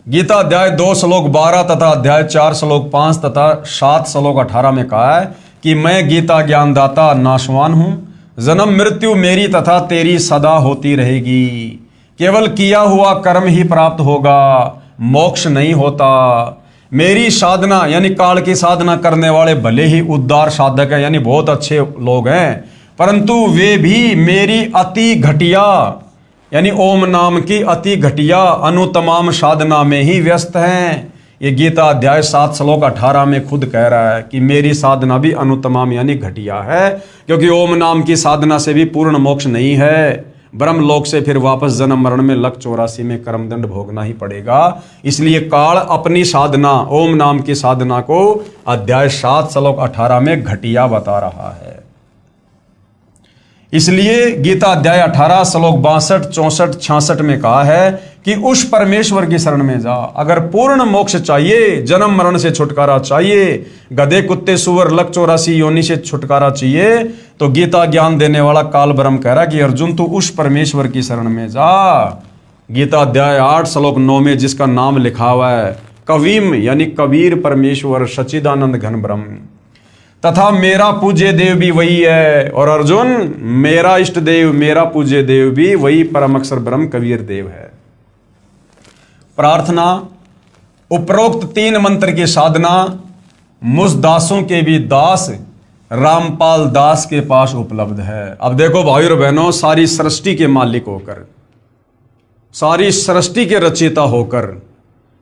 Speaker 1: गीता अध्याय 2 श्लोक 12 तथा अध्याय 4 श्लोक 5 तथा 7 श्लोक 18 में कहा है कि मैं गीता ज्ञान दाता नाशवान हूं, जन्म मृत्यु मेरी तथा तेरी सदा होती रहेगी, केवल किया हुआ कर्म ही प्राप्त होगा, मोक्ष नहीं होता। मेरी साधना यानी काल की साधना करने वाले भले ही उद्धार साधक है यानी बहुत अच्छे लोग हैं, परंतु वे भी मेरी अति घटिया यानी ओम नाम की अति घटिया अनुतमाम साधना में ही व्यस्त हैं। ये गीता अध्याय 7 श्लोक 18 में खुद कह रहा है कि मेरी साधना भी अनुतमाम यानी घटिया है, क्योंकि ओम नाम की साधना से भी पूर्ण मोक्ष नहीं है, ब्रह्मलोक से फिर वापस जन्म मरण में लक 84 में कर्मदंड भोगना ही पड़ेगा। इसलिए काल अपनी साधना ओम नाम की साधना को अध्याय 7 श्लोक 18 में घटिया बता रहा है। इसलिए गीता अध्याय 18 श्लोक 62, 64, 66 में कहा है कि उस परमेश्वर की शरण में जा। अगर पूर्ण मोक्ष चाहिए, जन्म मरण से छुटकारा चाहिए, गधे कुत्ते सुअर लक 84 योनि से छुटकारा चाहिए, तो गीता ज्ञान देने वाला काल ब्रह्म कह रहा कि अर्जुन तू उस परमेश्वर की शरण में जा। गीता अध्याय 8 श्लोक 9 में जिसका नाम लिखा हुआ है कवीम यानी कबीर परमेश्वर सच्चिदानंद घन ब्रह्म, तथा मेरा पूज्य देव भी वही है। और अर्जुन मेरा इष्ट देव, मेरा पूज्य देव भी वही परम अक्षर ब्रह्म कबीर देव है। प्रार्थना, उपरोक्त 3 मंत्र की साधना मुझ दासों के भी दास रामपाल दास के पास उपलब्ध है। अब देखो भाई और बहनों, सारी सृष्टि के मालिक होकर, सारी सृष्टि के रचयिता होकर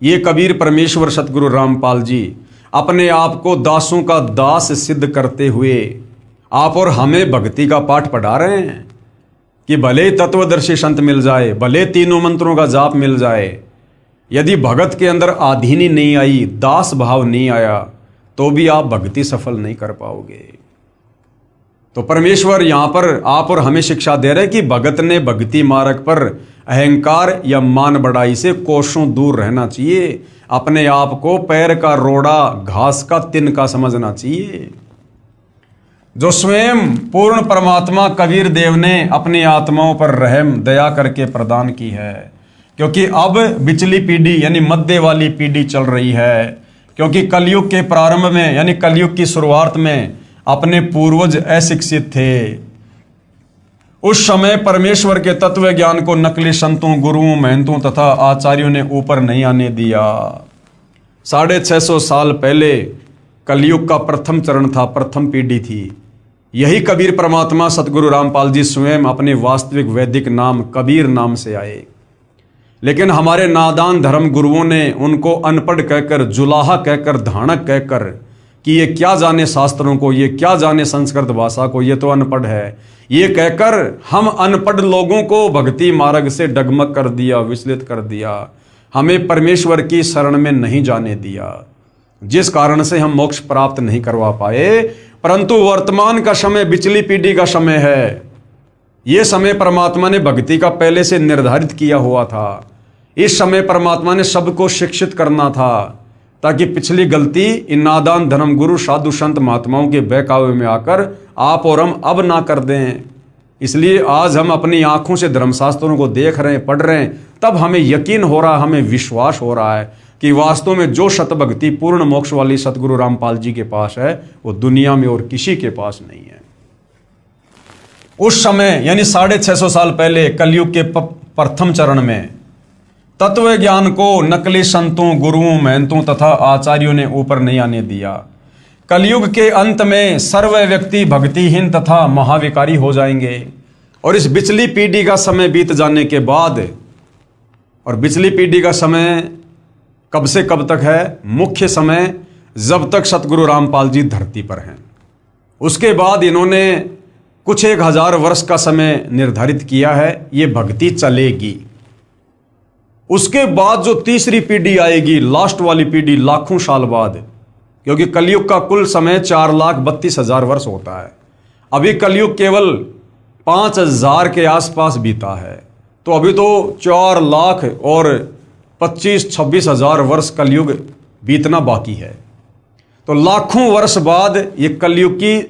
Speaker 1: ये कबीर परमेश्वर सतगुरु रामपाल जी अपने आप को दासों का दास सिद्ध करते हुए आप और हमें भक्ति का पाठ पढ़ा रहे हैं कि भले तत्वदर्शी संत मिल जाए, भले तीनों मंत्रों का जाप मिल जाए, यदि भगत के अंदर आधीनी नहीं आई, दास भाव नहीं आया, तो भी आप भक्ति सफल नहीं कर पाओगे। तो परमेश्वर यहां पर आप और हमें शिक्षा दे रहे हैं कि भगत ने भक्ति मार्ग पर अहंकार या मान बढ़ाई से कोसों दूर रहना चाहिए, अपने आप को पैर का रोड़ा घास का तिनका समझना चाहिए। जो स्वयं पूर्ण परमात्मा कबीर देव ने अपनी आत्माओं पर रहम दया करके प्रदान की है, क्योंकि अब बिचली पीढ़ी यानी मध्य वाली पीढ़ी चल रही है, क्योंकि कलयुग के प्रारंभ में यानी कलयुग की शुरुआत में अपने पूर्वज अशिक्षित थे। उस समय परमेश्वर के तत्व ज्ञान को नकली संतों, गुरुओं, महंतों तथा आचार्यों ने ऊपर नहीं आने दिया। 650 साल पहले कलयुग का प्रथम चरण था, प्रथम पीढ़ी थी। यही कबीर परमात्मा सतगुरु रामपाल जी स्वयं अपने वास्तविक वैदिक नाम कबीर नाम से आए, लेकिन हमारे नादान धर्म गुरुओं ने उनको अनपढ़ कहकर, जुलाहा कहकर, धानक कहकर कि ये क्या जाने शास्त्रों को, ये क्या जाने संस्कृत भाषा को, ये तो अनपढ़ है, ये कहकर हम अनपढ़ लोगों को भक्ति मार्ग से डगमग कर दिया, विचलित कर दिया, हमें परमेश्वर की शरण में नहीं जाने दिया। जिस कारण से हम मोक्ष प्राप्त नहीं करवा पाए। परंतु वर्तमान का समय बिचली पीढ़ी का समय है। यह समय परमात्मा ने भक्ति का पहले से निर्धारित किया हुआ था। इस समय परमात्मा ने सबको शिक्षित करना था, ताकि पिछली गलती इन नादान धर्मगुरु साधु संत महात्माओं के बहकावे में आकर आप और हम अब ना कर दें। इसलिए आज हम अपनी आंखों से धर्मशास्त्रों को देख रहे हैं, पढ़ रहे हैं, तब हमें यकीन हो रहा, हमें विश्वास हो रहा है कि वास्तव में जो शतभक्ति पूर्ण मोक्ष वाली सतगुरु रामपाल जी के पास है वो दुनिया में और किसी के पास नहीं है। उस समय यानी 650 साल पहले कलयुग के प्रथम चरण में तत्व ज्ञान को नकली संतों, गुरुओं, महंतों तथा आचार्यों ने ऊपर नहीं आने दिया। कलयुग के अंत में सर्व व्यक्ति भक्तिहीन तथा महाविकारी हो जाएंगे। और इस बिचली पीढ़ी का समय बीत जाने के बाद, और बिचली पीढ़ी का समय कब से कब तक है? मुख्य समय जब तक सतगुरु रामपाल जी धरती पर हैं। उसके बाद इन्होंने कुछ 1000 वर्ष का समय निर्धारित किया है, ये भक्ति चलेगी। उसके बाद जो तीसरी पीढ़ी आएगी, लास्ट वाली पीढ़ी, लाखों साल बाद, क्योंकि कलयुग का कुल समय 4,32,000 वर्ष होता है। अभी कलयुग केवल 5,000 के आसपास बीता है, तो अभी तो 4,00,000 और 25-26,000 वर्ष कलयुग बीतना बाकी है। तो लाखों वर्ष बाद ये कलयुग की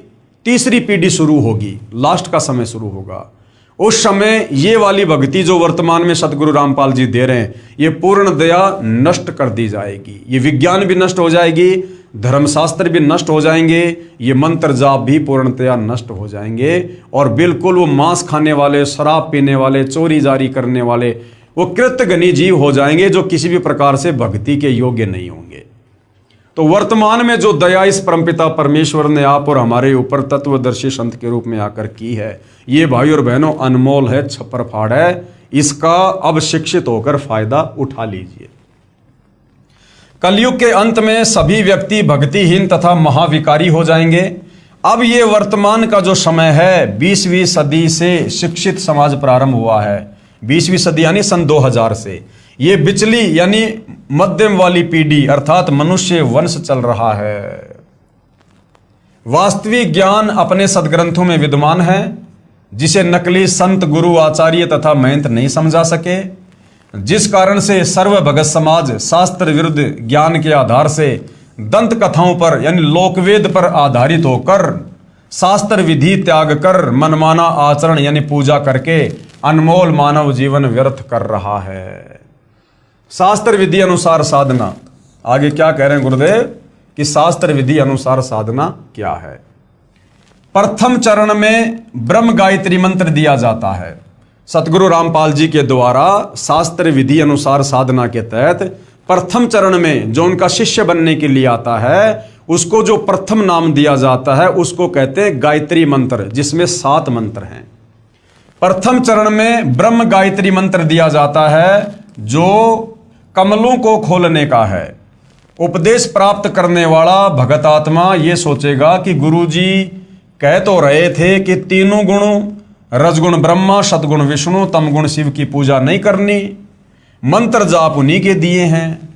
Speaker 1: तीसरी पीढ़ी शुरू होगी, लास्ट का समय शुरू होगा। उस समय ये वाली भक्ति जो वर्तमान में सतगुरु रामपाल जी दे रहे हैं, ये पूर्ण दया नष्ट कर दी जाएगी। ये विज्ञान भी नष्ट हो जाएगी, धर्मशास्त्र भी नष्ट हो जाएंगे, ये मंत्र जाप भी पूर्णतया नष्ट हो जाएंगे। और बिल्कुल वो मांस खाने वाले, शराब पीने वाले, चोरी जारी करने वाले, वो कृतघ्नी जीव हो जाएंगे, जो किसी भी प्रकार से भक्ति के योग्य नहीं होंगे। तो वर्तमान में जो दया इस परमपिता परमेश्वर ने आप और हमारे ऊपर तत्वदर्शी संत के रूप में आकर की है, ये भाई और बहनों अनमोल है, छप्पर फाड़ है। इसका अब शिक्षित होकर फायदा उठा लीजिए। कलयुग के अंत में सभी व्यक्ति भक्तिहीन तथा महाविकारी हो जाएंगे। अब ये वर्तमान का जो समय है, 20वीं सदी से शिक्षित समाज प्रारंभ हुआ है। 20वीं सदी यानी सन 2000 से ये बिचली यानी मध्यम वाली पीढ़ी अर्थात मनुष्य वंश चल रहा है। वास्तविक ज्ञान अपने सदग्रंथों में विद्यमान है, जिसे नकली संत, गुरु, आचार्य तथा महंत नहीं समझा सके, जिस कारण से सर्वभगत समाज शास्त्र विरुद्ध ज्ञान के आधार से दंत कथाओं पर यानी लोकवेद पर आधारित होकर शास्त्र विधि त्याग कर मनमाना आचरण यानी पूजा करके अनमोल मानव जीवन व्यर्थ कर रहा है। शास्त्र विधि अनुसार साधना, आगे क्या कह रहे हैं गुरुदेव कि शास्त्र विधि अनुसार साधना क्या है? प्रथम चरण में ब्रह्म गायत्री मंत्र दिया जाता है। सतगुरु रामपाल जी के द्वारा शास्त्र विधि अनुसार साधना के तहत प्रथम चरण में जो उनका शिष्य बनने के लिए आता है, उसको जो प्रथम नाम दिया जाता है उसको कहते हैं गायत्री मंत्र, जिसमें 7 मंत्र हैं। प्रथम चरण में ब्रह्म गायत्री मंत्र दिया जाता है, जो कमलों को खोलने का है। उपदेश प्राप्त करने वाला भगत आत्मा ये सोचेगा कि गुरुजी कह तो रहे थे कि तीनों गुणों रजगुण ब्रह्मा, सतगुण विष्णु, तमगुण शिव की पूजा नहीं करनी, मंत्र जाप उन्हीं के दिए हैं।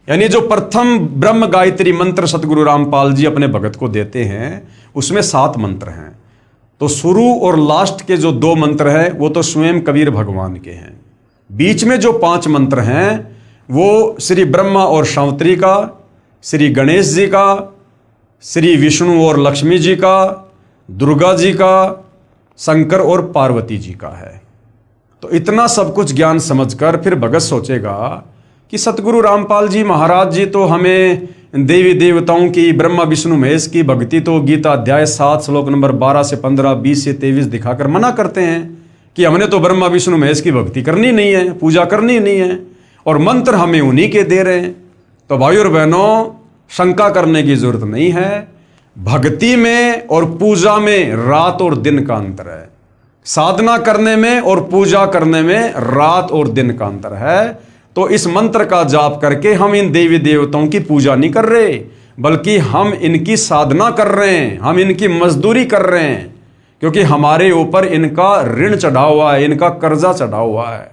Speaker 1: यानी जो प्रथम ब्रह्म गायत्री मंत्र सतगुरु रामपाल जी अपने भगत को देते हैं, उसमें 7 मंत्र हैं। तो शुरू और लास्ट के जो 2 मंत्र हैं वो तो स्वयं कबीर भगवान के हैं। बीच में जो 5 मंत्र हैं वो श्री ब्रह्मा और शांवत्री का, श्री गणेश जी का, श्री विष्णु और लक्ष्मी जी का, दुर्गा जी का, शंकर और पार्वती जी का है। तो इतना सब कुछ ज्ञान समझकर फिर भगत सोचेगा कि सतगुरु रामपाल जी महाराज जी तो हमें देवी देवताओं की, ब्रह्मा विष्णु महेश की भक्ति तो गीता अध्याय 7 श्लोक नंबर 12 से 15, 20 से 23 दिखाकर मना करते हैं कि हमने तो ब्रह्मा विष्णु महेश की भक्ति करनी नहीं है, पूजा करनी नहीं है, और मंत्र हमें उन्हीं के दे रहे हैं। तो भाई और बहनों, शंका करने की जरूरत नहीं है। भक्ति में और पूजा में रात और दिन का अंतर है। साधना करने में और पूजा करने में रात और दिन का अंतर है। तो इस मंत्र का जाप करके हम इन देवी देवताओं की पूजा नहीं कर रहे, बल्कि हम इनकी साधना कर रहे हैं, हम इनकी मजदूरी कर रहे हैं, क्योंकि हमारे ऊपर इनका ऋण चढ़ा हुआ है, इनका कर्जा चढ़ा हुआ है।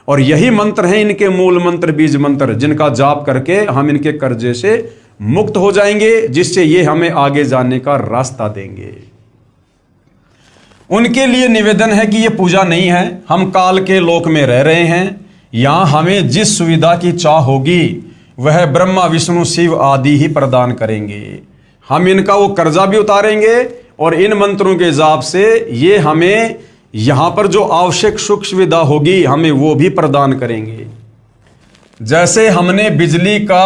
Speaker 1: और यही मंत्र हैं इनके मूल मंत्र, बीज मंत्र, जिनका जाप करके हम इनके कर्जे से मुक्त हो जाएंगे, जिससे ये हमें आगे जाने का रास्ता देंगे। उनके लिए निवेदन है कि ये पूजा नहीं है, हम काल के लोक में रह रहे हैं, यहां हमें जिस सुविधा की चाह होगी वह ब्रह्मा विष्णु शिव आदि ही प्रदान करेंगे। हम इनका वो कर्जा भी उतारेंगे और इन मंत्रों के जाप से ये हमें यहां पर जो आवश्यक सुख सुविधा होगी हमें वो भी प्रदान करेंगे। जैसे हमने बिजली का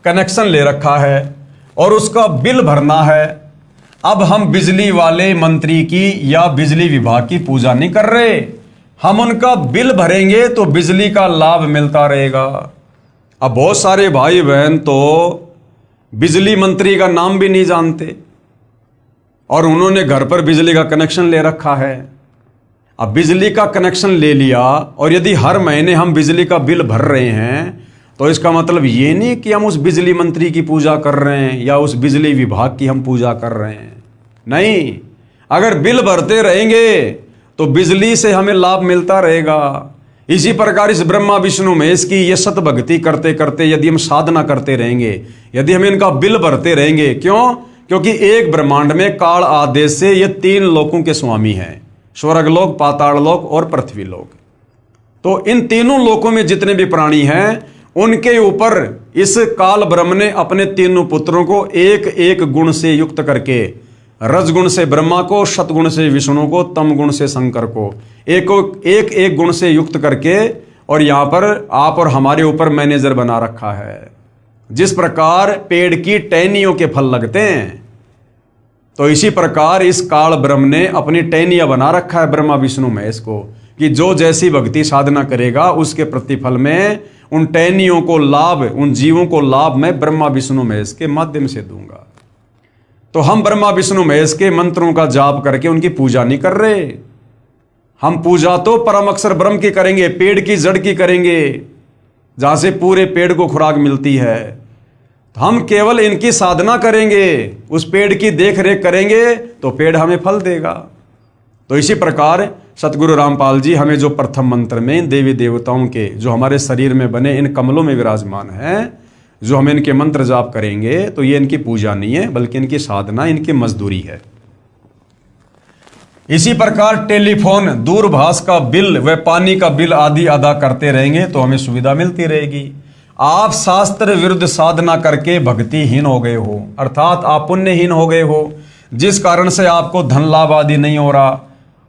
Speaker 1: कनेक्शन ले रखा है और उसका बिल भरना है, अब हम बिजली वाले मंत्री की या बिजली विभाग की पूजा नहीं कर रहे, हम उनका बिल भरेंगे तो बिजली का लाभ मिलता रहेगा। अब बहुत सारे भाई बहन तो बिजली मंत्री का नाम भी नहीं जानते और उन्होंने घर पर बिजली का कनेक्शन ले रखा है। अब बिजली का कनेक्शन ले लिया और यदि हर महीने हम बिजली का बिल भर रहे हैं तो इसका मतलब ये नहीं कि हम उस बिजली मंत्री की पूजा कर रहे हैं या उस बिजली विभाग की हम पूजा कर रहे हैं। नहीं, अगर बिल भरते रहेंगे तो बिजली से हमें लाभ मिलता रहेगा। इसी प्रकार इस ब्रह्मा विष्णु महेश की ये सत भक्ति करते करते यदि हम साधना करते रहेंगे, यदि हम इनका बिल भरते रहेंगे, क्यों? क्योंकि एक ब्रह्मांड में काल आदेश से ये 3 लोकों के स्वामी हैं, स्वर्गलोक, पाताललोक और पृथ्वी लोक। तो इन तीनों लोकों में जितने भी प्राणी हैं उनके ऊपर इस काल ब्रह्म ने अपने 3 पुत्रों को एक एक गुण से युक्त करके, रजगुण से ब्रह्मा को, सतगुण से विष्णु को, तम गुण से शंकर को, एक गुण से युक्त करके और यहां पर आप और हमारे ऊपर मैनेजर बना रखा है। जिस प्रकार पेड़ की टहनियों के फल लगते हैं, तो इसी प्रकार इस काल ब्रह्म ने अपनी टहनियां बना रखा है ब्रह्मा विष्णु महेश को, कि जो जैसी भक्ति साधना करेगा उसके प्रतिफल में उन टहनियों को लाभ, उन जीवों को लाभ मैं ब्रह्मा विष्णु महेश के माध्यम से दूंगा। तो हम ब्रह्मा विष्णु महेश के मंत्रों का जाप करके उनकी पूजा नहीं कर रहे, हम पूजा तो परम अक्षर ब्रह्म की करेंगे, पेड़ की जड़ की करेंगे, जहां से पूरे पेड़ को खुराक मिलती है। हम केवल इनकी साधना करेंगे, उस पेड़ की देख रेख करेंगे तो पेड़ हमें फल देगा। तो इसी प्रकार सतगुरु रामपाल जी हमें जो प्रथम मंत्र में देवी देवताओं के जो हमारे शरीर में बने इन कमलों में विराजमान हैं, जो हम इनके मंत्र जाप करेंगे, तो ये इनकी पूजा नहीं है बल्कि इनकी साधना, इनकी मजदूरी है। इसी प्रकार टेलीफोन, दूरभाष का बिल व पानी का बिल आदि अदा करते रहेंगे तो हमें सुविधा मिलती रहेगी। आप शास्त्र विरुद्ध साधना करके भक्तिहीन हो गए हो, अर्थात आप पुण्यहीन हो गए हो, जिस कारण से आपको धन लाभ आदि नहीं हो रहा।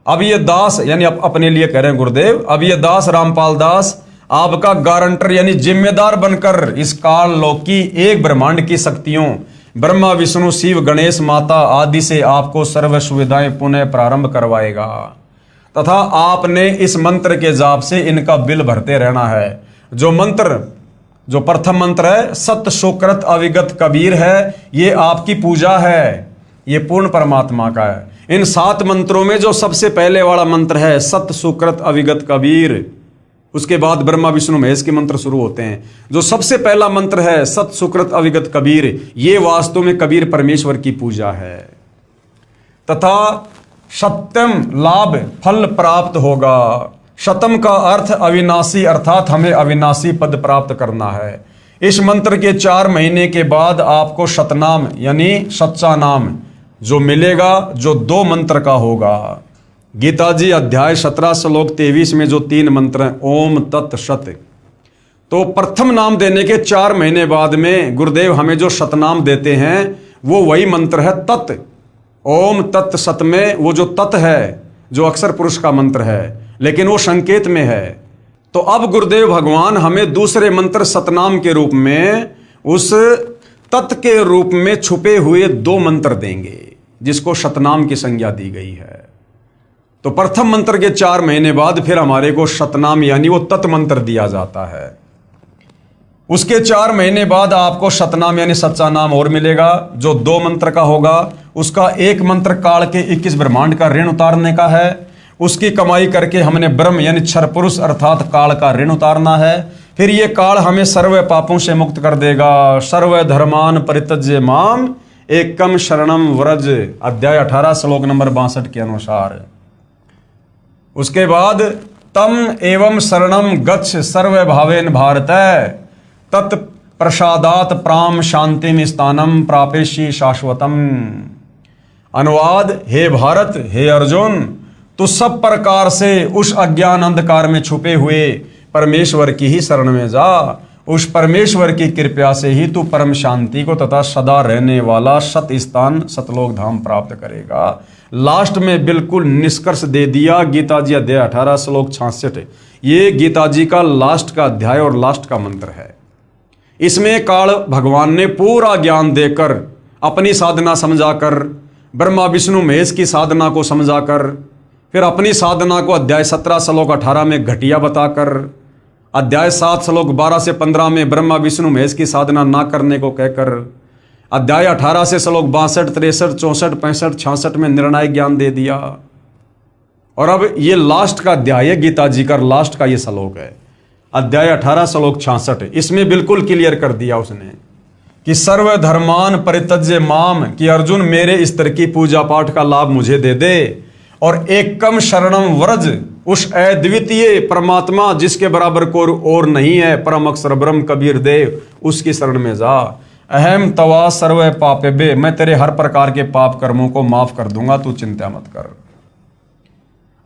Speaker 1: अब ये दास, यानी अपने लिए कह रहे हैं गुरुदेव, अब ये दास रामपाल दास आपका गारंटर यानी जिम्मेदार बनकर इस काल लोक की एक ब्रह्मांड की शक्तियों ब्रह्मा विष्णु शिव गणेश माता आदि से आपको सर्व सुविधाएं पुनः प्रारंभ करवाएगा, तथा आपने इस मंत्र के जाप से इनका बिल भरते रहना है। जो मंत्र, जो प्रथम मंत्र है सत सुकृत अविगत कबीर है, ये आपकी पूजा है, ये पूर्ण परमात्मा का है। इन 7 मंत्रों में जो सबसे पहले वाला मंत्र है सत सुकृत अविगत कबीर, उसके बाद ब्रह्मा विष्णु महेश के मंत्र शुरू होते हैं। जो सबसे पहला मंत्र है सत सुकृत अविगत कबीर, ये वास्तव में कबीर परमेश्वर की पूजा है। तथा सत्यम लाभ फल प्राप्त होगा। शतम का अर्थ अविनाशी, अर्थात हमें अविनाशी पद प्राप्त करना है। इस मंत्र के 4 महीने के बाद आपको शतनाम यानी सच्चा नाम जो मिलेगा, जो 2 मंत्र का होगा। गीता जी अध्याय 17 श्लोक 23 में जो 3 मंत्र हैं ओम तत् सत, तो प्रथम नाम देने के 4 महीने बाद में गुरुदेव हमें जो शतनाम देते हैं वो वही मंत्र है तत्। ओम तत् सत में वो जो तत् है जो अक्षर पुरुष का मंत्र है, लेकिन वो संकेत में है। तो अब गुरुदेव भगवान हमें दूसरे मंत्र सतनाम के रूप में उस तत् के रूप में छुपे हुए 2 मंत्र देंगे, जिसको शतनाम की संज्ञा दी गई है। तो प्रथम मंत्र के 4 महीने बाद फिर हमारे को शतनाम यानी वो तत् मंत्र दिया जाता है। उसके 4 महीने बाद आपको शतनाम यानी सच्चा नाम और मिलेगा, जो 2 मंत्र का होगा। उसका 1 मंत्र काल के 21 ब्रह्मांड का ऋण उतारने का है। उसकी कमाई करके हमने ब्रह्म यानी क्षर पुरुष अर्थात काल का ऋण उतारना है। फिर ये काल हमें सर्व पापों से मुक्त कर देगा। सर्व धर्मान परित्यज्य माम एकम शरणम व्रज, अध्याय 18 श्लोक नंबर 62 के अनुसार। उसके बाद तम एवं शरणम गच्छ सर्व भावेन भारत, तत् प्रसादात प्राम शांतिम स्थानम प्रापेशी शाश्वतम। अनुवाद, हे भारत, हे अर्जुन, तू सब प्रकार से उस अज्ञान अंधकार में छुपे हुए परमेश्वर की ही शरण में जा। उस परमेश्वर की कृपा से ही तू परम शांति को तथा सदा रहने वाला सत स्थान सतलोक धाम प्राप्त करेगा। लास्ट में बिल्कुल निष्कर्ष दे दिया। गीता जी अध्याय 18 श्लोक 66, ये गीता जी का लास्ट का अध्याय और लास्ट का मंत्र है। इसमें काल भगवान ने पूरा ज्ञान देकर, अपनी साधना समझाकर, ब्रह्मा विष्णु महेश की साधना को समझाकर, फिर अपनी साधना को अध्याय 17 श्लोक 18 में घटिया बताकर, अध्याय 7 श्लोक 12 से 15 में ब्रह्मा विष्णु महेश की साधना ना करने को कहकर, अध्याय 18 से श्लोक 62, 63, 64, 65, 66 में निर्णायक ज्ञान दे दिया। और अब ये लास्ट का अध्याय है, गीता जी का लास्ट का ये श्लोक है, अध्याय 18 श्लोक 66। इसमें बिल्कुल क्लियर कर दिया उसने कि सर्व धर्मान परित्यज्य माम, कि अर्जुन मेरे स्तर की पूजा पाठ का लाभ मुझे दे दे और एकम शरणम व्रज, उस अद्वितीय परमात्मा जिसके बराबर कोई और नहीं है, परम अक्षर ब्रह्म कबीर देव, उसकी शरण में जा। अहम तवा सर्व पापेबे, मैं तेरे हर प्रकार के पाप कर्मों को माफ कर दूंगा, तू चिंता मत कर।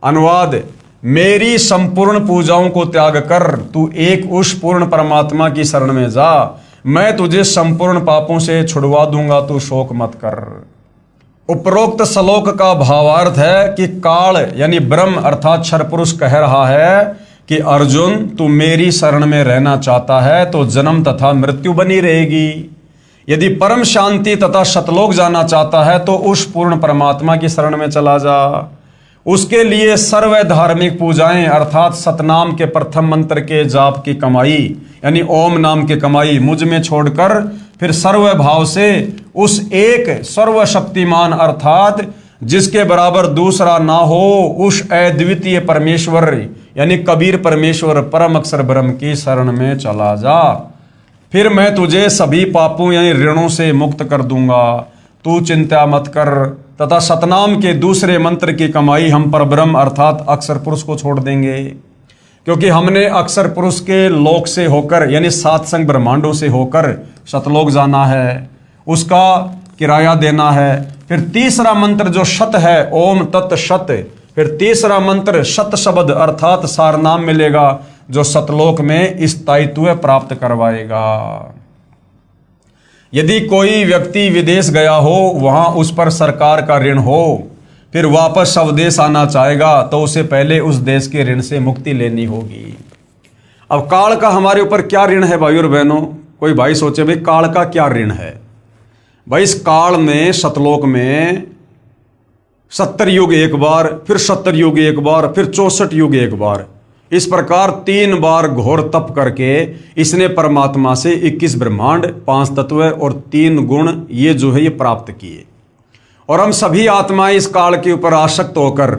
Speaker 1: अनुवाद, मेरी संपूर्ण पूजाओं को त्याग कर तू एक उस पूर्ण परमात्मा की शरण में जा, मैं तुझे संपूर्ण पापों से छुड़वा दूंगा, तू शोक मत कर। उपरोक्त श्लोक का भावार्थ है कि काल यानी ब्रह्म अर्थात क्षर पुरुष कह रहा है कि अर्जुन तू मेरी शरण में रहना चाहता है तो जन्म तथा मृत्यु बनी रहेगी। यदि परम शांति तथा सतलोक जाना चाहता है तो उस पूर्ण परमात्मा की शरण में चला जा। उसके लिए सर्व धार्मिक पूजाएं अर्थात सतनाम के प्रथम मंत्र के जाप की कमाई यानी ओम नाम की कमाई मुझ में छोड़कर फिर सर्व भाव से उस एक सर्वशक्तिमान अर्थात जिसके बराबर दूसरा ना हो उस अद्वितीय परमेश्वर यानी कबीर परमेश्वर परम अक्षर ब्रह्म की शरण में चला जा। फिर मैं तुझे सभी पापों यानी ऋणों से मुक्त कर दूंगा, तू चिंता मत कर। तथा सतनाम के दूसरे मंत्र की कमाई हम पर ब्रह्म अर्थात अक्षर पुरुष को छोड़ देंगे, क्योंकि हमने अक्षर पुरुष के लोक से होकर यानी सात संग ब्रह्मांडों से होकर सतलोक जाना है, उसका किराया देना है। फिर तीसरा मंत्र जो शत है ओम तत् शत, फिर तीसरा मंत्र शत शब्द अर्थात सारनाम मिलेगा जो सतलोक में स्थायित्व प्राप्त करवाएगा। यदि कोई व्यक्ति विदेश गया हो, वहां उस पर सरकार का ऋण हो, फिर वापस स्वदेश आना चाहेगा तो उसे पहले उस देश के ऋण से मुक्ति लेनी होगी। अब काल का हमारे ऊपर क्या ऋण है भाई और बहनों? कोई भाई सोचे भाई काल का क्या ऋण है? भाई इस काल में सतलोक में 70 युग एक बार, फिर 70 युग एक बार, फिर 64 युग एक बार, इस प्रकार 3 बार घोर तप करके इसने परमात्मा से 21 ब्रह्मांड 5 तत्व और 3 गुण ये जो है ये प्राप्त किए। और हम सभी आत्माएं इस काल के ऊपर आसक्त होकर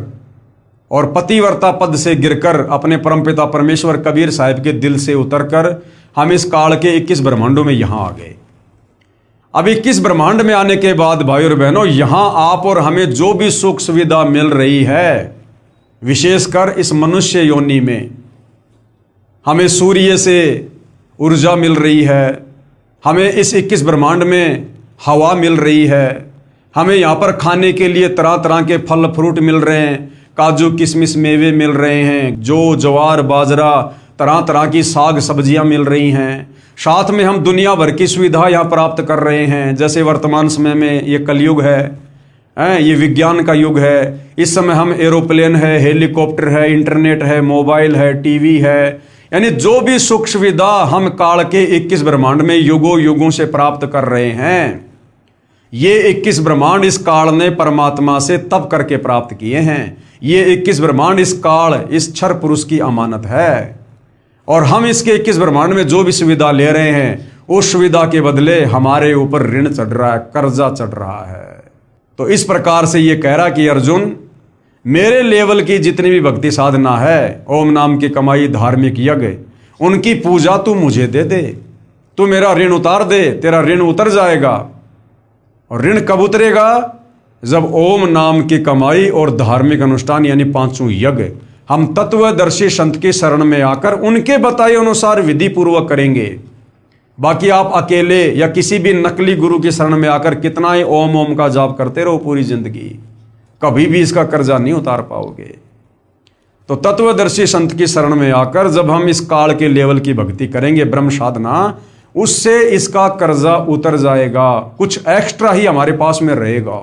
Speaker 1: और पतिव्रता पद से गिरकर अपने परमपिता परमेश्वर कबीर साहिब के दिल से उतरकर हम इस काल के 21 ब्रह्मांडों में यहां आ गए। अब 21 ब्रह्मांड में आने के बाद भाई और बहनों यहां आप और हमें जो भी सुख सुविधा मिल रही है, विशेषकर इस मनुष्य योनि में हमें सूर्य से ऊर्जा मिल रही है, हमें इस 21 ब्रह्मांड में हवा मिल रही है, हमें यहाँ पर खाने के लिए तरह तरह के फल फ्रूट मिल रहे हैं, काजू किशमिश मेवे मिल रहे हैं, जो ज्वार बाजरा तरह तरह की साग सब्जियां मिल रही हैं। साथ में हम दुनिया भर की सुविधा यहाँ प्राप्त कर रहे हैं। जैसे वर्तमान समय में ये कलयुग है, ये विज्ञान का युग है। इस समय हम एरोप्लेन है, हेलीकॉप्टर है, इंटरनेट है, मोबाइल है, टीवी है, यानी जो भी सुख सुविधा हम काल के 21 ब्रह्मांड में युगों युगों से प्राप्त कर रहे हैं, ये 21 ब्रह्मांड इस काल ने परमात्मा से तप करके प्राप्त किए हैं। ये 21 ब्रह्मांड इस काल इस क्षर पुरुष की अमानत है और हम इसके 21 ब्रह्मांड में जो भी सुविधा ले रहे हैं उस सुविधा के बदले हमारे ऊपर ऋण चढ़ रहा है, कर्जा चढ़ रहा है। तो इस प्रकार से ये कह रहा कि अर्जुन मेरे लेवल की जितनी भी भक्ति साधना है, ओम नाम की कमाई, धार्मिक यज्ञ, उनकी पूजा तू मुझे दे दे, तू मेरा ऋण उतार दे, तेरा ऋण उतर जाएगा। और ऋण कब उतरेगा? जब ओम नाम की कमाई और धार्मिक अनुष्ठान यानी 5 यज्ञ हम तत्वदर्शी संत की शरण में आकर उनके बताए अनुसार विधि पूर्वक करेंगे। बाकी आप अकेले या किसी भी नकली गुरु की शरण में आकर कितना ही ओम ओम का जाप करते रहो पूरी जिंदगी, कभी भी इसका कर्जा नहीं उतार पाओगे। तो तत्वदर्शी संत की शरण में आकर जब हम इस काल के लेवल की भक्ति करेंगे, ब्रह्म साधना, उससे इसका कर्जा उतर जाएगा, कुछ एक्स्ट्रा ही हमारे पास में रहेगा।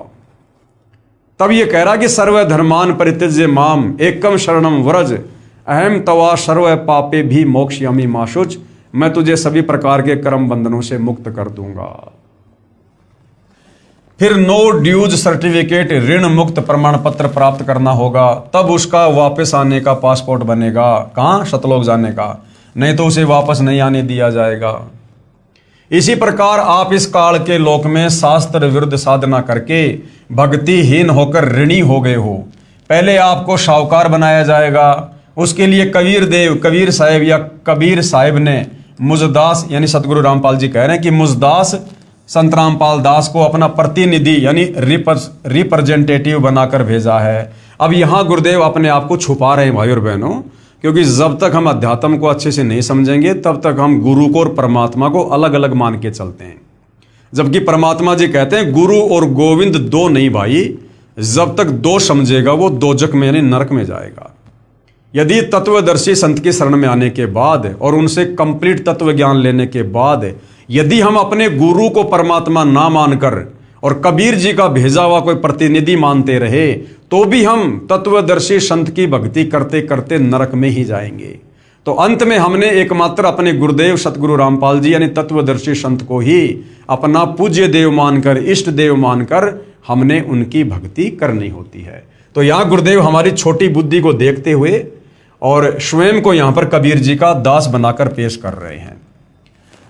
Speaker 1: तब ये कह रहा कि सर्व धर्मान परित्यज्य माम एकम शरणम व्रज अहम तवा सर्व पापे भी मोक्षयामि मा शुच, मैं तुझे सभी प्रकार के कर्म बंधनों से मुक्त कर दूंगा। फिर नो ड्यूज सर्टिफिकेट, ऋण मुक्त प्रमाण पत्र प्राप्त करना होगा, तब उसका वापस आने का पासपोर्ट बनेगा। कहां? सतलोक जाने का, नहीं तो उसे वापस नहीं आने दिया जाएगा। इसी प्रकार आप इस काल के लोक में शास्त्र विरुद्ध साधना करके भक्तिहीन होकर ऋणी हो गए हो। पहले आपको शाहूकार बनाया जाएगा, उसके लिए कबीर साहिब या कबीर साहिब ने मुझदास यानी सतगुरु रामपाल जी कह रहे हैं कि मुझदास संत रामपाल दास को अपना प्रतिनिधि यानी रिप्रेजेंटेटिव बनाकर भेजा है। अब यहाँ गुरुदेव अपने आप को छुपा रहे हैं भाई और बहनों, क्योंकि जब तक हम अध्यात्म को अच्छे से नहीं समझेंगे तब तक हम गुरु को और परमात्मा को अलग अलग मान के चलते हैं। जबकि परमात्मा जी कहते हैं गुरु और गोविंद दो नहीं भाई, जब तक दो समझेगा वो दोजक में यानी नरक में जाएगा। यदि तत्वदर्शी संत की शरण में आने के बाद और उनसे कंप्लीट तत्व ज्ञान लेने के बाद यदि हम अपने गुरु को परमात्मा ना मानकर और कबीर जी का भेजा हुआ कोई प्रतिनिधि मानते रहे तो भी हम तत्वदर्शी संत की भक्ति करते करते नरक में ही जाएंगे। तो अंत में हमने एकमात्र अपने गुरुदेव सतगुरु रामपाल जी यानी तत्वदर्शी संत को ही अपना पूज्य देव मानकर, इष्ट देव मानकर हमने उनकी भक्ति करनी होती है। तो यहाँ गुरुदेव हमारी छोटी बुद्धि को देखते हुए और स्वयं को यहाँ पर कबीर जी का दास बनाकर पेश कर रहे हैं।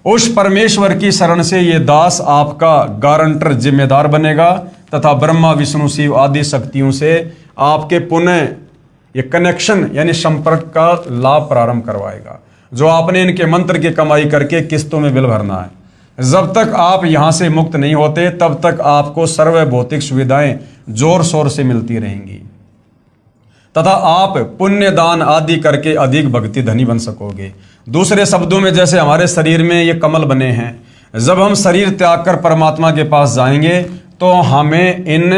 Speaker 1: उस परमेश्वर की शरण से ये दास आपका गारंटर जिम्मेदार बनेगा तथा ब्रह्मा विष्णु शिव आदि शक्तियों से आपके पुनः ये कनेक्शन यानी संपर्क का लाभ प्रारंभ करवाएगा, जो आपने इनके मंत्र की कमाई करके किस्तों में बिल भरना है। जब तक आप यहां से मुक्त नहीं होते तब तक आपको सर्व भौतिक सुविधाएं जोर शोर से मिलती रहेंगी तथा आप पुण्य दान आदि करके अधिक भक्ति धनी बन सकोगे। दूसरे शब्दों में जैसे हमारे शरीर में ये कमल बने हैं, जब हम शरीर त्याग कर परमात्मा के पास जाएंगे तो हमें इन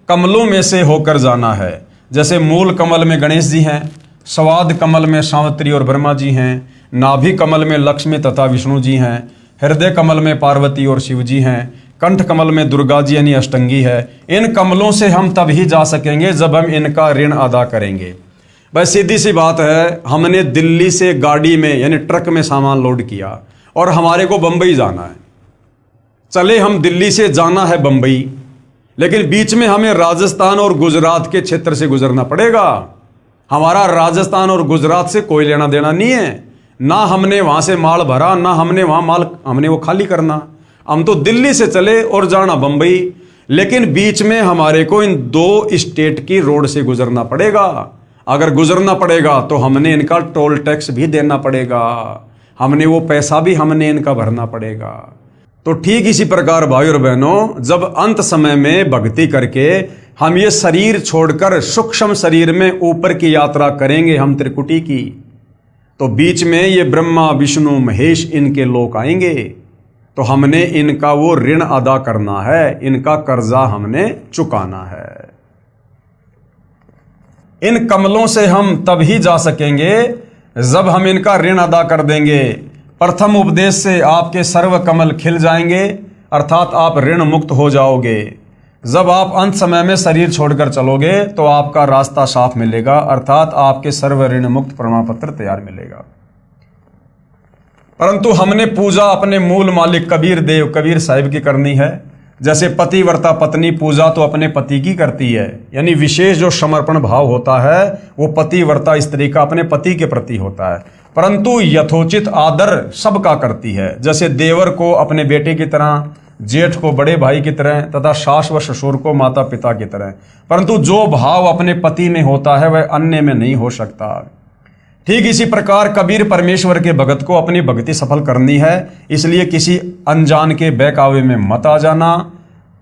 Speaker 1: कमलों में से होकर जाना है। जैसे मूल कमल में गणेश जी हैं, स्वाद कमल में सावित्री और ब्रह्मा जी हैं, नाभि कमल में लक्ष्मी तथा विष्णु जी हैं, हृदय कमल में पार्वती और शिव जी हैं, कंठ कमल में दुर्गा जी यानी अष्टंगी है। इन कमलों से हम तब ही जा सकेंगे जब हम इनका ऋण अदा करेंगे। बस सीधी सी बात है, हमने दिल्ली से गाड़ी में यानी ट्रक में सामान लोड किया और हमारे को बंबई जाना है। चले हम दिल्ली से जाना है बंबई, लेकिन बीच में हमें राजस्थान और गुजरात के क्षेत्र से गुजरना पड़ेगा। हमारा राजस्थान और गुजरात से कोई लेना देना नहीं है, ना हमने वहां से माल भरा, ना हमने वहां माल हमने वो खाली करना। हम तो दिल्ली से चले और जाना बंबई, लेकिन बीच में हमारे को इन दो स्टेट की रोड से गुजरना पड़ेगा। अगर गुजरना पड़ेगा तो हमने इनका टोल टैक्स भी देना पड़ेगा, हमने वो पैसा भी हमने इनका भरना पड़ेगा। तो ठीक इसी प्रकार भाई और बहनों, जब अंत समय में भक्ति करके हम ये शरीर छोड़कर सूक्ष्म शरीर में ऊपर की यात्रा करेंगे हम त्रिकुटी की, तो बीच में ये ब्रह्मा विष्णु महेश इनके लोक आएंगे। तो हमने इनका वो ऋण अदा करना है, इनका कर्जा हमने चुकाना है। इन कमलों से हम तभी जा सकेंगे जब हम इनका ऋण अदा कर देंगे। प्रथम उपदेश से आपके सर्व कमल खिल जाएंगे, अर्थात आप ऋण मुक्त हो जाओगे। जब आप अंत समय में शरीर छोड़कर चलोगे तो आपका रास्ता साफ मिलेगा, अर्थात आपके सर्व ऋण मुक्त प्रमाण पत्र तैयार मिलेगा। परंतु हमने पूजा अपने मूल मालिक कबीर देव कबीर साहिब की करनी है। जैसे पतिव्रता पत्नी पूजा तो अपने पति की करती है, यानी विशेष जो समर्पण भाव होता है वो पतिव्रता स्त्री का अपने पति के प्रति होता है। परंतु यथोचित आदर सबका करती है, जैसे देवर को अपने बेटे की तरह, जेठ को बड़े भाई की तरह तथा सास व ससुर को माता पिता की तरह। परंतु जो भाव अपने पति में होता है वह अन्य में नहीं हो सकता। ठीक इसी प्रकार कबीर परमेश्वर के भगत को अपनी भक्ति सफल करनी है, इसलिए किसी अनजान के बहकावे में मत आ जाना।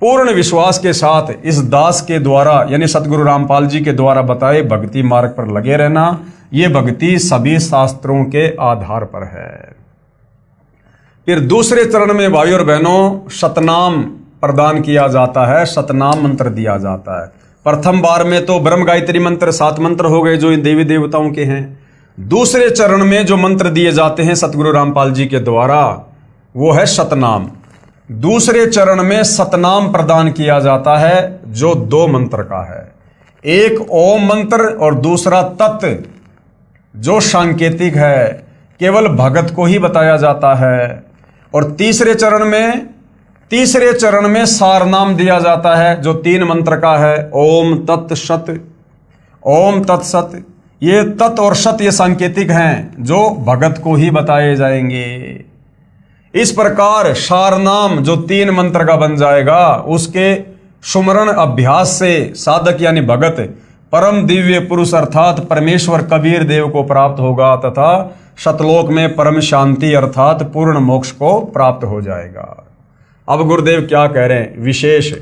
Speaker 1: पूर्ण विश्वास के साथ इस दास के द्वारा यानी सतगुरु रामपाल जी के द्वारा बताए भक्ति मार्ग पर लगे रहना। ये भक्ति सभी शास्त्रों के आधार पर है। फिर दूसरे चरण में भाई और बहनों सतनाम प्रदान किया जाता है, सतनाम मंत्र दिया जाता है। प्रथम बार में तो ब्रह्म गायत्री मंत्र 7 मंत्र हो गए जो इन देवी देवताओं के हैं। दूसरे चरण में जो मंत्र दिए जाते हैं सतगुरु रामपाल जी के द्वारा वो है सतनाम। दूसरे चरण में सतनाम प्रदान किया जाता है जो 2 मंत्र का है, एक ओम मंत्र और दूसरा तत् जो सांकेतिक है, केवल भगत को ही बताया जाता है। और तीसरे चरण में सार नाम दिया जाता है जो 3 मंत्र का है, ओम तत् सत, ओम तत् सत। ये तत् और सत ये सांकेतिक हैं जो भगत को ही बताए जाएंगे। इस प्रकार सार नाम जो 3 मंत्र का बन जाएगा उसके सुमरण अभ्यास से साधक यानी भगत परम दिव्य पुरुष अर्थात परमेश्वर कबीर देव को प्राप्त होगा तथा सतलोक में परम शांति अर्थात पूर्ण मोक्ष को प्राप्त हो जाएगा। अब गुरुदेव क्या कह रहे हैं, विशेष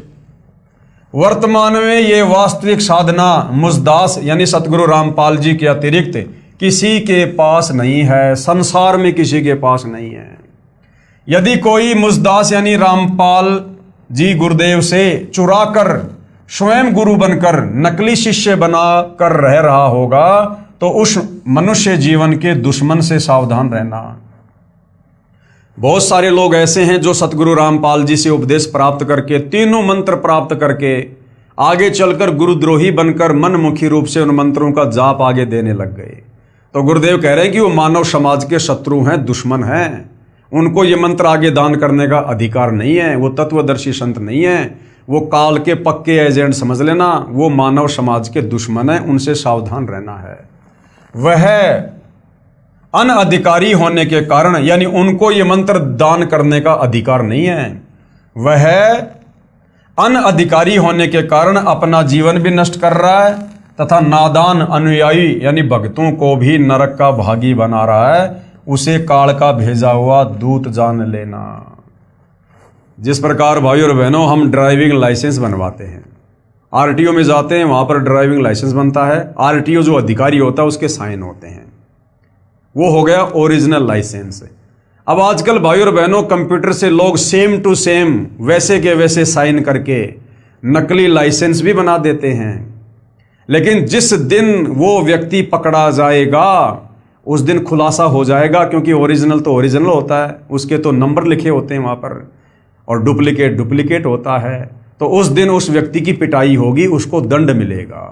Speaker 1: वर्तमान में ये वास्तविक साधना मुझदास यानी सतगुरु रामपाल जी के अतिरिक्त किसी के पास नहीं है, संसार में किसी के पास नहीं है। यदि कोई मुझदास यानी रामपाल जी गुरुदेव से चुरा कर स्वयं गुरु बनकर नकली शिष्य बना कर रह रहा होगा तो उस मनुष्य जीवन के दुश्मन से सावधान रहना। बहुत सारे लोग ऐसे हैं जो सतगुरु रामपाल जी से उपदेश प्राप्त करके 3 मंत्र प्राप्त करके आगे चलकर गुरुद्रोही बनकर मनमुखी रूप से उन मंत्रों का जाप आगे देने लग गए। तो गुरुदेव कह रहे हैं कि वो मानव समाज के शत्रु हैं, दुश्मन हैं, उनको ये मंत्र आगे दान करने का अधिकार नहीं है। वो तत्वदर्शी संत नहीं है, वो काल के पक्के एजेंट समझ लेना, वो मानव समाज के दुश्मन है, उनसे सावधान रहना है। वह अनअधिकारी होने के कारण यानी उनको ये मंत्र दान करने का अधिकार नहीं है, वह अनअधिकारी होने के कारण अपना जीवन भी नष्ट कर रहा है तथा नादान अनुयायी यानी भक्तों को भी नरक का भागी बना रहा है। उसे काल का भेजा हुआ दूत जान लेना। जिस प्रकार भाई और बहनों हम ड्राइविंग लाइसेंस बनवाते हैं, आरटीओ में जाते हैं, वहां पर ड्राइविंग लाइसेंस बनता है, आरटीओ जो अधिकारी होता है उसके साइन होते हैं, वो हो गया ओरिजिनल लाइसेंस। अब आजकल भाई और बहनों कंप्यूटर से लोग सेम टू सेम वैसे के वैसे साइन करके नकली लाइसेंस भी बना देते हैं। लेकिन जिस दिन वो व्यक्ति पकड़ा जाएगा उस दिन खुलासा हो जाएगा, क्योंकि ओरिजिनल तो ओरिजिनल होता है, उसके तो नंबर लिखे होते हैं वहाँ पर, और डुप्लीकेट डुप्लीकेट होता है। तो उस दिन उस व्यक्ति की पिटाई होगी, उसको दंड मिलेगा।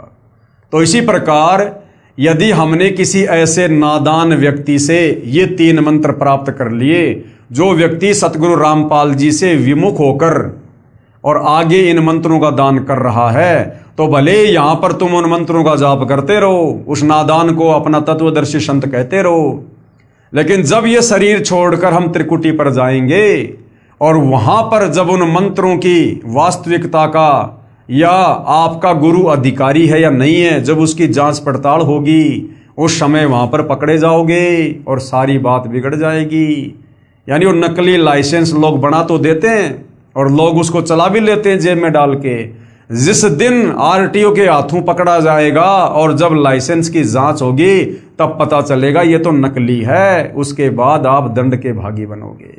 Speaker 1: तो इसी प्रकार यदि हमने किसी ऐसे नादान व्यक्ति से ये 3 मंत्र प्राप्त कर लिए, जो व्यक्ति सतगुरु रामपाल जी से विमुख होकर और आगे इन मंत्रों का दान कर रहा है, तो भले यहां पर तुम उन मंत्रों का जाप करते रहो, उस नादान को अपना तत्वदर्शी संत कहते रहो, लेकिन जब ये शरीर छोड़कर हम त्रिकुटी पर जाएंगे और वहां पर जब उन मंत्रों की वास्तविकता का या आपका गुरु अधिकारी है या नहीं है, जब उसकी जांच पड़ताल होगी, उस समय वहां पर पकड़े जाओगे और सारी बात बिगड़ जाएगी। यानी वो नकली लाइसेंस लोग बना तो देते हैं और लोग उसको चला भी लेते हैं जेब में डाल के। जिस दिन आरटीओ के हाथों पकड़ा जाएगा और जब लाइसेंस की जांच होगी तब पता चलेगा ये तो नकली है, उसके बाद आप दंड के भागी बनोगे।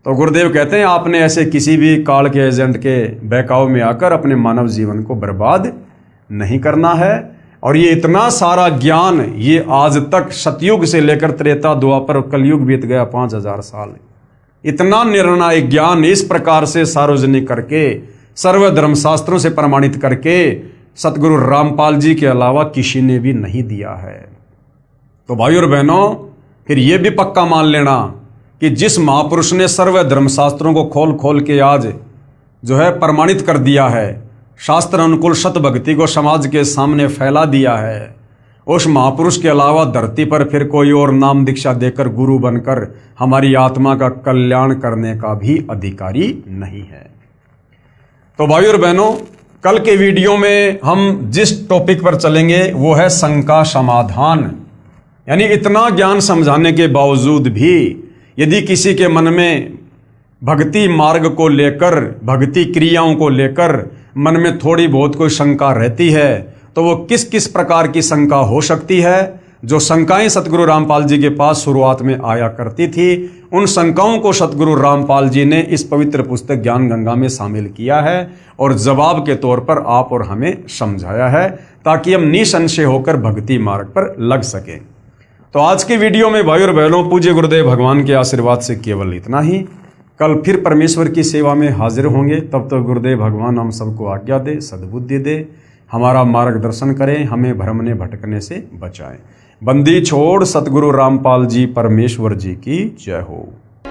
Speaker 1: तो गुरुदेव कहते हैं आपने ऐसे किसी भी काल के एजेंट के बहकाव में आकर अपने मानव जीवन को बर्बाद नहीं करना है। और ये इतना सारा ज्ञान ये आज तक सतयुग से लेकर त्रेता द्वापर कलयुग बीत गया 5000 साल, इतना निर्णायक ज्ञान इस प्रकार से सार्वजनिक करके सर्व धर्मशास्त्रों से प्रमाणित करके सतगुरु रामपाल जी के अलावा किसी ने भी नहीं दिया है। तो भाई और बहनों फिर ये भी पक्का मान लेना कि जिस महापुरुष ने सर्व धर्मशास्त्रों को खोल खोल के आज जो है प्रमाणित कर दिया है, शास्त्र अनुकूल सत भक्ति को समाज के सामने फैला दिया है, उस महापुरुष के अलावा धरती पर फिर कोई और नाम दीक्षा देकर गुरु बनकर हमारी आत्मा का कल्याण करने का भी अधिकारी नहीं है। तो भाई और बहनों कल के वीडियो में हम जिस टॉपिक पर चलेंगे वो है शंका समाधान। यानी इतना ज्ञान समझाने के बावजूद भी यदि किसी के मन में भक्ति मार्ग को लेकर, भक्ति क्रियाओं को लेकर मन में थोड़ी बहुत कोई शंका रहती है, तो वो किस किस प्रकार की शंका हो सकती है, जो शंकाएं सतगुरु रामपाल जी के पास शुरुआत में आया करती थी, उन शंकाओं को सतगुरु रामपाल जी ने इस पवित्र पुस्तक ज्ञान गंगा में शामिल किया है और जवाब के तौर पर आप और हमें समझाया है, ताकि हम निसंशय होकर भक्ति मार्ग पर लग सकें। तो आज की वीडियो में भाई और बहनों, पूज्य गुरुदेव भगवान के आशीर्वाद से केवल इतना ही। कल फिर परमेश्वर की सेवा में हाजिर होंगे। तब तक गुरुदेव भगवान हम सबको आज्ञा दे, सद्बुद्धि दे, हमारा मार्गदर्शन करें, हमें भ्रमने भटकने से बचाएं। बंदी छोड़ सतगुरु रामपाल जी परमेश्वर जी की जय हो।